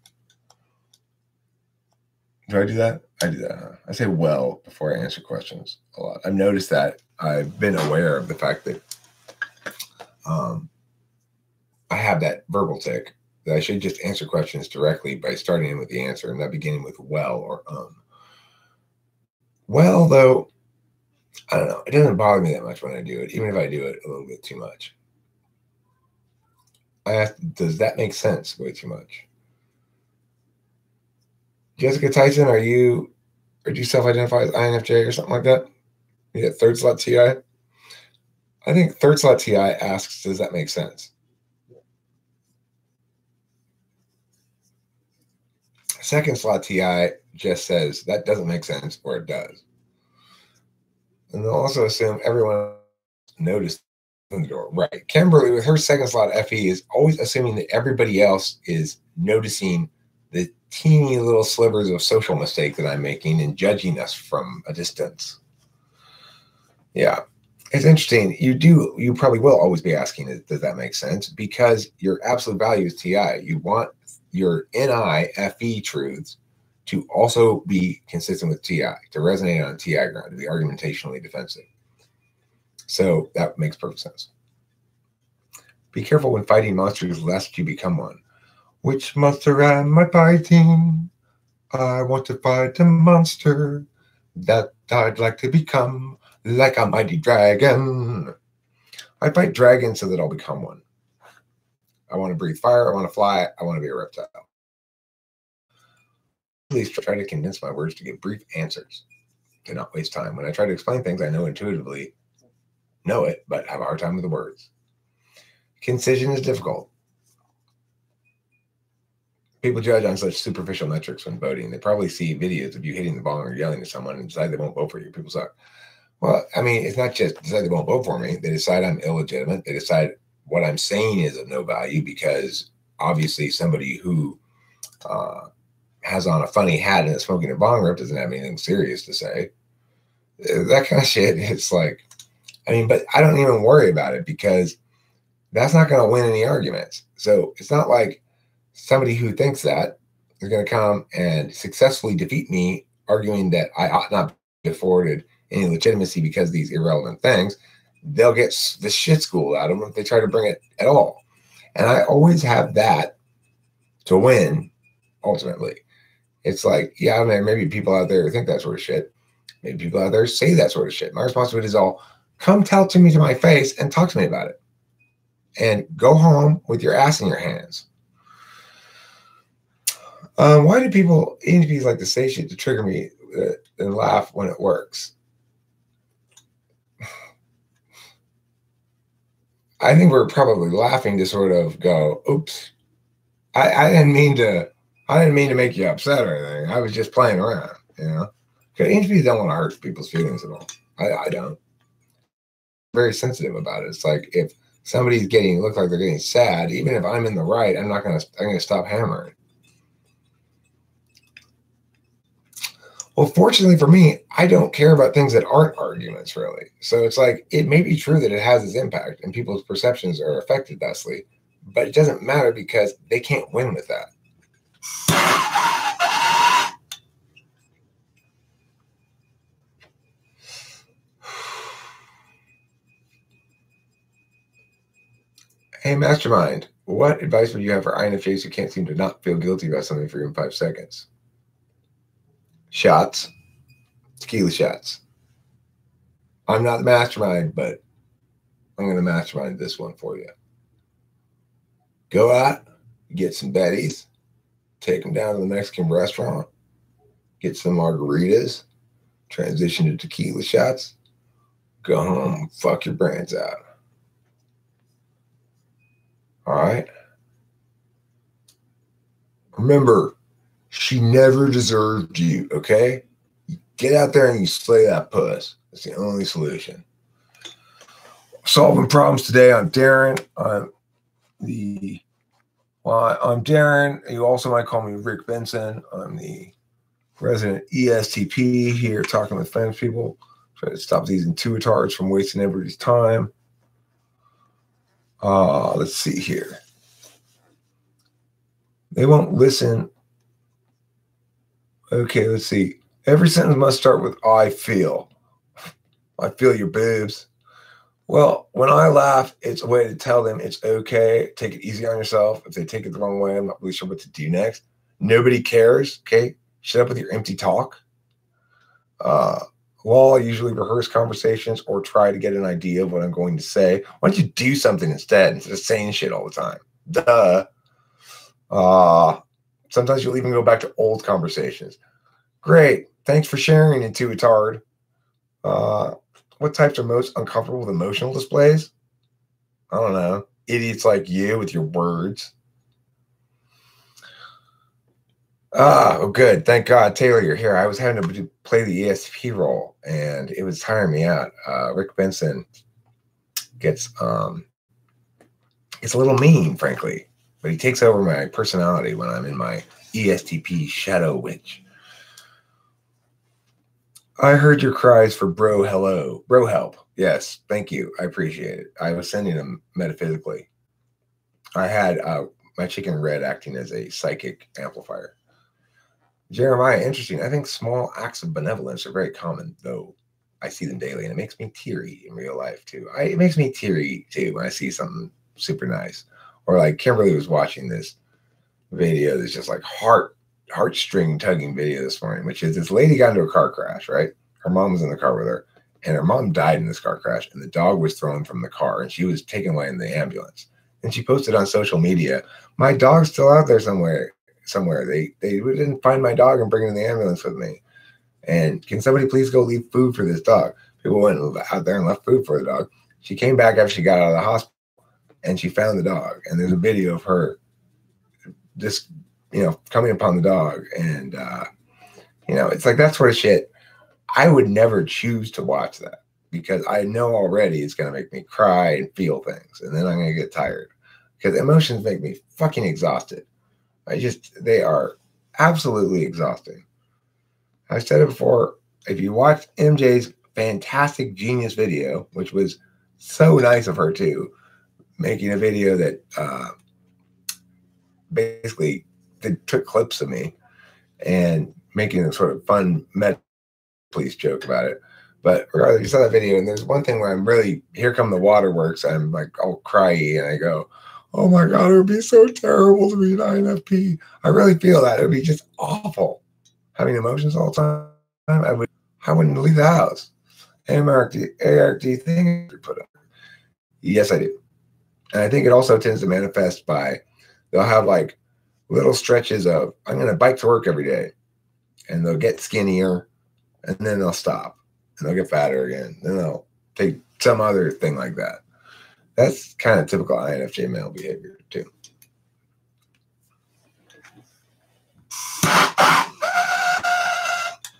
Do I do that? I do that. Huh? I say well before I answer questions a lot. I've noticed that. I've been aware of the fact that I have that verbal tick that I should just answer questions directly by starting with the answer and not beginning with well or Well, though, I don't know. It doesn't bother me that much when I do it, even if I do it a little bit too much. I ask, does that make sense way too much? Jessica Tyson, or do you self-identify as INFJ or something like that? Yeah, third slot TI. I think third slot TI asks, does that make sense? Second slot TI just says that doesn't make sense, or it does. And they'll also assume everyone noticed the door. Right. Kimberly, with her second slot FE, is always assuming that everybody else is noticing the teeny little slivers of social mistake that I'm making and judging us from a distance. Yeah. It's interesting. You probably will always be asking, does that make sense? Because your absolute value is TI. You want your NI FE truths to also be consistent with TI, to resonate on TI ground, to be argumentationally defensive. So that makes perfect sense. Be careful when fighting monsters, lest you become one. Which monster am I fighting? I want to fight a monster that I'd like to become, like a mighty dragon. I fight dragons so that I'll become one. I want to breathe fire. I want to fly. I want to be a reptile. At least try to condense my words to give brief answers, to not waste time. When I try to explain things, I know intuitively know it, but have a hard time with the words. Concision is difficult. People judge on such superficial metrics when voting. They probably see videos of you hitting the bong or yelling at someone and decide they won't vote for you. People suck. Well, I mean, it's not just decide they won't vote for me. They decide I'm illegitimate. They decide what I'm saying is of no value because obviously somebody who has on a funny hat and is smoking a bong rip doesn't have anything serious to say. That kind of shit, it's like, I mean, but I don't even worry about it because that's not going to win any arguments. So it's not like somebody who thinks that is going to come and successfully defeat me, arguing that I ought not be afforded any legitimacy because of these irrelevant things. They'll get the shit schooled out of them if they try to bring it at all. And I always have that to win, ultimately. It's like, yeah, I mean, maybe people out there think that sort of shit. Maybe people out there say that sort of shit. My responsibility is all, come tell it to me to my face and talk to me about it. And go home with your ass in your hands. Why do people, ENTPs, like to say shit to trigger me and laugh when it works? I think we're probably laughing to sort of go, oops, I didn't mean to make you upset or anything. I was just playing around, you know? Because ENTPs don't want to hurt people's feelings at all. I don't. Very sensitive about it. It's like if somebody's looks like they're getting sad, even if I'm in the right, I'm going to stop hammering. Well, fortunately for me, I don't care about things that aren't arguments, really. So it's like, it may be true that it has its impact and people's perceptions are affected thusly, but it doesn't matter because they can't win with that. Hey, Mastermind, what advice would you have for INFJs who can't seem to not feel guilty about something for even 5 seconds? Shots. Tequila shots. I'm not the mastermind, but I'm going to mastermind this one for you. Go out, get some Betties, take them down to the Mexican restaurant, get some margaritas, transition to tequila shots, go home, fuck your brains out. All right? Remember, she never deserved you, okay? Get out there and you slay that puss. That's the only solution. Solving problems today. I'm Darren. I'm Darren. You also might call me Rick Benson. I'm the resident ESTP here, talking with famous people. Try to stop these intuitards from wasting everybody's time. Let's see here. They won't listen. Okay, let's see. Every sentence must start with I feel. I feel your boobs. Well, when I laugh, it's a way to tell them it's okay. Take it easy on yourself. If they take it the wrong way, I'm not really sure what to do next. Nobody cares, okay? Shut up with your empty talk. Well, I usually rehearse conversations or try to get an idea of what I'm going to say. Why don't you do something instead of saying shit all the time? Duh. Sometimes you'll even go back to old conversations. Great. Thanks for sharing, Intuitard. What types are most uncomfortable with emotional displays? I don't know. Idiots like you with your words. Oh, good. Thank God. Taylor, you're here. I was having to play the ESP role, and it was tiring me out. Rick Benson gets a little mean, frankly, but he takes over my personality when I'm in my ESTP shadow witch. I heard your cries for bro hello. Bro help. Yes, thank you. I appreciate it. I was sending them metaphysically. I had my chicken red acting as a psychic amplifier. Jeremiah, interesting. I think small acts of benevolence are very common, though I see them daily, and it makes me teary in real life, too. It makes me teary, too, when I see something super nice. Or like Kimberly was watching this video that's just like heartstring tugging video this morning, which is this lady got into a car crash, right? Her mom was in the car with her, and her mom died in this car crash, and the dog was thrown from the car, and she was taken away in the ambulance. And she posted on social media, my dog's still out there somewhere. They didn't find my dog and bring it in the ambulance with me. And can somebody please go leave food for this dog? People went out there and left food for the dog. She came back after she got out of the hospital, and she found the dog. And there's a video of her just, coming upon the dog. And, it's like that sort of shit. I would never choose to watch that because I know already it's going to make me cry and feel things. And then I'm going to get tired because emotions make me fucking exhausted. They are absolutely exhausting. I said it before, if you watch MJ's fantastic genius video, which was so nice of her too, making a video that basically took clips of me and making a sort of fun police joke about it. But regardless, you saw that video, and there's one thing where I'm really, here come the waterworks. I'm like all cryy, and I go, oh my God, it would be so terrible to be an INFP. I really feel that. It would be just awful having emotions all the time. I wouldn't leave the house. Hey, Mark, do you think you put up? Yes, I do. And I think it also tends to manifest by, they'll have like little stretches of, I'm going to bike to work every day, and they'll get skinnier, and then they'll stop, and they'll get fatter again. Then they'll take some other thing like that. That's kind of typical INFJ male behavior too.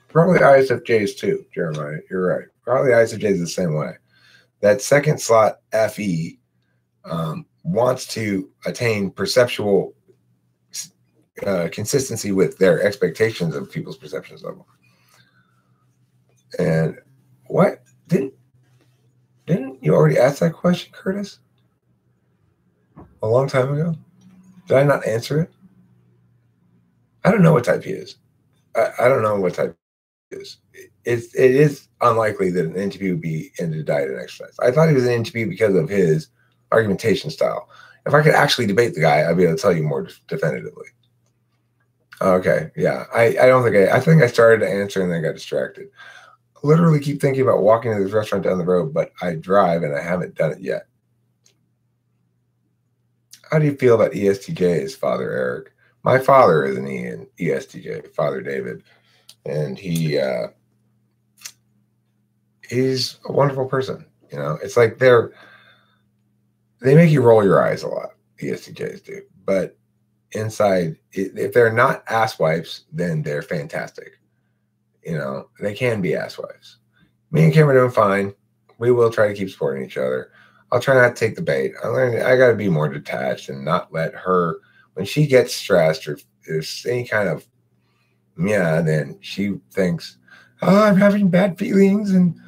Probably ISFJs too, Jeremiah. You're right. Probably ISFJs the same way. That second slot FE wants to attain perceptual consistency with their expectations of people's perceptions of them. And what didn't you already ask that question, Curtis? A long time ago? Did I not answer it? I don't know what type he is. I don't know what type he is. It is unlikely that an NTP would be into diet and exercise. I thought he was an NTP because of his argumentation style. If I could actually debate the guy, I'd be able to tell you more definitively. Okay, yeah. I think I started to answer and then I got distracted. Literally keep thinking about walking to this restaurant down the road, but I drive and I haven't done it yet. How do you feel about ESTJs, Father Eric? My father is an ESTJ, Father David, and he's a wonderful person. You know, it's like they make you roll your eyes a lot, ESTJs do, but inside, if they're not asswipes, then they're fantastic. You know, they can be asswipes. Me and Kim are doing fine. We will try to keep supporting each other. I'll try not to take the bait. I got to be more detached and not let her, when she gets stressed or there's any kind of, then she thinks, oh, I'm having bad feelings and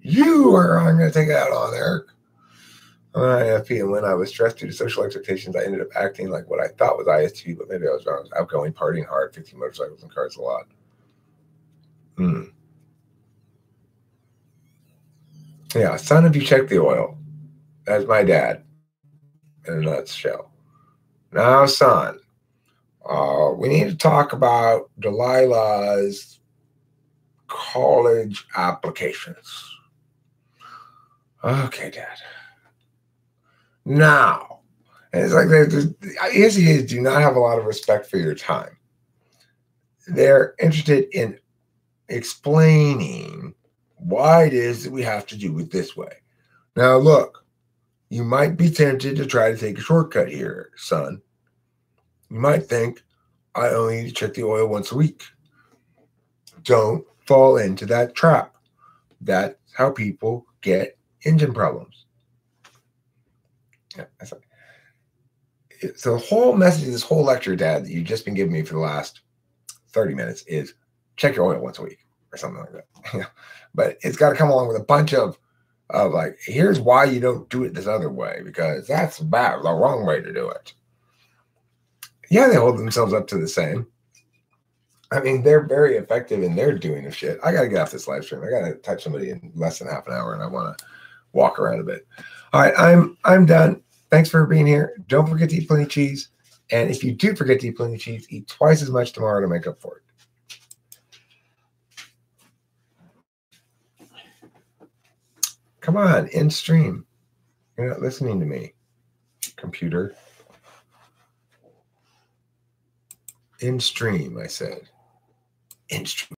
I'm going to take it out on Eric. I'm an INFP, and when I was stressed due to social expectations, I ended up acting like what I thought was ISTP, but maybe I was wrong. I was outgoing, partying hard, fixing motorcycles and cars a lot. Yeah, son, if you check the oil, that's my dad in a nutshell. Now, son, we need to talk about Delilah's college applications. Okay, Dad. Now, and it's like ESTJs do not have a lot of respect for your time. They're interested in explaining why it is that we have to do it this way. Now, look, you might be tempted to try to take a shortcut here, son. You might think, I only need to check the oil once a week. Don't fall into that trap. That's how people get engine problems. Yeah, that's like, so the whole message of this whole lecture, Dad, that you've just been giving me for the last 30 minutes is check your oil once a week or something like that. But it's got to come along with a bunch of like, here's why you don't do it this other way, because that's the wrong way to do it. Yeah, they hold themselves up to the same. I mean, they're very effective in their doing of shit. I got to get off this live stream. I got to touch somebody in less than half an hour, and I want to walk around a bit. All right, I'm done. Thanks for being here. Don't forget to eat plenty of cheese. And if you do forget to eat plenty of cheese, eat twice as much tomorrow to make up for it. Come on, end stream. You're not listening to me, computer. End stream, I said. End stream.